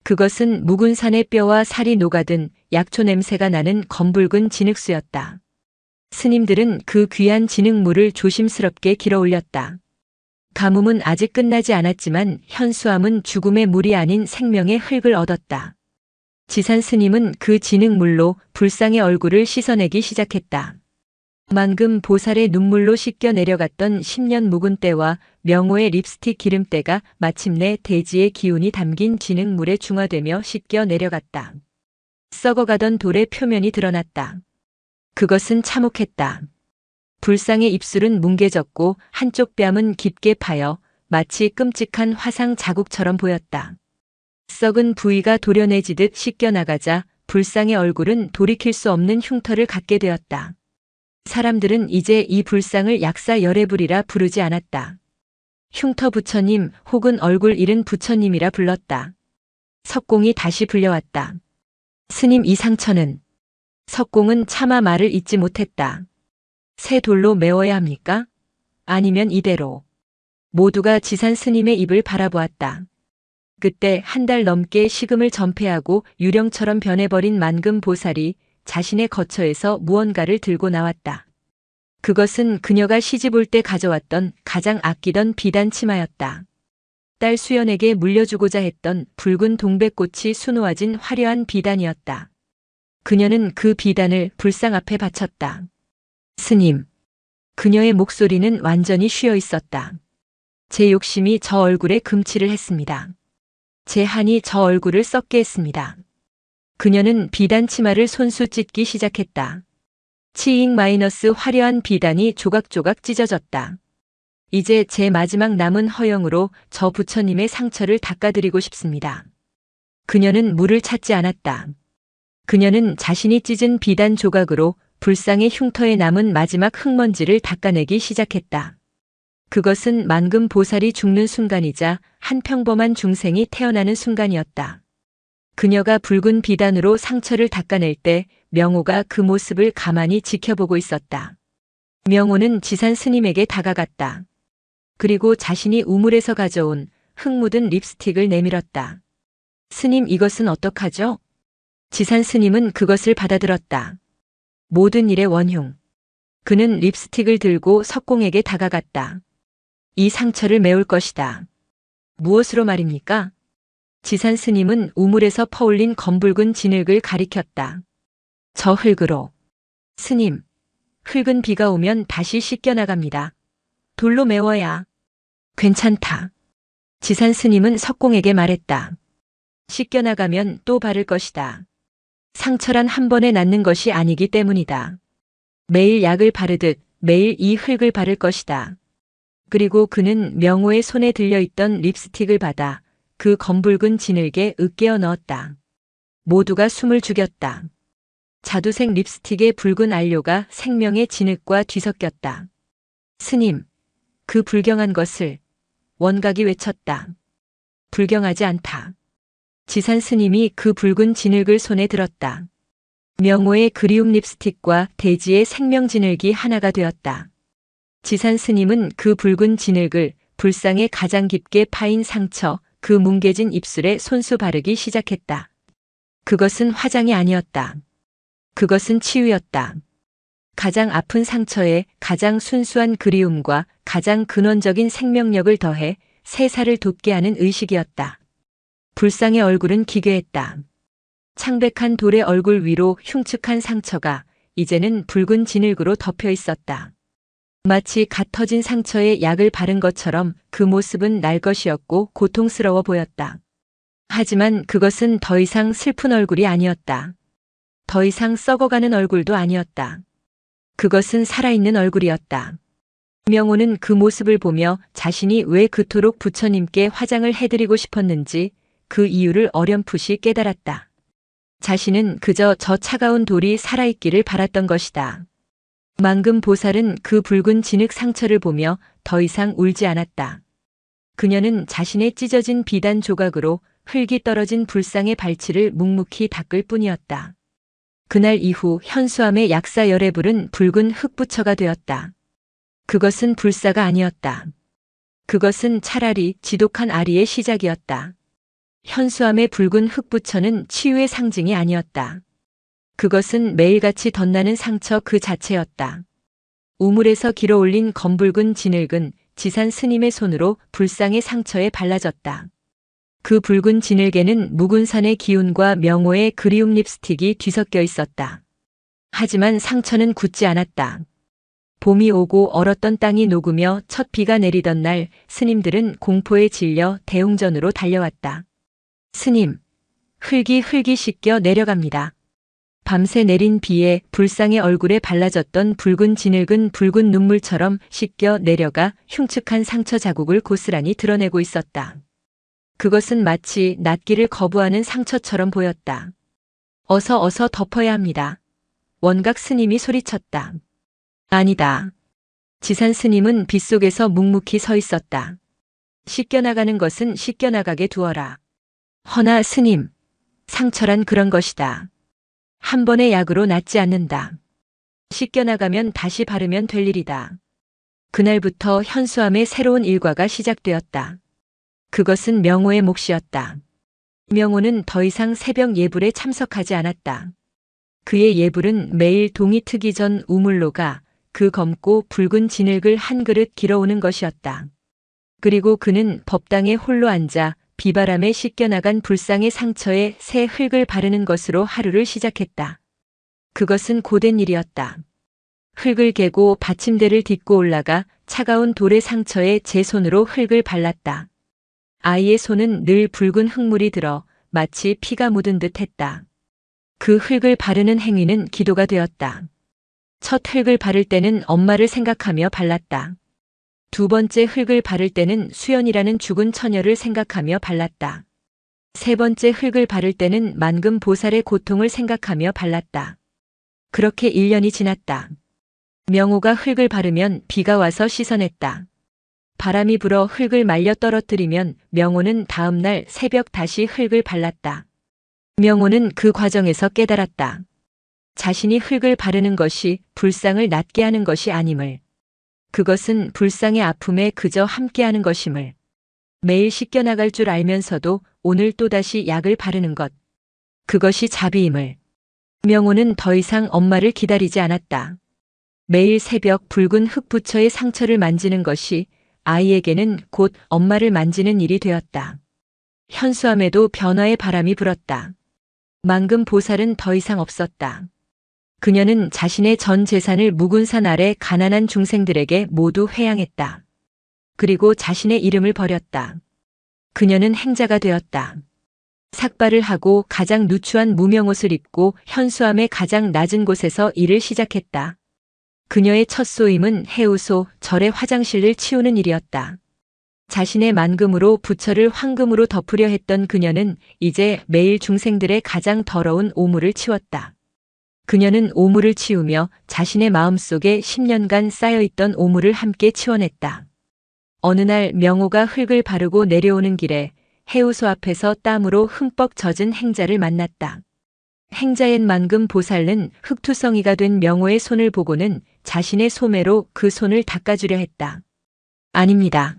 Speaker 1: 그것은 묵은 산의 뼈와 살이 녹아든 약초 냄새가 나는 검붉은 진흙수였다. 스님들은 그 귀한 진흙물을 조심스럽게 길어 올렸다. 가뭄은 아직 끝나지 않았지만 현수암은 죽음의 물이 아닌 생명의 흙을 얻었다. 지산 스님은 그 진흙물로 불상의 얼굴을 씻어내기 시작했다. 만금 보살의 눈물로 씻겨 내려갔던 10년 묵은 때와 명호의 립스틱 기름때가 마침내 대지의 기운이 담긴 진흙물에 중화되며 씻겨 내려갔다. 썩어가던 돌의 표면이 드러났다. 그것은 참혹했다. 불상의 입술은 뭉개졌고 한쪽 뺨은 깊게 파여 마치 끔찍한 화상 자국처럼 보였다. 썩은 부위가 도려내지듯 씻겨나가자 불상의 얼굴은 돌이킬 수 없는 흉터를 갖게 되었다. 사람들은 이제 이 불상을 약사 열애불이라 부르지 않았다. 흉터 부처님 혹은 얼굴 잃은 부처님이라 불렀다. 석공이 다시 불려왔다. 스님 이 상처는? 석공은 차마 말을 잇지 못했다. 새 돌로 메워야 합니까? 아니면 이대로. 모두가 지산 스님의 입을 바라보았다. 그때 한 달 넘게 식음을 전폐하고 유령처럼 변해버린 만금 보살이 자신의 거처에서 무언가를 들고 나왔다. 그것은 그녀가 시집 올 때 가져왔던 가장 아끼던 비단 치마였다. 딸 수연에게 물려주고자 했던 붉은 동백꽃이 수놓아진 화려한 비단이었다. 그녀는 그 비단을 불상 앞에 바쳤다. 스님. 그녀의 목소리는 완전히 쉬어 있었다. 제 욕심이 저 얼굴에 금치를 했습니다. 제 한이 저 얼굴을 썩게 했습니다. 그녀는 비단 치마를 손수 찢기 시작했다. 치잉 마이너스 화려한 비단이 조각조각 찢어졌다. 이제 제 마지막 남은 허영으로 저 부처님의 상처를 닦아드리고 싶습니다. 그녀는 물을 찾지 않았다. 그녀는 자신이 찢은 비단 조각으로 불상의 흉터에 남은 마지막 흙먼지를 닦아내기 시작했다. 그것은 만금 보살이 죽는 순간이자 한 평범한 중생이 태어나는 순간이었다. 그녀가 붉은 비단으로 상처를 닦아낼 때 명호가 그 모습을 가만히 지켜보고 있었다. 명호는 지산 스님에게 다가갔다. 그리고 자신이 우물에서 가져온 흙 묻은 립스틱을 내밀었다. 스님, 이것은 어떡하죠? 지산 스님은 그것을 받아들었다. 모든 일의 원흉. 그는 립스틱을 들고 석공에게 다가갔다. 이 상처를 메울 것이다. 무엇으로 말입니까? 지산 스님은 우물에서 퍼올린 검붉은 진흙을 가리켰다. 저 흙으로. 스님, 흙은 비가 오면 다시 씻겨나갑니다. 돌로 메워야. 괜찮다. 지산 스님은 석공에게 말했다. 씻겨나가면 또 바를 것이다. 상처란 한 번에 낫는 것이 아니기 때문이다. 매일 약을 바르듯 매일 이 흙을 바를 것이다. 그리고 그는 명호의 손에 들려있던 립스틱을 받아 그 검붉은 진흙에 으깨어 넣었다. 모두가 숨을 죽였다. 자두색 립스틱의 붉은 안료가 생명의 진흙과 뒤섞였다. 스님, 그 불경한 것을. 원각이 외쳤다. 불경하지 않다. 지산 스님이 그 붉은 진흙을 손에 들었다. 명호의 그리움 립스틱과 대지의 생명 진흙이 하나가 되었다. 지산 스님은 그 붉은 진흙을 불상에 가장 깊게 파인 상처, 그 뭉개진 입술에 손수 바르기 시작했다. 그것은 화장이 아니었다. 그것은 치유였다. 가장 아픈 상처에 가장 순수한 그리움과 가장 근원적인 생명력을 더해 새 살을 돋게 하는 의식이었다. 불상의 얼굴은 기괴했다. 창백한 돌의 얼굴 위로 흉측한 상처가 이제는 붉은 진흙으로 덮여 있었다. 마치 갓 터진 상처에 약을 바른 것처럼 그 모습은 날 것이었고 고통스러워 보였다. 하지만 그것은 더 이상 슬픈 얼굴이 아니었다. 더 이상 썩어가는 얼굴도 아니었다. 그것은 살아있는 얼굴이었다. 명호는 그 모습을 보며 자신이 왜 그토록 부처님께 화장을 해드리고 싶었는지 그 이유를 어렴풋이 깨달았다. 자신은 그저 저 차가운 돌이 살아있기를 바랐던 것이다. 망금 보살은 그 붉은 진흙 상처를 보며 더 이상 울지 않았다. 그녀는 자신의 찢어진 비단 조각으로 흙이 떨어진 불상의 발치를 묵묵히 닦을 뿐이었다. 그날 이후 현수암의 약사 열애불은 붉은 흙부처가 되었다. 그것은 불사가 아니었다. 그것은 차라리 지독한 아리의 시작이었다. 현수암의 붉은 흙부처는 치유의 상징이 아니었다. 그것은 매일같이 덧나는 상처 그 자체였다. 우물에서 길어올린 검붉은 진흙은 지산 스님의 손으로 불상의 상처에 발라졌다. 그 붉은 진흙에는 묵은산의 기운과 명호의 그리움 립스틱이 뒤섞여 있었다. 하지만 상처는 굳지 않았다. 봄이 오고 얼었던 땅이 녹으며 첫 비가 내리던 날 스님들은 공포에 질려 대웅전으로 달려왔다. 스님, 흙이 씻겨 내려갑니다. 밤새 내린 비에 불상의 얼굴에 발라졌던 붉은 진흙은 붉은 눈물처럼 씻겨 내려가 흉측한 상처 자국을 고스란히 드러내고 있었다. 그것은 마치 낫기를 거부하는 상처처럼 보였다. 어서 덮어야 합니다. 원각 스님이 소리쳤다. 아니다. 지산 스님은 빗속에서 묵묵히 서 있었다. 씻겨나가는 것은 씻겨나가게 두어라. 허나 스님, 상처란 그런 것이다. 한 번의 약으로 낫지 않는다. 씻겨나가면 다시 바르면 될 일이다. 그날부터 현수암의 새로운 일과가 시작되었다. 그것은 명호의 몫이었다. 명호는 더 이상 새벽 예불에 참석하지 않았다. 그의 예불은 매일 동이 트기 전 우물로 가 그 검고 붉은 진흙을 한 그릇 길어오는 것이었다. 그리고 그는 법당에 홀로 앉아 비바람에 씻겨나간 불상의 상처에 새 흙을 바르는 것으로 하루를 시작했다. 그것은 고된 일이었다. 흙을 개고 받침대를 딛고 올라가 차가운 돌의 상처에 제 손으로 흙을 발랐다. 아이의 손은 늘 붉은 흙물이 들어 마치 피가 묻은 듯 했다. 그 흙을 바르는 행위는 기도가 되었다. 첫 흙을 바를 때는 엄마를 생각하며 발랐다. 두 번째 흙을 바를 때는 수연이라는 죽은 처녀를 생각하며 발랐다. 세 번째 흙을 바를 때는 만금 보살의 고통을 생각하며 발랐다. 그렇게 1년이 지났다. 명호가 흙을 바르면 비가 와서 씻어냈다. 바람이 불어 흙을 말려 떨어뜨리면 명호는 다음 날 새벽 다시 흙을 발랐다. 명호는 그 과정에서 깨달았다. 자신이 흙을 바르는 것이 불상을 낫게 하는 것이 아님을. 그것은 불상의 아픔에 그저 함께하는 것임을. 매일 씻겨나갈 줄 알면서도 오늘 또다시 약을 바르는 것. 그것이 자비임을. 명호는 더 이상 엄마를 기다리지 않았다. 매일 새벽 붉은 흙부처의 상처를 만지는 것이 아이에게는 곧 엄마를 만지는 일이 되었다. 현수암에도 변화의 바람이 불었다. 만금 보살은 더 이상 없었다. 그녀는 자신의 전 재산을 묵은산 아래 가난한 중생들에게 모두 회양했다. 그리고 자신의 이름을 버렸다. 그녀는 행자가 되었다. 삭발을 하고 가장 누추한 무명옷을 입고 현수암의 가장 낮은 곳에서 일을 시작했다. 그녀의 첫 소임은 해우소, 절의 화장실을 치우는 일이었다. 자신의 만금으로 부처를 황금으로 덮으려 했던 그녀는 이제 매일 중생들의 가장 더러운 오물을 치웠다. 그녀는 오물을 치우며 자신의 마음속에 10년간 쌓여있던 오물을 함께 치워냈다. 어느 날 명호가 흙을 바르고 내려오는 길에 해우소 앞에서 땀으로 흠뻑 젖은 행자를 만났다. 행자의 만금 보살은 흙투성이가 된 명호의 손을 보고는 자신의 소매로 그 손을 닦아주려 했다. 아닙니다.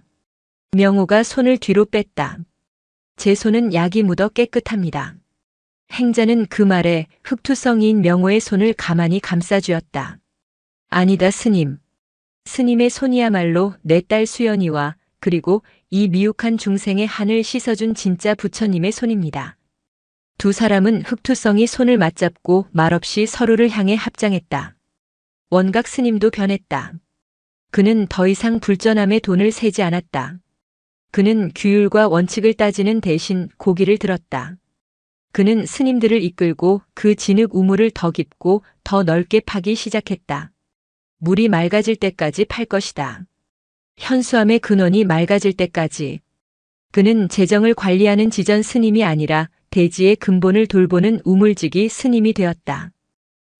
Speaker 1: 명호가 손을 뒤로 뺐다. 제 손은 약이 묻어 깨끗합니다. 행자는 그 말에 흙투성이인 명호의 손을 가만히 감싸주었다. 아니다 스님. 스님의 손이야말로 내 딸 수연이와 그리고 이 미혹한 중생의 한을 씻어준 진짜 부처님의 손입니다. 두 사람은 흙투성이 손을 맞잡고 말없이 서로를 향해 합장했다. 원각 스님도 변했다. 그는 더 이상 불전함에 돈을 세지 않았다. 그는 규율과 원칙을 따지는 대신 고기를 들었다. 그는 스님들을 이끌고 그 진흙 우물을 더 깊고 더 넓게 파기 시작했다. 물이 맑아질 때까지 팔 것이다. 현수암의 근원이 맑아질 때까지. 그는 재정을 관리하는 지전 스님이 아니라 대지의 근본을 돌보는 우물지기 스님이 되었다.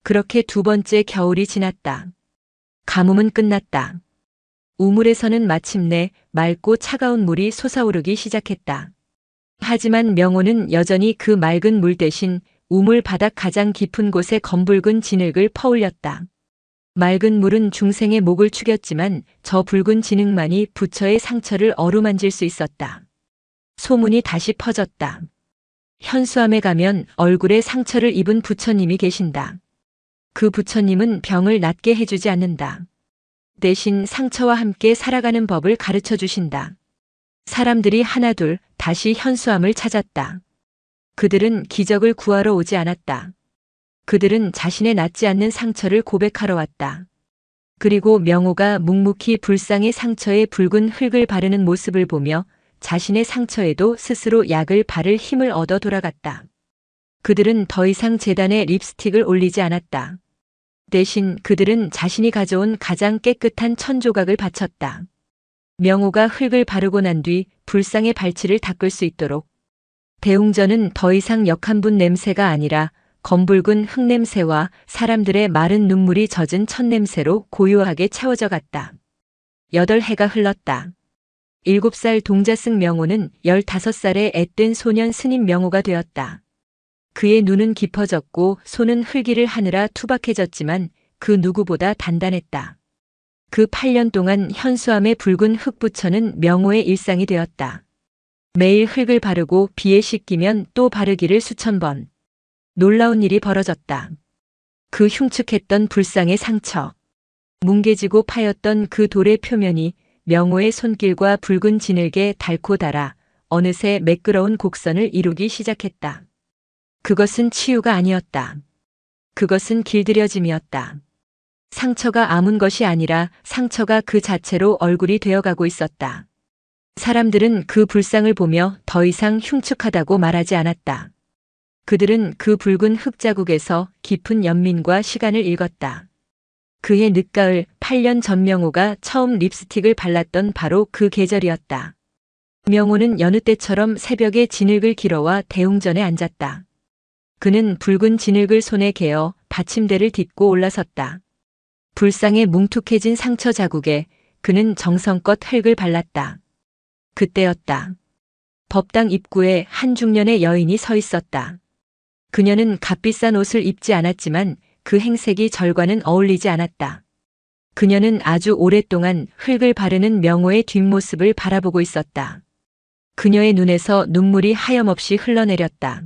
Speaker 1: 그렇게 두 번째 겨울이 지났다. 가뭄은 끝났다. 우물에서는 마침내 맑고 차가운 물이 솟아오르기 시작했다. 하지만 명호는 여전히 그 맑은 물 대신 우물 바닥 가장 깊은 곳에 검붉은 진흙을 퍼올렸다. 맑은 물은 중생의 목을 축였지만 저 붉은 진흙만이 부처의 상처를 어루만질 수 있었다. 소문이 다시 퍼졌다. 현수암에 가면 얼굴에 상처를 입은 부처님이 계신다. 그 부처님은 병을 낫게 해주지 않는다. 대신 상처와 함께 살아가는 법을 가르쳐 주신다. 사람들이 하나둘 다시 현수암을 찾았다. 그들은 기적을 구하러 오지 않았다. 그들은 자신의 낫지 않는 상처를 고백하러 왔다. 그리고 명호가 묵묵히 불상의 상처에 붉은 흙을 바르는 모습을 보며 자신의 상처에도 스스로 약을 바를 힘을 얻어 돌아갔다. 그들은 더 이상 제단에 립스틱을 올리지 않았다. 대신 그들은 자신이 가져온 가장 깨끗한 천조각을 바쳤다. 명호가 흙을 바르고 난 뒤 불상의 발치를 닦을 수 있도록. 대웅전은 더 이상 역한분 냄새가 아니라 검붉은 흙냄새와 사람들의 마른 눈물이 젖은 천냄새로 고요하게 채워져 갔다. 8해가 흘렀다. 7살 동자승 명호는 15살의 앳된 소년 스님 명호가 되었다. 그의 눈은 깊어졌고 손은 흘기를 하느라 투박해졌지만 그 누구보다 단단했다. 그 8년 동안 현수암의 붉은 흙부처는 명호의 일상이 되었다. 매일 흙을 바르고 비에 씻기면 또 바르기를 수천 번. 놀라운 일이 벌어졌다. 그 흉측했던 불상의 상처. 뭉개지고 파였던 그 돌의 표면이 명호의 손길과 붉은 진흙에 닳고 닳아 어느새 매끄러운 곡선을 이루기 시작했다. 그것은 치유가 아니었다. 그것은 길들여짐이었다. 상처가 아문 것이 아니라 상처가 그 자체로 얼굴이 되어가고 있었다. 사람들은 그 불상을 보며 더 이상 흉측하다고 말하지 않았다. 그들은 그 붉은 흙자국에서 깊은 연민과 시간을 읽었다. 그해 늦가을 8년 전 명호가 처음 립스틱을 발랐던 바로 그 계절이었다. 명호는 여느 때처럼 새벽에 진흙을 길어와 대웅전에 앉았다. 그는 붉은 진흙을 손에 개어 받침대를 딛고 올라섰다. 불상에 뭉툭해진 상처 자국에 그는 정성껏 흙을 발랐다. 그때였다. 법당 입구에 한 중년의 여인이 서 있었다. 그녀는 값비싼 옷을 입지 않았지만 그 행색이 절과는 어울리지 않았다. 그녀는 아주 오랫동안 흙을 바르는 명호의 뒷모습을 바라보고 있었다. 그녀의 눈에서 눈물이 하염없이 흘러내렸다.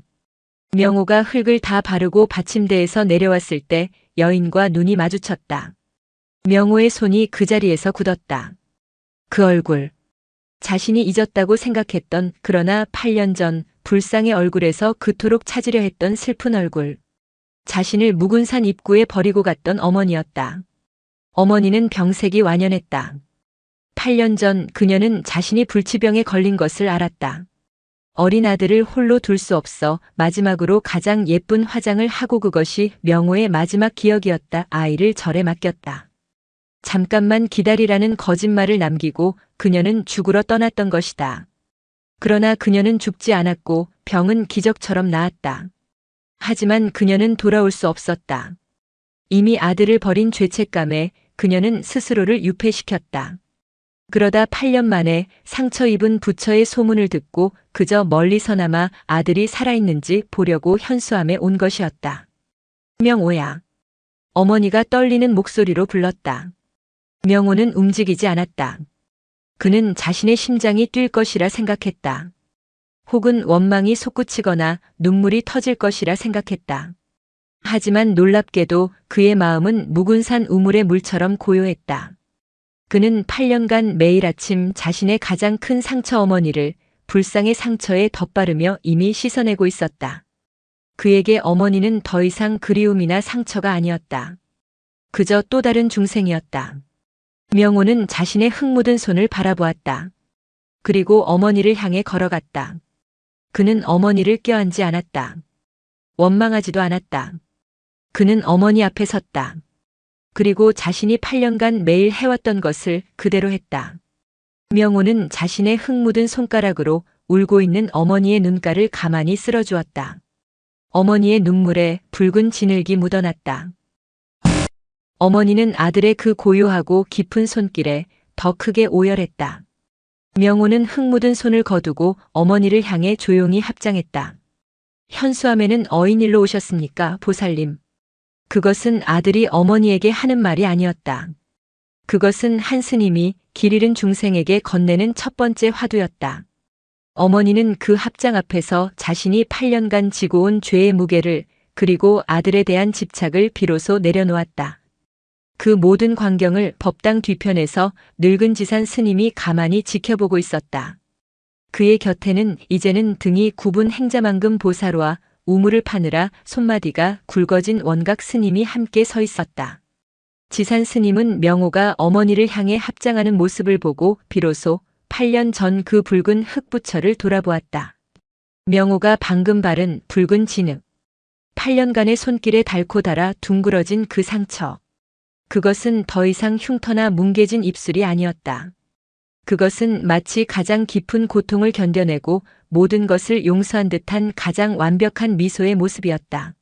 Speaker 1: 명호가 흙을 다 바르고 받침대에서 내려왔을 때 여인과 눈이 마주쳤다. 명호의 손이 그 자리에서 굳었다. 그 얼굴. 자신이 잊었다고 생각했던, 그러나 8년 전 불상의 얼굴에서 그토록 찾으려 했던 슬픈 얼굴. 자신을 묵은산 입구에 버리고 갔던 어머니였다. 어머니는 병색이 완연했다. 8년 전 그녀는 자신이 불치병에 걸린 것을 알았다. 어린 아들을 홀로 둘 수 없어 마지막으로 가장 예쁜 화장을 하고, 그것이 명호의 마지막 기억이었다. 아이를 절에 맡겼다. 잠깐만 기다리라는 거짓말을 남기고 그녀는 죽으러 떠났던 것이다. 그러나 그녀는 죽지 않았고 병은 기적처럼 나았다. 하지만 그녀는 돌아올 수 없었다. 이미 아들을 버린 죄책감에 그녀는 스스로를 유폐시켰다. 그러다 8년 만에 상처 입은 부처의 소문을 듣고 그저 멀리서나마 아들이 살아있는지 보려고 현수암에 온 것이었다. 명호야. 어머니가 떨리는 목소리로 불렀다. 명호는 움직이지 않았다. 그는 자신의 심장이 뛸 것이라 생각했다. 혹은 원망이 솟구치거나 눈물이 터질 것이라 생각했다. 하지만 놀랍게도 그의 마음은 묵은산 우물의 물처럼 고요했다. 그는 8년간 매일 아침 자신의 가장 큰 상처 어머니를 불상의 상처에 덧바르며 이미 씻어내고 있었다. 그에게 어머니는 더 이상 그리움이나 상처가 아니었다. 그저 또 다른 중생이었다. 명호는 자신의 흙 묻은 손을 바라보았다. 그리고 어머니를 향해 걸어갔다. 그는 어머니를 껴안지 않았다. 원망하지도 않았다. 그는 어머니 앞에 섰다. 그리고 자신이 8년간 매일 해왔던 것을 그대로 했다. 명호는 자신의 흙 묻은 손가락으로 울고 있는 어머니의 눈가를 가만히 쓸어주었다. 어머니의 눈물에 붉은 진흙이 묻어났다. 어머니는 아들의 그 고요하고 깊은 손길에 더 크게 오열했다. 명호는 흙 묻은 손을 거두고 어머니를 향해 조용히 합장했다. 현수암에는 어인일로 오셨습니까, 보살님? 그것은 아들이 어머니에게 하는 말이 아니었다. 그것은 한 스님이 길 잃은 중생에게 건네는 첫 번째 화두였다. 어머니는 그 합장 앞에서 자신이 8년간 지고 온 죄의 무게를, 그리고 아들에 대한 집착을 비로소 내려놓았다. 그 모든 광경을 법당 뒤편에서 늙은 지산 스님이 가만히 지켜보고 있었다. 그의 곁에는 이제는 등이 굽은 행자만금 보살과 우물을 파느라 손마디가 굵어진 원각 스님이 함께 서 있었다. 지산 스님은 명호가 어머니를 향해 합장하는 모습을 보고 비로소 8년 전 그 붉은 흙부처를 돌아보았다. 명호가 방금 바른 붉은 진흙. 8년간의 손길에 닳고 닳아 둥그러진 그 상처. 그것은 더 이상 흉터나 뭉개진 입술이 아니었다. 그것은 마치 가장 깊은 고통을 견뎌내고 모든 것을 용서한 듯한 가장 완벽한 미소의 모습이었다.